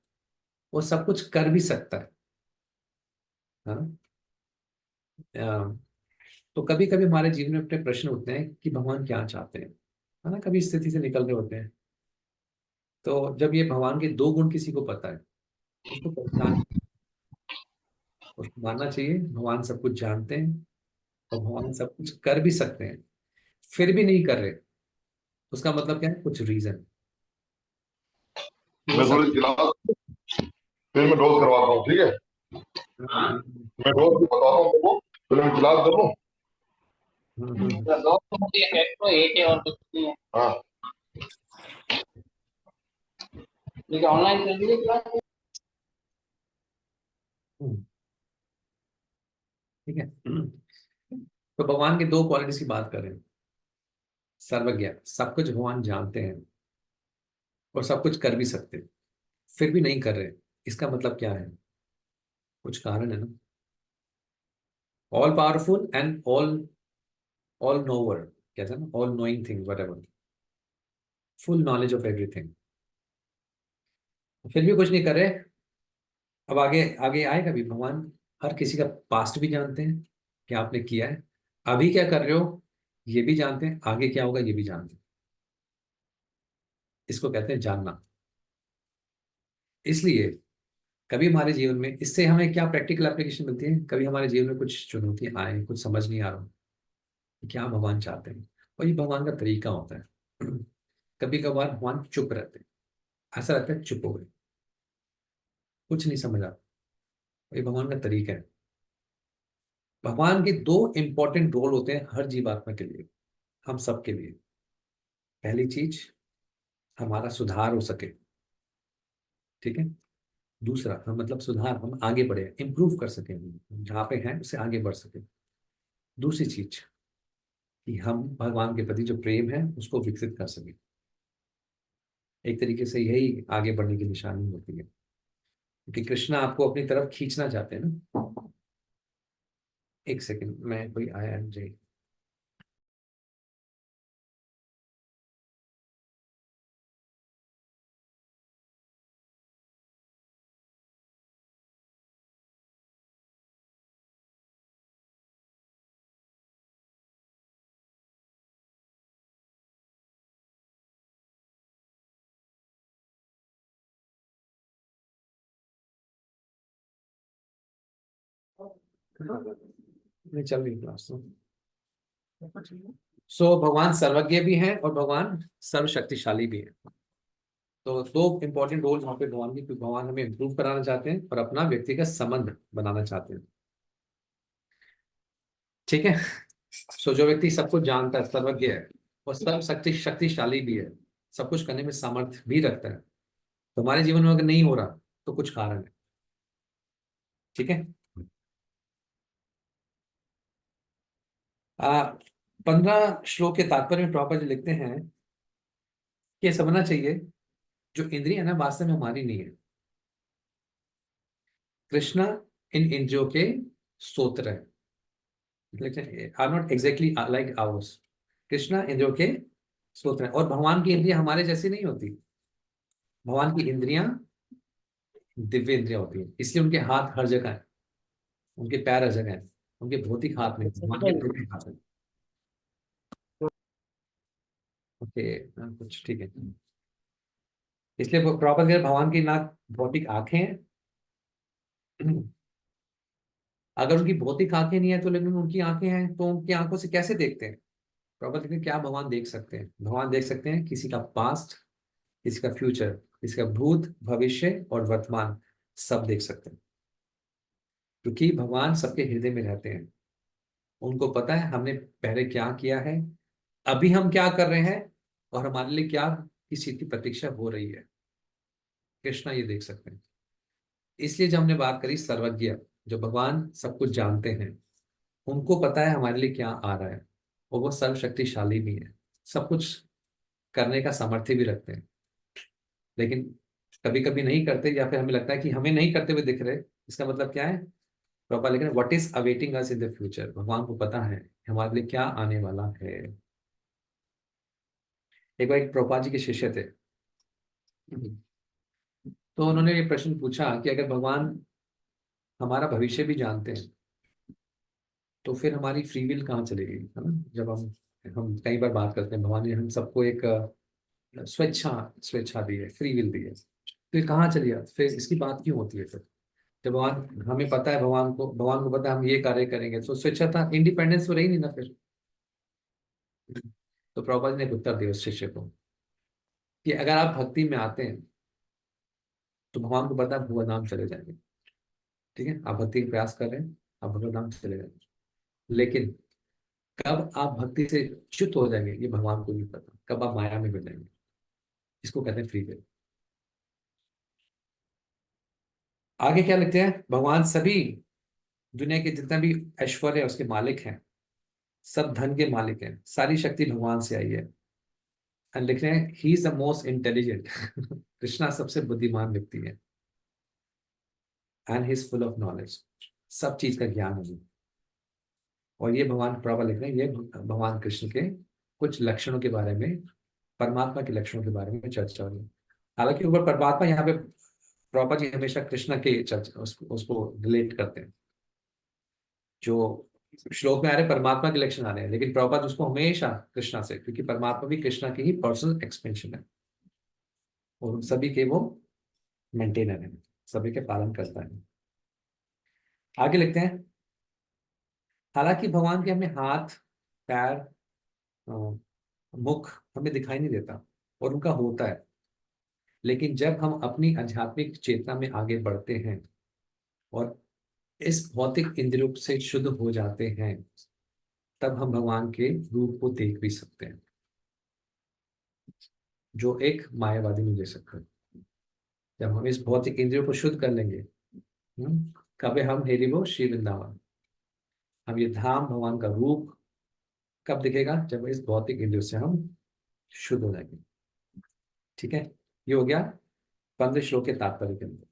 वो सब कुछ कर भी सकता है ना। अ, तो कभी कभी हमारे जीवन में अपने प्रश्न उठते हैं कि भगवान क्या चाहते हैं, है ना, कभी स्थिति से निकल रहे होते हैं। तो जब ये भगवान के 2 गुण किसी को पता है, उसको पहचान, उसको मानना चाहिए भगवान सब कुछ जानते हैं और भगवान सब कुछ कर भी सकते हैं, फिर भी नहीं कर रहे, उसका मतलब क्या है, कुछ रीजन हो मैं थोड़ी सकता क्लास, फिर मैं डोज करवाता हूँ, ठीक है। है। मैं डोज बताता हूँ तुमको, फिर मैं क्लास करूँ। हाँ, हम्म। ठीक है। तो भगवान की दो क्वालिटीज की बात करें। सर्वज्ञ, सब कुछ भगवान जानते हैं और सब कुछ कर भी सकते हैं, फिर भी नहीं कर रहे। इसका मतलब क्या है? कुछ कारण है ना। All powerful and all nowhere, कहते हैं ना, all knowing thing, whatever, full knowledge of everything, फिर भी कुछ नहीं कर रहे। अब आगे आगे आएगा भी। भगवान हर किसी का पास्ट भी जानते हैं, क्या आपने किया है, अभी क्या कर रहे हो ये भी जानते हैं, आगे क्या होगा ये भी जानते हैं। इसको कहते हैं जानना। इसलिए कभी हमारे जीवन में, इससे हमें क्या प्रैक्टिकल एप्लीकेशन मिलती है, कभी हमारे जीवन में कुछ चुनौतियां आए, कुछ समझ नहीं आ रहा कि क्या भगवान चाहते हैं, और ये भगवान का तरीका होता है। कभी कभार भगवान चुप रहते हैं, ऐसा लगता है चुप हो गए, कुछ नहीं समझ आता, ये भगवान का तरीका है। भगवान के दो इंपॉर्टेंट रोल होते हैं हर जीवात्मा के लिए, हम सब के लिए। पहली चीज, हमारा सुधार हो सके, ठीक है। दूसरा, हम मतलब सुधार, हम आगे बढ़े, इंप्रूव कर सके, हम जहाँ पे हैं उससे आगे बढ़ सके। दूसरी चीज कि हम भगवान के प्रति जो प्रेम है उसको विकसित कर सके। एक तरीके से यही आगे बढ़ने की निशानी होती है, क्योंकि कृष्णा आपको अपनी तरफ खींचना चाहते हैं ना। एक सेकंड, मैं कोई आया है मुझे। नहीं चल रही क्लास तो। सो भगवान सर्वज्ञ भी हैं और भगवान सर्वशक्तिशाली भी हैं। तो दो इंपॉर्टेंट रोल वहां पे भगवान की, क्योंकि भगवान हमें इंप्रूव कराना चाहते हैं और अपना व्यक्तिगत संबंध बनाना चाहते हैं, ठीक है। सो जो व्यक्ति सब कुछ जानता है, सर्वज्ञ है और शक्तिशाली भी है, सब कुछ करने में सामर्थ्य भी रखता है, तो हमारे जीवन में अगर नहीं हो रहा तो कुछ कारण है, ठीक है। 15 श्लोक के तात्पर्य में प्रभुपाद जी लिखते हैं कि ये समझना चाहिए, जो इंद्रिय है ना वास्तव में हमारी नहीं है। कृष्णा इन इंद्रियों के स्तोत्र है, are not exactly like ours. Krishna इंद्रियों के स्तोत्र है, और भगवान की इंद्रियां हमारे जैसी नहीं होती। भगवान की इंद्रियां दिव्य इंद्रियां होती है, इसलिए उनके हाथ हर जगह है, उनके पैर हर जगह है, उनके भौतिक हाथ नहीं, भगवान के दिव्य हाथ है। ओके, कुछ ठीक है। इसलिए वो प्रॉपर भगवान की ना भौतिक आंखें हैं। अगर उनकी भौतिक आंखें नहीं है तो, लेकिन उनकी आंखें हैं, तो उनकी आंखों से कैसे देखते हैं? प्रॉपर लेकिन क्या भगवान देख सकते हैं? भगवान देख सकते हैं किसी का पास्ट, किसी का फ्यूचर, किसी का भूत, भविष्य और वर्तमान, सब देख सकते हैं, क्योंकि भगवान सबके हृदय में रहते हैं। उनको पता है हमने पहले क्या किया है, अभी हम क्या कर रहे हैं, और हमारे लिए क्या किस चीज की प्रतीक्षा हो रही है। कृष्णा ये देख सकते हैं। इसलिए जब हमने बात करी सर्वज्ञ, जो भगवान सब कुछ जानते हैं, उनको पता है हमारे लिए क्या आ रहा है, और वो सर्वशक्तिशाली भी है, सब कुछ करने का सामर्थ्य भी रखते हैं। लेकिन कभी कभी नहीं करते, या फिर हमें लगता है कि हमें नहीं करते हुए दिख रहे। इसका मतलब क्या है? प्रभुपाद लिख रहे हैं, what is awaiting us in the future. भगवान को पता है हमारे लिए क्या आने वाला है। एक बार एक प्रभुपाद जी के शिष्य थे, तो उन्होंने ये प्रश्न पूछा कि अगर भगवान हमारा भविष्य भी जानते हैं, तो फिर हमारी फ्री विल कहाँ चलेगी, है ना। जब हम कई बार बात करते हैं भगवान ने हम सबको एक स्वेच्छा दी है, फ्री विल दी है, तो ये कहाँ चली जाती फिर? इसकी बात क्यों होती है फिर? जब भगवान, हमें पता है, भगवान को पता है हम ये कार्य करेंगे, तो स्वेच्छा, इंडिपेंडेंस तो रही नहीं ना फिर। तो प्रभुपाद ने एक उत्तर दिया उस शिष्य को कि अगर आप भक्ति में आते हैं तो भगवान को पता है भगवत धाम चले जाएंगे, ठीक है। आप भक्ति का प्रयास कर रहे हैं, आप भगवत धाम चले जाएंगे, लेकिन कब आप भक्ति से च्युत हो जाएंगे ये भगवान को नहीं पता, कब आप माया में मिल जाएंगे। इसको कहते हैं फ्री विल। आगे क्या लिखते हैं? भगवान सभी दुनिया के जितना भी ऐश्वर्य है उसके मालिक हैं, सब धन के मालिक हैं, सारी शक्ति भगवान से आई है। एंड लिख रहे हैं he is the most intelligent. Krishna सबसे बुद्धिमान व्यक्ति है। And he is full of knowledge, सब चीज का ज्ञान है। और ये भगवान प्रभा लिख रहे हैं, ये भगवान कृष्ण के कुछ लक्षणों के बारे में, परमात्मा के लक्षणों के बारे में चर्चा हुई। हालांकि ऊपर परमात्मा यहाँ पे प्रभा जी हमेशा कृष्ण के चर्चा उसको रिलेट करते हैं। जो श्लोक में आ रहे परमात्मा के लक्षण आ रहे हैं, लेकिन प्रभुपाद उसको हमेशा कृष्णा से, क्योंकि परमात्मा भी कृष्णा की ही पर्सनल एक्सपेंशन है और उन सभी के वो मेंटेनर है, सभी के पालन करता है। आगे लिखते हैं, हालांकि भगवान के हमें हाथ, पैर, मुख हमें दिखाई नहीं देता और उनका होता है, लेकिन जब हम अपनी आध्यात्मिक चेतना में आगे बढ़ते हैं और इस भौतिक इंद्रियों से शुद्ध हो जाते हैं, तब हम भगवान के रूप को देख भी सकते हैं, जो एक मायावादी नहीं दे सकता। जब हम इस भौतिक इंद्रियों को शुद्ध कर लेंगे, कभी हम हेरी वो श्री वृंदावन, हम ये धाम भगवान का रूप कब दिखेगा? जब इस भौतिक इंद्रियों से हम शुद्ध हो जाएंगे। ठीक है, ये हो गया 15 श्लोक के तात्पर्य के अंदर।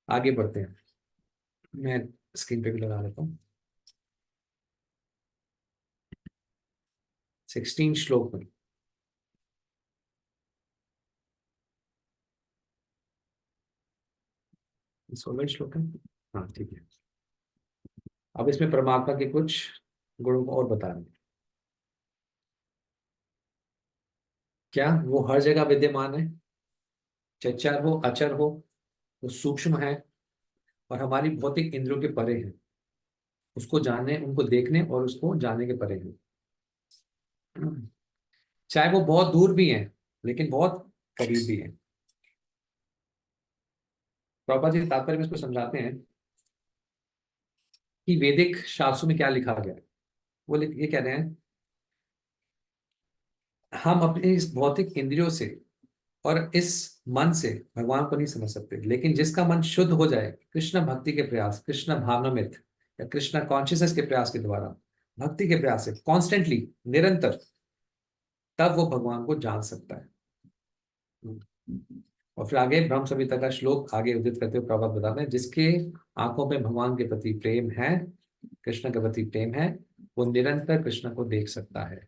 आगे बढ़ते हैं, मैं स्क्रीन पे भी लगा लेता हूँ। 16 श्लोक में 16 श्लोक है, हाँ ठीक है। अब इसमें परमात्मा के कुछ गुणों को और बता रहे हैं। क्या वो हर जगह विद्यमान है, चाहे चर हो अचर हो, वो सूक्ष्म है और हमारी भौतिक इंद्रियों के परे है, उसको जानने, उनको देखने और उसको जानने के परे है। चाहे वो बहुत दूर भी है लेकिन बहुत करीब भी है। प्रभुपाद जी तात्पर्य में इसको समझाते हैं कि वैदिक शास्त्रों में क्या लिखा गया है। वो ये कह रहे हैं, हम अपने इस भौतिक इंद्रियों से और इस मन से भगवान को नहीं समझ सकते, लेकिन जिसका मन शुद्ध हो जाए कृष्ण भक्ति के प्रयास, कृष्ण भावनामृत या कृष्ण कॉन्शियसनेस के प्रयास के द्वारा, भक्ति के प्रयास से कॉन्स्टेंटली, निरंतर, तब वो भगवान को जान सकता है। और फिर आगे ब्रह्म संहिता का श्लोक आगे उदित करते हुए प्रभात बताते हैं, जिसके आंखों में भगवान के प्रति प्रेम है, कृष्ण के प्रति प्रेम है, वो निरंतर कृष्ण को देख सकता है।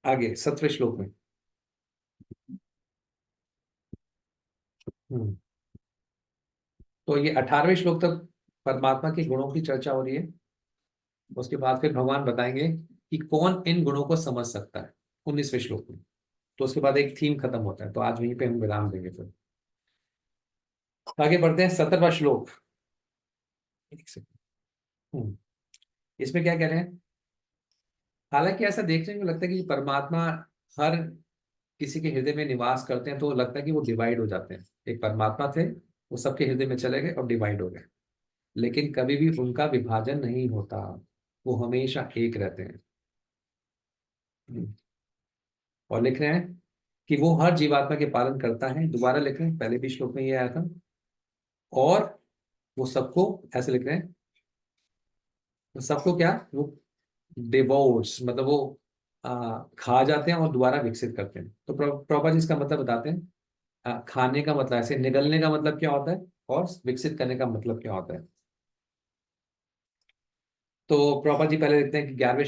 आगे 17वें श्लोक में तो ये 18वें श्लोक तक परमात्मा के गुणों की चर्चा हो रही है। उसके बाद फिर भगवान बताएंगे कि कौन इन गुणों को समझ सकता है 19वें श्लोक में। तो उसके बाद एक थीम खत्म होता है, तो आज वहीं पे हम विराम देंगे। फिर आगे बढ़ते हैं 17वां श्लोक। इसमें क्या कह रहे हैं? हालांकि ऐसा देखने को लगता है कि परमात्मा हर किसी के हृदय में निवास करते हैं, तो लगता है कि वो डिवाइड हो जाते हैं। एक परमात्मा थे, वो सबके हृदय में चले गए और डिवाइड हो गए, लेकिन कभी भी उनका विभाजन नहीं होता, वो हमेशा एक रहते हैं। और लिख रहे हैं कि वो हर जीवात्मा के पालन करता है। दोबारा लिख रहे हैं, पहले भी श्लोक में ये आया था। और वो सबको, ऐसे लिख रहे हैं, सबको क्या, वो डिवोर्स, मतलब वो खा जाते हैं और दोबारा विकसित करते हैं। तो प्रभुपाद जी इसका मतलब बताते हैं, खाने का मतलब, ऐसे निगलने का मतलब क्या होता है और विकसित करने का मतलब क्या होता है। तो प्रभुपाद जी पहले लिखते हैं कि 11वें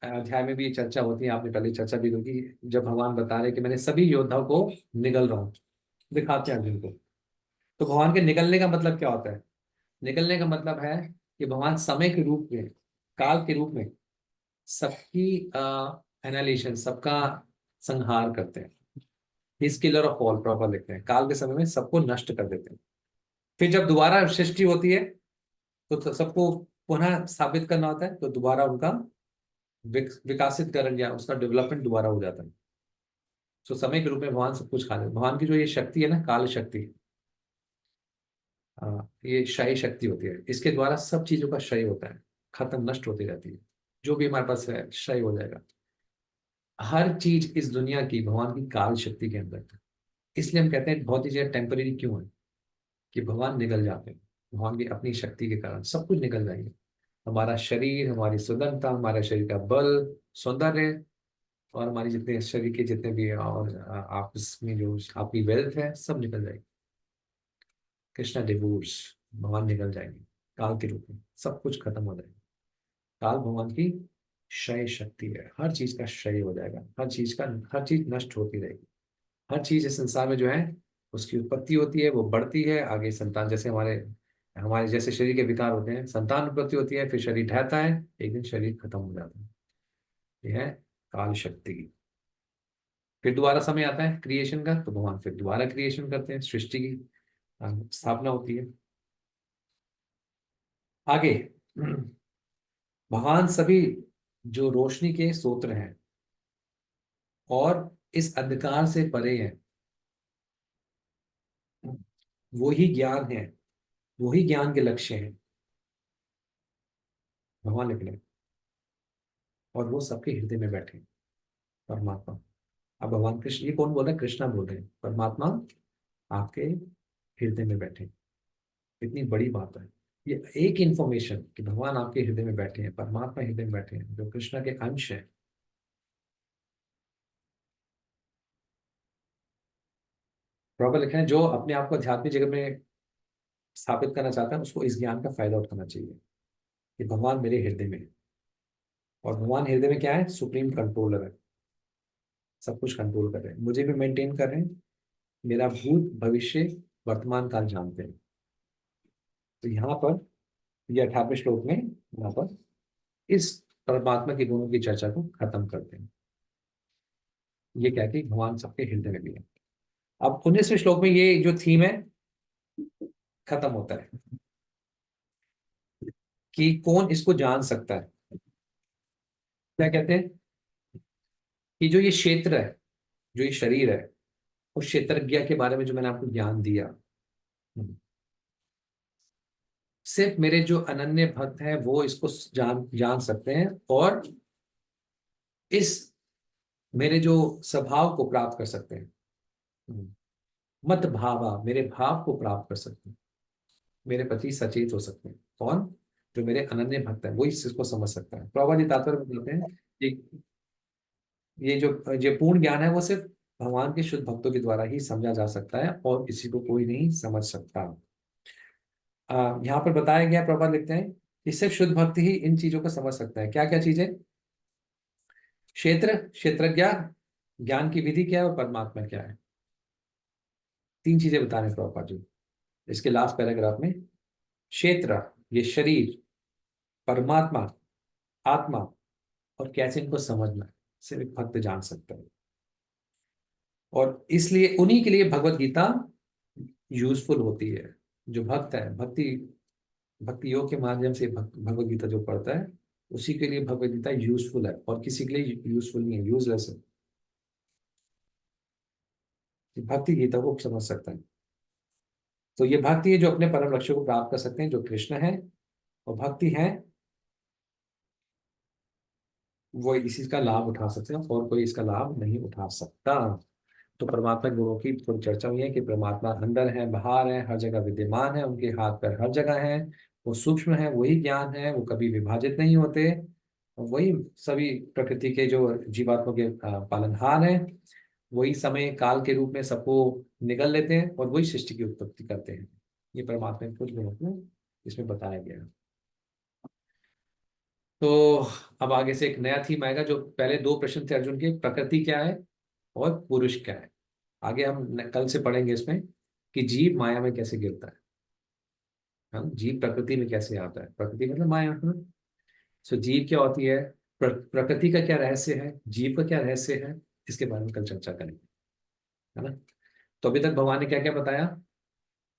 अध्याय में भी ये चर्चा होती है, आपने पहले चर्चा भी की, जब भगवान बता रहे कि मैंने सभी योद्धाओं को निगल रहा हूँ, दिखाते हैं अर्जुन को। तो भगवान के निकलने का मतलब क्या होता है? निकलने का मतलब है कि भगवान समय के रूप में, काल के रूप में सबकी एनालिशन, सबका संहार करते हैं। He's killer of all, proper लिखते हैं, काल के समय में सबको नष्ट कर देते हैं। फिर जब दोबारा सृष्टि होती है तो सबको पुनः स्थापित करना होता है, तो दोबारा उनका विकासित करण या उसका डेवलपमेंट दोबारा हो जाता है। तो समय के रूप में भगवान सब कुछ खा लेते। भगवान की जो ये शक्ति है ना, काल शक्ति, ये क्षय शक्ति होती है, इसके द्वारा सब चीजों का क्षय होता है, खत्म, नष्ट होती रहती है। जो भी हमारे पास है क्षय हो जाएगा। हर चीज इस दुनिया की भगवान की काल शक्ति के अंदर है। इसलिए हम कहते हैं बहुत ही चीजें टेम्परेरी क्यों है, कि भगवान निकल जाते हैं, भगवान की अपनी शक्ति के कारण सब कुछ निकल जाएंगे। हमारा शरीर, हमारी सुंदरता, हमारे शरीर का बल, सौंदर्य, और हमारी जितने शरीर के जितने भी और आपस में जो आपकी वेल्थ है, सब निकल जाएगी। कृष्णा डिवोर्स, भगवान निकल जाएंगे काल के रूप में, सब कुछ खत्म हो जाएगा। काल भगवान की क्षय शक्ति है, हर चीज का क्षय हो जाएगा, हर चीज नष्ट होती रहेगी। हर चीज इस संसार में जो है उसकी उत्पत्ति होती है, वो बढ़ती है, आगे संतान, जैसे हमारे हमारे जैसे शरीर के विकार होते हैं, संतान उत्पत्ति होती है, फिर शरीर ढहता है, एक दिन शरीर खत्म हो जाता है। यह है काल शक्ति की। फिर दोबारा समय आता है क्रिएशन का, तो भगवान फिर दोबारा क्रिएशन करते हैं, सृष्टि की स्थापना होती है। आगे भगवान सभी जो रोशनी के स्रोत हैं और इस अंधकार से परे हैं, वही ज्ञान है, वही ज्ञान के लक्ष्य हैं, भगवान निकले और वो सबके हृदय में बैठे परमात्मा। अब भगवान कृष्ण, ये कौन बोल रहा है? कृष्णा बोल रहे हैं, परमात्मा आपके हृदय में बैठे। इतनी बड़ी बात है ये, एक इंफॉर्मेशन कि भगवान आपके हृदय में बैठे हैं, परमात्मा हृदय में बैठे हैं, जो कृष्णा के अंश है। प्रॉपर लिखे हैं, जो अपने आप को आध्यात्मिक जगत में स्थापित करना चाहता है, उसको इस ज्ञान का फायदा उठाना चाहिए कि भगवान मेरे हृदय में है। और भगवान हृदय में क्या है? सुप्रीम कंट्रोलर है, सब कुछ कंट्रोल कर रहे हैं, मुझे भी मेंटेन कर रहे हैं, मेरा भूत भविष्य वर्तमान काल जानते हैं। तो यहाँ पर ये 18वें श्लोक में यहाँ पर इस परमात्मा के गुणों की चर्चा को खत्म करते हैं। ये क्या कि भगवान सबके हृदय में भी है। अब 19वें श्लोक में ये जो थीम है खत्म होता है कि कौन इसको जान सकता है। क्या कहते हैं कि जो ये क्षेत्र है, जो ये शरीर है, उस क्षेत्रज्ञ के बारे में जो मैंने आपको ज्ञान दिया, सिर्फ मेरे जो अनन्य भक्त हैं वो इसको जान सकते हैं और इस मेरे जो स्वभाव को प्राप्त कर सकते हैं। मत भावा, मेरे भाव को प्राप्त कर सकते हैं, मेरे प्रति सचेत हो सकते हैं। कौन? जो मेरे अनन्य भक्त है, वो इस चीज को समझ सकता है। प्रभुपाद जी तात्पर्य बताते हैं ये जो पूर्ण ज्ञान है वो सिर्फ भगवान के शुद्ध भक्तों के द्वारा ही समझा जा सकता है और किसी को कोई नहीं समझ सकता। यहाँ पर बताया गया, प्रभुपाद लिखते हैं कि सिर्फ शुद्ध भक्त ही इन चीजों को समझ सकता है। क्या क्या चीजें? क्षेत्रज्ञ, ज्ञान की विधि क्या है और परमात्मा क्या है। 3 चीजें बता रहे हैं प्रभुपाद जी इसके लास्ट पैराग्राफ में। क्षेत्र, ये शरीर, परमात्मा, आत्मा, और कैसे इनको समझना है सिर्फ एक भक्त जान सकता है। और इसलिए उन्हीं के लिए भगवत गीता यूजफुल होती है। जो भक्त है, भक्ति योग के माध्यम से भगवत गीता जो पढ़ता है, उसी के लिए भगवत गीता यूजफुल है, और किसी के लिए यूजफुल नहीं है, यूजलेस है। भक्ति गीता को समझ सकता है। तो ये भक्ति है जो अपने परम लक्ष्य को प्राप्त कर सकते हैं, जो कृष्ण है। और भक्ति है वो इसी का लाभ उठा सकते हैं, और कोई इसका लाभ नहीं उठा सकता। तो परमात्मा गुणों की थोड़ी चर्चा हुई है कि परमात्मा अंदर है, बाहर है, हर जगह विद्यमान है, उनके हाथ पैर हर जगह है, वो सूक्ष्म है, वही ज्ञान है, वो कभी विभाजित नहीं होते, वही सभी प्रकृति के जो जीवात्मा के पालनहार हैं, वही समय काल के रूप में सबको निगल लेते हैं और वही सृष्टि की उत्पत्ति करते हैं। ये परमात्मा के कुछ गुणों को इसमें बताया गया है। तो अब आगे से एक नया थीम आएगा। जो पहले 2 प्रश्न थे अर्जुन के, प्रकृति क्या है और पुरुष क्या है। आगे हम कल से पढ़ेंगे इसमें कि जीव माया में कैसे गिरता है। हम जीव प्रकृति में कैसे आता है, प्रकृति मतलब माया। सो जीव क्या होती है, प्रकृति का क्या रहस्य है, जीव का क्या रहस्य है, इसके बारे में कल चर्चा करेंगे, है ना। तो अभी तक भगवान ने क्या क्या बताया?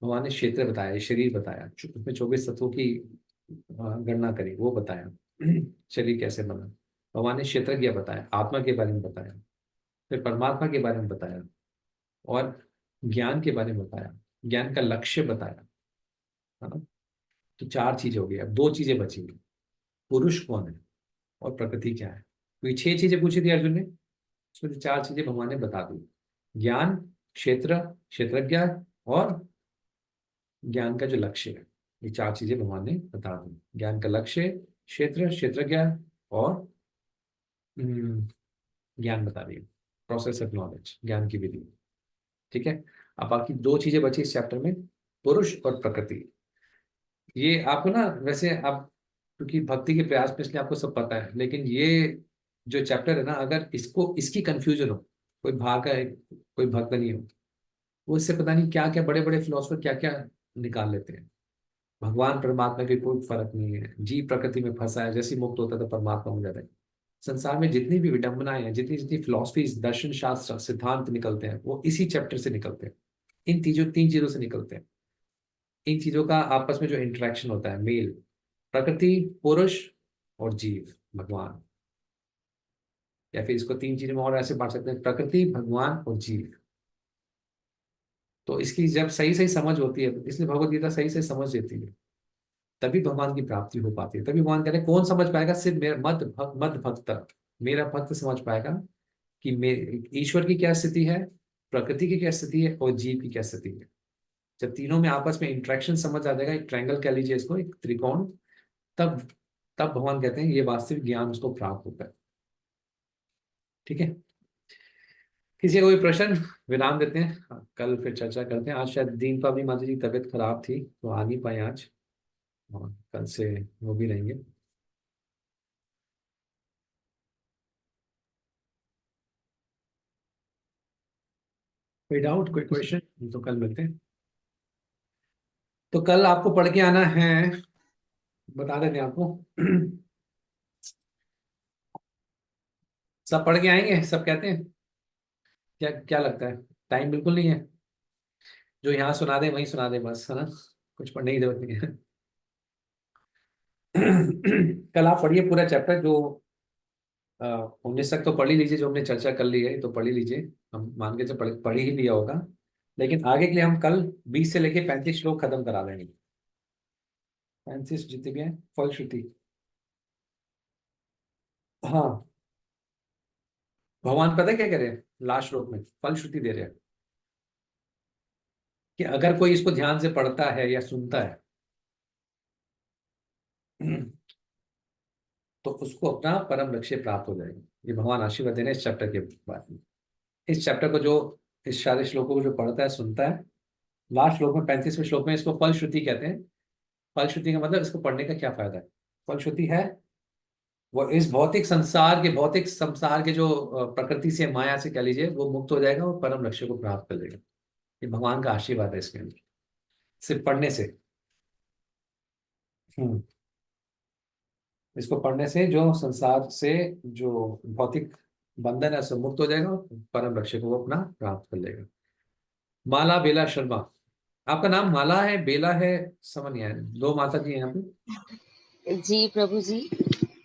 भगवान ने क्षेत्र बताया, शरीर बताया, उसमें 24 तत्वों की गणना करी, वो बताया। शरीर कैसे बना। भगवान ने क्षेत्रज्ञ बताया, आत्मा के बारे में बताया, फिर परमात्मा के बारे में बताया, और ज्ञान के बारे में बताया, ज्ञान का लक्ष्य बताया, है ना। तो 4 चीजें हो गई, अब 2 चीजें बची। पुरुष कौन है और प्रकृति क्या है। तो ये 6 चीजें पूछी थी अर्जुन ने, उसमें से 4 चीजें भगवान ने बता दी। ज्ञान, क्षेत्र, क्षेत्रज्ञ और ज्ञान का जो लक्ष्य है। ये 4 चीजें भगवान ने बता दी। ज्ञान का लक्ष्य, क्षेत्र, क्षेत्रज्ञ और ज्ञान बता दी, प्रोसेस ऑफ नॉलेज, ज्ञान की विधि। ठीक है। अब बाकी 2 चीजें बची इस चैप्टर में, पुरुष और प्रकृति। ये आपको ना, वैसे आप क्योंकि भक्ति के प्रयास में इसलिए आपको सब पता है, लेकिन ये जो चैप्टर है ना, अगर इसकी कंफ्यूजन हो, कोई भाग का कोई भक्त नहीं हो, वो इससे पता नहीं क्या क्या बड़े बड़े फिलोसफर क्या क्या निकाल लेते हैं। भगवान परमात्मा के कोई फर्क नहीं है, जीव प्रकृति में फंसा है, जैसे ही मुक्त होता है तो परमात्मा हो जाता है। संसार में जितनी भी विडंबनाएं हैं, जितनी जितनी फिलोसफीज, दर्शन शास्त्र, सिद्धांत निकलते हैं, वो इसी चैप्टर से निकलते हैं। इन 3 चीजों से निकलते हैं। इन चीजों का आपस में जो इंटरेक्शन होता है, मेल, प्रकृति, पुरुष और जीव, भगवान, या फिर इसको 3 चीजों में और ऐसे बांट सकते हैं, प्रकृति, भगवान और जीव। तो इसकी जब सही सही समझ होती है, इसलिए भगवत गीता सही सही समझ देती है, तभी भगवान की प्राप्ति हो पाती है। तभी भगवान कहते हैं कौन समझ पाएगा, सिर्फ मेरा मद भक्त, मेरा भक्त समझ पाएगा कि ईश्वर की क्या स्थिति है, प्रकृति की क्या स्थिति है और जीव की क्या स्थिति है। जब तीनों में आपस में इंटरेक्शन समझ आ जाएगा, एक ट्रायंगल कह लीजिए इसको, एक त्रिकोण, तब तब भगवान कहते हैं ये वास्तविक ज्ञान उसको प्राप्त होता है। ठीक है। किसी का कोई प्रश्न? विराम देते हैं, कल फिर चर्चा करते हैं। आज शायद दीन पावनी माता जी की तबीयत खराब थी तो आ नहीं पाए आज, और कल से वो भी रहेंगे। कोई डाउट, कोई क्वेश्चन? तो कल मिलते हैं। तो कल आपको पढ़ के आना है, बता देते हैं आपको। सब पढ़ के आएंगे, सब कहते हैं? क्या क्या लगता है? टाइम बिल्कुल नहीं है, जो यहाँ सुना दे वहीं सुना दे बस, है ना, कुछ पढ़ने की जरूरत नहीं है। कल आप पढ़िए पूरा चैप्टर, जो 19 तक तो पढ़ ही लीजिए, जो हमने चर्चा कर ली है तो पढ़ ही लीजिए। हम मान के चल पढ़ ही लिया होगा, लेकिन आगे के लिए हम कल 20 से लेके 35 श्लोक खत्म करा देंगे। 35 जितने भी हैं, फलश्रुति। हाँ, भगवान पता है क्या कह रहे हैं लास्ट श्लोक में? फलश्रुति दे रहे हैं कि अगर कोई इसको ध्यान से पढ़ता है या सुनता है तो उसको अपना परम लक्ष्य प्राप्त हो जाएगा। ये भगवान आशीर्वाद दे रहे हैं इस चैप्टर के बाद में। इस चैप्टर को जो, इस सारे श्लोकों को जो पढ़ता है, सुनता है, लास्ट श्लोक में 35वें श्लोक में इसको फलश्रुति कहते हैं। फलश्रुति का मतलब इसको पढ़ने का क्या फायदा है? फलश्रुति है वो इस भौतिक संसार के जो प्रकृति से, माया से कह लीजिए, वो मुक्त हो जाएगा और परम लक्ष्य को प्राप्त कर लेगा। ये भगवान का आशीर्वाद है इसके अंदर, सिर्फ पढ़ने से। इसको पढ़ने से जो संसार से जो भौतिक बंधन है सब मुक्त हो जाएगा और परम लक्ष्य को वो अपना प्राप्त कर लेगा। माला बेला शर्मा, आपका नाम माला है, बेला है, समझ नहीं आया। 2 माता जी हैं यहाँ पे। जी प्रभु जी।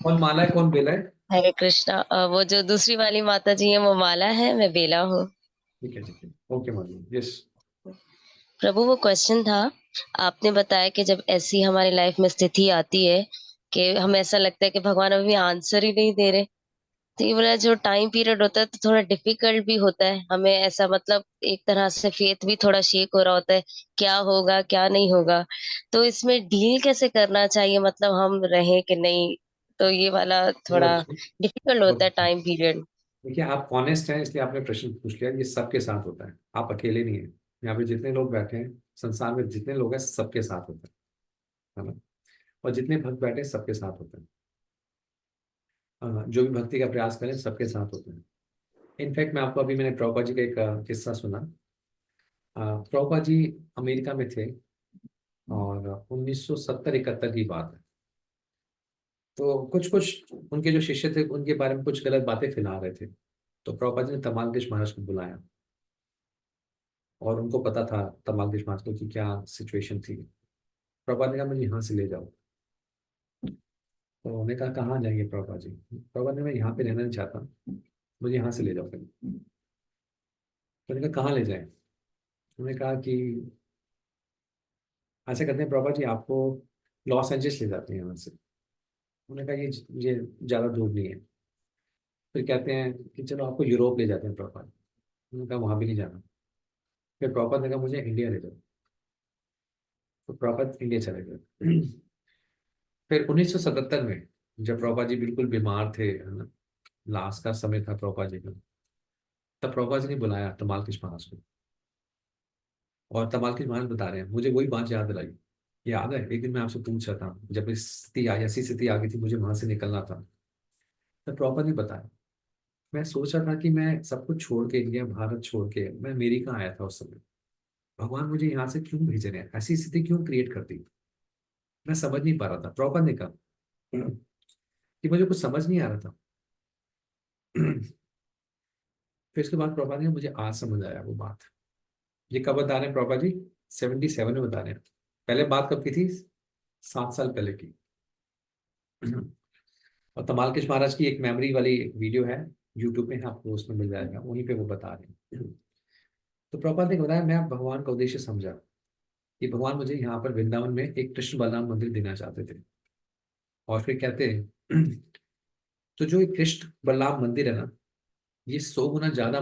कौन माला है, कौन बेला है? हरे कृष्णा। वो जो दूसरी वाली माता जी है वो माला है, मैं बेला हूँ। ठीक है, ठीक है, ओके माता, यस। प्रभु वो क्वेश्चन था, आपने बताया कि जब ऐसी हमारी लाइफ में स्थिति आती है कि हमें ऐसा लगता है कि भगवान अभी आंसर ही नहीं दे रहे, तो ये वाला जो टाइम पीरियड होता है तो थोड़ा डिफिकल्ट भी होता है हमें, ऐसा मतलब एक तरह से फेथ भी थोड़ा शेक हो रहा होता है, क्या होगा क्या नहीं होगा, तो इसमें डील कैसे करना चाहिए, मतलब हम रहें कि नहीं, तो ये वाला थोड़ा डिफिकल्ट होता है टाइम पीरियड। देखिए, आप ऑनेस्ट हैं इसलिए आपने प्रश्न पूछ लिया। ये सबके साथ होता है, आप अकेले नहीं हैं। यहाँ पे जितने लोग बैठे हैं, संसार में जितने लोग हैं, सबके साथ होता है ना। और जितने भक्त बैठे हैं, सबके साथ होता है। जो भी भक्ति का प्रयास करें, सबके साथ होता है। इनफैक्ट मैं आपको अभी, मैंने प्रभुपाद जी का एक किस्सा सुना। प्रभुपाद जी अमेरिका में थे और 1970-71 की बात है। तो कुछ कुछ उनके जो शिष्य थे, उनके बारे में कुछ गलत बातें फैला रहे थे। तो प्रभुपाद जी ने तमालकेश महाराज को बुलाया और उनको पता था तमालकेश महाराज को कि क्या सिचुएशन थी। प्रभुपाद ने कहा मुझे यहाँ से ले जाओ। तो उन्होंने कहा कहाँ जाएंगे प्रभुपाद जी? प्रभुपाद ने, मैं यहाँ पे रहना नहीं चाहता, मुझे यहाँ से ले जाओ। फिर तो उन्होंने कहा कहाँ ले जाए? उन्होंने कहा कि ऐसे करते हैं प्रभुपाद जी, आपको लॉस एंजल्स ले जाते हैं यहाँ से। उन्होंने कहा ये ज़्यादा दूर नहीं है। फिर कहते हैं कि चलो आपको यूरोप ले जाते हैं प्रभुपाद। उन्होंने कहा वहाँ भी नहीं जाना। फिर प्रॉपर ने कहा मुझे इंडिया ले जाओ, तो प्रॉपर इंडिया चले गए। फिर 1977 में जब प्रभुपाद जी बिल्कुल बीमार थे, है ना, लास्ट का समय था प्रभुपाद जी का, तब प्रभुपाद जी ने बुलाया तमाल कृष्ण महाराज को, और तमाल कृष्ण महाराज बता रहे हैं, मुझे वही बात याद दिलाई। याद है एक दिन मैं आपसे पूछ रहा था, जब इस स्थिति आई, ऐसी स्थिति आ गई थी, मुझे वहां से निकलना था, तब प्रभुपाद ने बताया। मैं सोच रहा था कि मैं सब कुछ छोड़ के, इंडिया भारत छोड़ के मैं अमेरिका आया था उस समय, भगवान मुझे यहाँ से क्यों भेज रहे हैं, ऐसी स्थिति क्यों क्रिएट कर दी, मैं समझ नहीं पा रहा था। प्रभुपाद ने कहा कि मुझे कुछ समझ नहीं आ रहा था। फिर उसके बाद प्रभुपाद ने, मुझे आज समझ आया वो बात। ये कब बता रहे हैं प्रभुपाद जी? 77 में बता रहे हैं। पहले बात कब की थी? 7 साल पहले की। और तमाल कृष्ण महाराज की एक मेमोरी वाली वीडियो है यूट्यूब पे, आपको उसमें मिल जाएगा, वहीं पे वो बता रहे हैं। तो प्रभुपाद ने बताया, मैं भगवान का उद्देश्य समझा कि भगवान मुझे यहाँ पर वृंदावन में एक कृष्ण बलराम मंदिर देना चाहते थे। और फिर कहते हैं तो जो एक कृष्ण बलराम मंदिर है ना, ये 100 गुना ज्यादा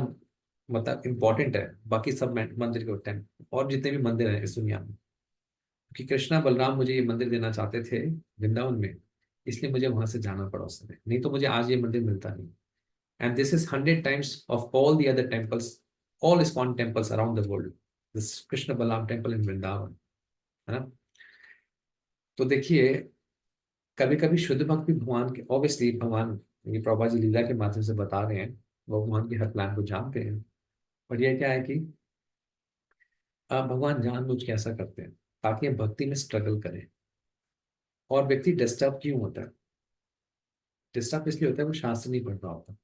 मतलब इम्पोर्टेंट है बाकी सब मंदिर के टाइम, और जितने भी मंदिर हैं इस दुनिया में, कि कृष्णा बलराम मुझे ये मंदिर देना चाहते थे वृंदावन में, इसलिए मुझे वहां से जाना पड़ा उस समय, नहीं तो मुझे आज ये मंदिर मिलता नहीं। And this is 100 times of all the other temples, all ISKCON temples around the world, this Krishna Balram temple in Vrindavan, है ना। तो देखिए, कभी कभी शुद्ध भक्त भी भगवान के, ऑब्वियसली भगवान ये प्रभा जी लीला के माध्यम से बता रहे हैं, वो भगवान के हर प्लान को जानते हैं। और ये क्या है कि भगवान जानबूझ के ऐसा करते हैं ताकि हम भक्ति में स्ट्रगल करें। और व्यक्ति डिस्टर्ब क्यों होता है? डिस्टर्ब इसलिए होता है वो शास्त्र नहीं पढ़ रहा होता।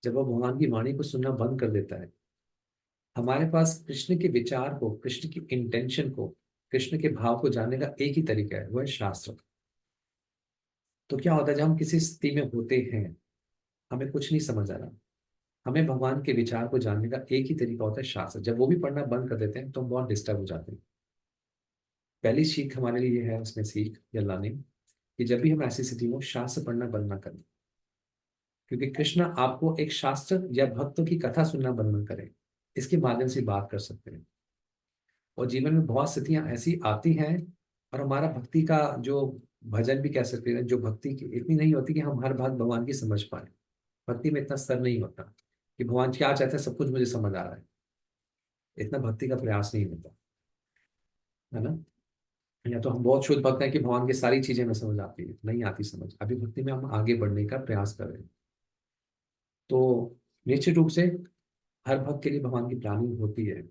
जब वो भगवान की वाणी को सुनना बंद कर देता है, हमारे पास कृष्ण के विचार को, कृष्ण की इंटेंशन को, कृष्ण के भाव को जानने का एक ही तरीका है, वो है शास्त्र। तो क्या होता है, जब हम किसी स्थिति में होते हैं, हमें कुछ नहीं समझ आ रहा, हमें भगवान के विचार को जानने का एक ही तरीका होता है शास्त्र। जब वो भी पढ़ना बंद कर देते हैं तो हम बहुत डिस्टर्ब हो जाते हैं। पहली सीख हमारे लिए है उसमें सीख या लर्निंग, कि जब भी हम ऐसी स्थिति में, शास्त्र पढ़ना बंद ना करें, क्योंकि कृष्ण आपको एक शास्त्र या भक्तों की कथा सुनना बंद ना करें, इसके माध्यम से बात कर सकते हैं। और जीवन में बहुत स्थितियां ऐसी आती हैं, और हमारा भक्ति का जो भजन भी कह सकते हैं, जो भक्ति की इतनी नहीं होती कि हम हर बात भगवान की समझ पाए। भक्ति में इतना स्तर नहीं होता कि भगवान क्या चाहते हैं सब कुछ मुझे समझ आ रहा है, इतना भक्ति का प्रयास नहीं होता, है ना। या तो हम बहुत शुद्ध भक्त हैं कि भगवान की सारी चीजें हमें समझ आती है, नहीं आती समझ, अभी भक्ति में हम आगे बढ़ने का प्रयास कर रहे हैं। तो निश्चित रूप से हर भक्त के लिए भगवान की प्लानिंग होती है।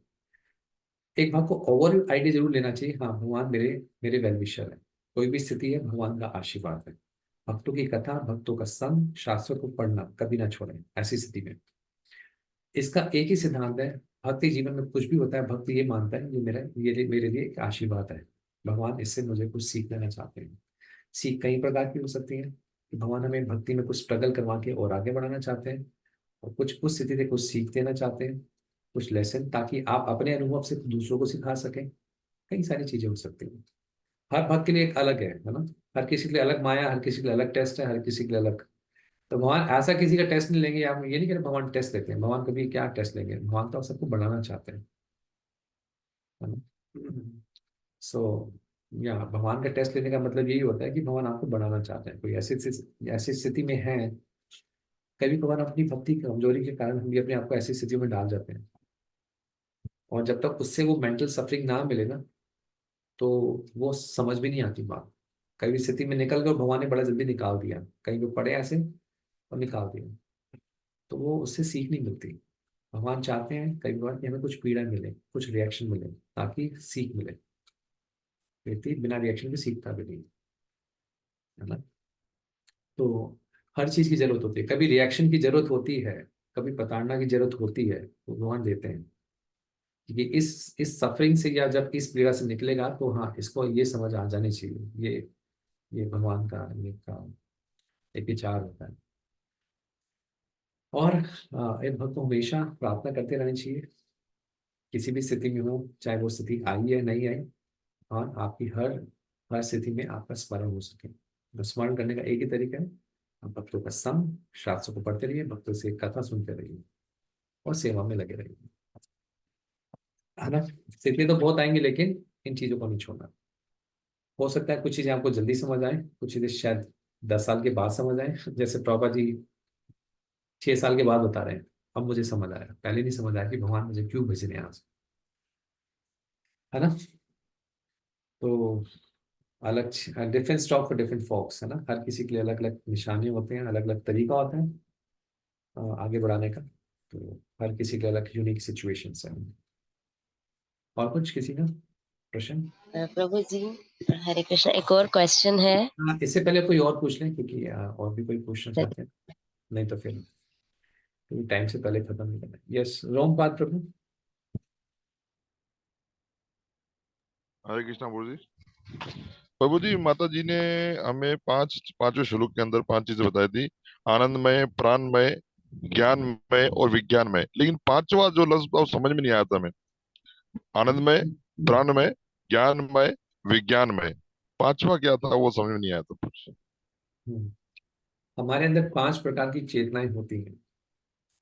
एक भक्त को ओवर आइडिया जरूर लेना चाहिए, हाँ भगवान मेरे मेरे वेल विशर है, कोई भी स्थिति है भगवान का आशीर्वाद है। भक्तों की कथा, भक्तों का संग, शास्त्रों को पढ़ना कभी ना छोड़ें ऐसी स्थिति में। इसका एक ही सिद्धांत है, भक्ति जीवन में कुछ भी होता है, भक्ति ये मानता है ये मेरे लिए एक आशीर्वाद है, भगवान इससे मुझे कुछ सीख लेना चाहते हैं। सीख कई प्रकार की हो सकती है, कि भगवान हमें भक्ति में कुछ स्ट्रगल करवा के और आगे बढ़ाना चाहते हैं, और कुछ उस स्थिति से कुछ सीख देना चाहते हैं, कुछ लेसन, ताकि आप अपने अनुभव से दूसरों को सिखा सकें। कई सारी चीजें हो सकती हैं। हर भक्त के लिए एक अलग है ना। हर किसी के लिए अलग माया, हर किसी के लिए अलग टेस्ट है, हर किसी के लिए अलग। तो भगवान ऐसा किसी का टेस्ट नहीं लेंगे, आप ये नहीं कह रहे भगवान टेस्ट लेते हैं, भगवान कभी क्या टेस्ट लेंगे, भगवान तो सबको बढ़ाना चाहते हैं, है ना। सो या भगवान का टेस्ट लेने का मतलब यही होता है कि भगवान आपको बढ़ाना चाहते हैं। कोई ऐसी स्थिति में है, कभी कभार अपनी भक्ति की कमजोरी के कारण हम भी अपने आप को ऐसी स्थिति में डाल जाते हैं, और जब तक उससे वो मेंटल सफरिंग ना मिले ना, तो वो समझ भी नहीं आती बात। कभी स्थिति में निकल गए, भगवान ने बड़ा जल्दी निकाल दिया, कहीं पे पड़े ऐसे और निकाल दिया, तो वो उससे सीख नहीं मिलती। भगवान चाहते हैं कई बार कि हमें कुछ पीड़ा मिले, कुछ रिएक्शन मिले, ताकि सीख मिले। व्यक्ति बिना रिएक्शन के सीखता भी नहीं, है ना। तो हर चीज की जरूरत होती है, कभी रिएक्शन की जरूरत होती है, कभी प्रताड़ना की जरूरत होती है, वो भगवान देते हैं। क्योंकि इस सफरिंग से, या जब इस पीड़ा से निकलेगा, तो हाँ इसको ये समझ आ जानी चाहिए, ये भगवान का एक विचार होता है। और एक भक्त को हमेशा प्रार्थना करते रहनी चाहिए, किसी भी स्थिति में हो, चाहे वो स्थिति आई है नहीं आई, और आपकी हर स्थिति में आपका स्मरण हो सके। तो स्मरण करने का एक ही तरीका है, आप भक्तों का संग, शास्त्रों को पढ़ते रहिए, भक्तों से कथा सुनते रहिए, और सेवा में लगे रहिए। है ना। सीखने तो बहुत आएंगे, लेकिन इन चीजों को नहीं छोड़ना। हो सकता है कुछ चीजें आपको जल्दी समझ आए, कुछ चीजें शायद 10 साल के बाद समझ आए। जैसे प्रभा जी 6 साल के बाद बता रहे हैं, अब मुझे समझ आया, पहले नहीं समझ आया कि भगवान मुझे क्यों भेज रहे हैं आज, है ना। तो अलग different stock for different folks, है ना। हर किसी के लिए अलग अलग निशाने होते हैं, अलग अलग तरीका होता है आगे बढ़ाने का। तो हर किसी के अलग यूनिक सिचुएशंस है। और कुछ किसी का प्रश्न? प्रभु जी हरे कृष्णा, एक और क्वेश्चन है। इससे पहले कोई और पूछ लें, क्योंकि और भी कोई पूछना चाहते हैं, नहीं तो फिर टाइम से पहले खत्म नहीं करना। यस, रोमपाद प्रभु। हरे कृष्णा प्रभु जी। प्रभु जी, माता जी ने हमें पांचवें श्लोक के अंदर 5 चीजें बताई थी, आनंदमय, प्राणमय, ज्ञानमय और विज्ञानमय। लेकिन पांचवा जो लफ्ज अब समझ में नहीं आया था हमें, आनंदमय, प्राणमय, ज्ञानमय, विज्ञानमय, पांचवा क्या था वो समझ में नहीं आया था कुछ। हमारे अंदर 5 प्रकार की चेतनाएं होती हैं।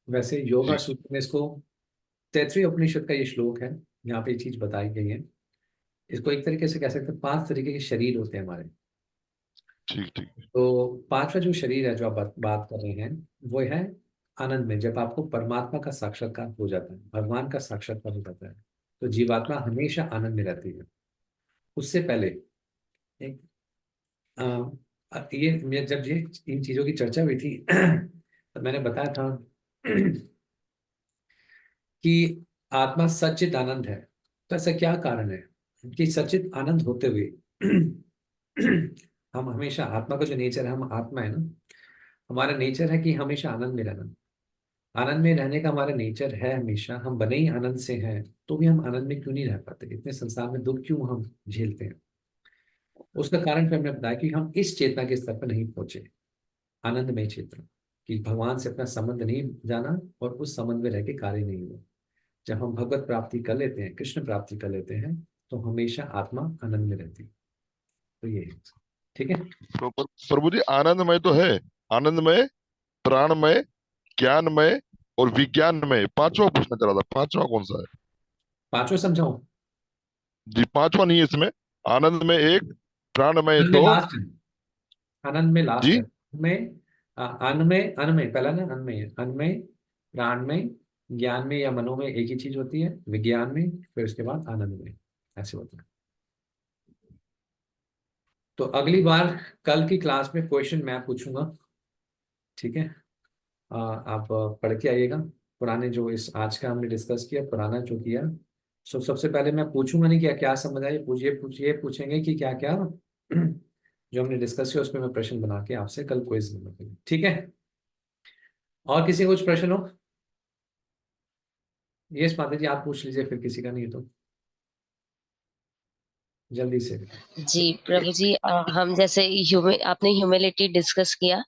वैसे योगा सूत्र में इसको, तैत्तिरीय उपनिषद का ये श्लोक है, यहाँ पे ये चीज बताई गई है। इसको एक तरीके से कह सकते हैं 5 तरीके के शरीर होते हैं हमारे। ठीक ठीक। तो 5वां जो शरीर है जो आप बात कर रहे हैं, वो है आनंद में, जब आपको परमात्मा का साक्षात्कार हो जाता है, भगवान का साक्षात्कार हो जाता है, तो जीवात्मा हमेशा आनंद में रहती है। उससे पहले एक जब ये इन चीजों की चर्चा हुई थी तो मैंने बताया था कि आत्मा सच्चित आनंद है। तो ऐसा क्या कारण है कि सच्चित आनंद होते हुए हम हमेशा, आत्मा का जो नेचर है, हम आत्मा है ना, हमारा नेचर है कि हमेशा आनंद में रहना। आनंद में रहने का हमारा नेचर है हमेशा, हम बने ही आनंद से हैं, तो भी हम आनंद में क्यों नहीं रह पाते, इतने संसार में दुख क्यों हम झेलते हैं। उसका कारण फिर हमने बताया कि हम इस चेतना के स्तर पर नहीं पहुंचे, आनंदमय चेतना, कि भगवान से अपना संबंध नहीं जाना और उस संबंध में रह के कार्य नहीं हुआ। जब हम भगवत प्राप्ति कर लेते हैं, कृष्ण प्राप्ति कर लेते हैं, तो हमेशा आत्मा आनंद में रहती है। तो ये है, ठीक है। तो प्रभु जी, आनंदमय तो है, आनंदमय, प्राणमय, ज्ञानमय और विज्ञानमय, पांचवा पूछना चाह रहा था, पांचवा कौन सा है? 5वां समझाऊं? जी, पांचवा नहीं है इसमें। आनंद में 1, प्राणमय आनंद में 2। लास्ट है, आनंद में लास्ट जी, है। में अनमय, अनमय पहला ना, अनमय है, अनमय, प्राण में, ज्ञान में या मनो में एक ही चीज होती है, विज्ञान में, फिर उसके बाद आनंद में, ऐसे होता है। तो अगली बार कल की क्लास में क्वेश्चन मैं पूछूंगा, ठीक है। आप पढ़ के आइएगा पुराने जो इस आज का हमने डिस्कस किया, पुराना जो किया। सो सबसे पहले मैं पूछूंगा नहीं क्या क्या समझ आया, पूछेंगे कि क्या क्या जो हमने डिस्कस किया उसमें मैं प्रश्न बना के आपसे कल क्विज लूंगा, ठीक है। और किसी को कुछ प्रश्न हो? यस माता जी, आप पूछ लीजिए, फिर किसी का नहीं तो जल्दी से। जी प्रभु जी, हम जैसे आपने ह्यूमिलिटी डिस्कस किया,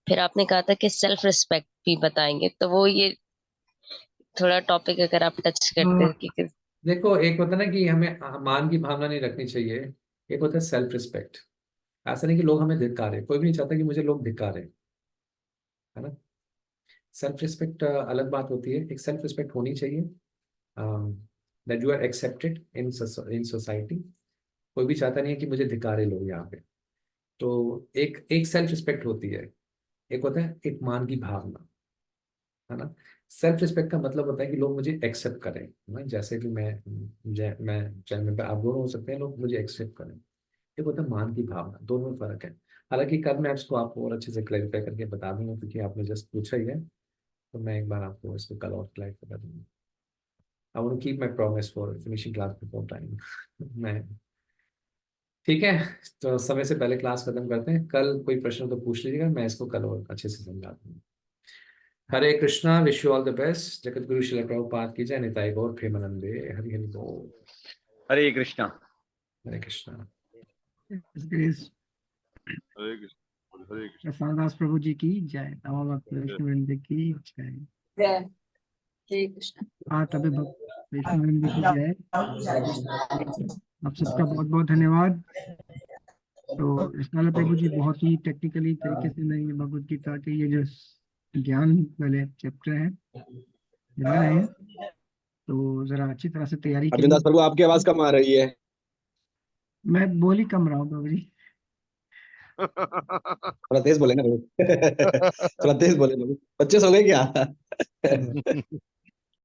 फिर आपने कहा था कि सेल्फ रिस्पेक्ट भी बताएंगे, तो वो ये थोड़ा टॉपिक अगर आप टच करते हैं कि देखो, एक होता है ना कि हमें मान की भावना नहीं रखनी चाहिए, एक होता है सेल्फ रिस्पेक्ट। ऐसा नहीं कि लोग हमें धिक्कारे, कोई भी नहीं चाहता कि मुझे लोग धिक्कारे, है ना। सेल्फ रिस्पेक्ट अलग बात होती है, एक सेल्फ रिस्पेक्ट होनी चाहिए, that you are accepted in society. कोई भी चाहता नहीं है कि मुझे धिक्कारे लोग यहाँ पे। तो एक एक सेल्फ रिस्पेक्ट होती है, एक होता है एक मान की भावना, है ना। सेल्फ रिस्पेक्ट का मतलब होता है कि लोग मुझे एक्सेप्ट करें, है ना। जैसे कि मैं चाहे मैं आप दोनों हो सकते हैं, लोग मुझे एक्सेप्ट करें। एक होता है मान की भावना, दोनों में फर्क है। हालांकि कल मैं इसको आपको और अच्छे से क्लैरिफाई करके बता दूंगा, क्योंकि आपने जस्ट पूछा ही है, तो मैं एक बार आपको इसको कल और क्लैरिफाई कर दूंगा। I want to keep my promise for finishing class before time मैं, ठीक है। तो समय से पहले क्लास खत्म करते हैं। कल कोई प्रश्न तो पूछ लीजिएगा, मैं इसको कल और अच्छे से समझा दूंगा। Hare Krishna, wish you all the best. Jagat Guru Srila Prabhupada की जय। निताई गौर प्रेमानंदे। हरि हरि बोल। हरे कृष्णा। हरे कृष्णा। ग्रेस हरे कृष्ण, हरे कृष्ण। प्रसादास प्रभु जी की जय। तमाम भक्त वैष्णववृंद की जय। जय श्री कृष्ण। तभी भक्त वैष्णववृंद की जय। आप सबका बहुत बहुत धन्यवाद। तो इसनाला प्रभु जी बहुत ही टेक्निकली तरीके से नहीं भगवत गीता के ये जो ज्ञान वाले चैप्टर हैं बता रहे हैं, तो जरा अच्छी तरह से तैयारी अर्जुन दास करिए। प्रभु, आपकी आवाज कम आ रही है। मैं बोल ही कम रहा हूँ प्रभु जी। थोड़ा तेज बोले ना प्रभु। थोड़ा तेज बोले प्रभु, बच्चे सो गए क्या?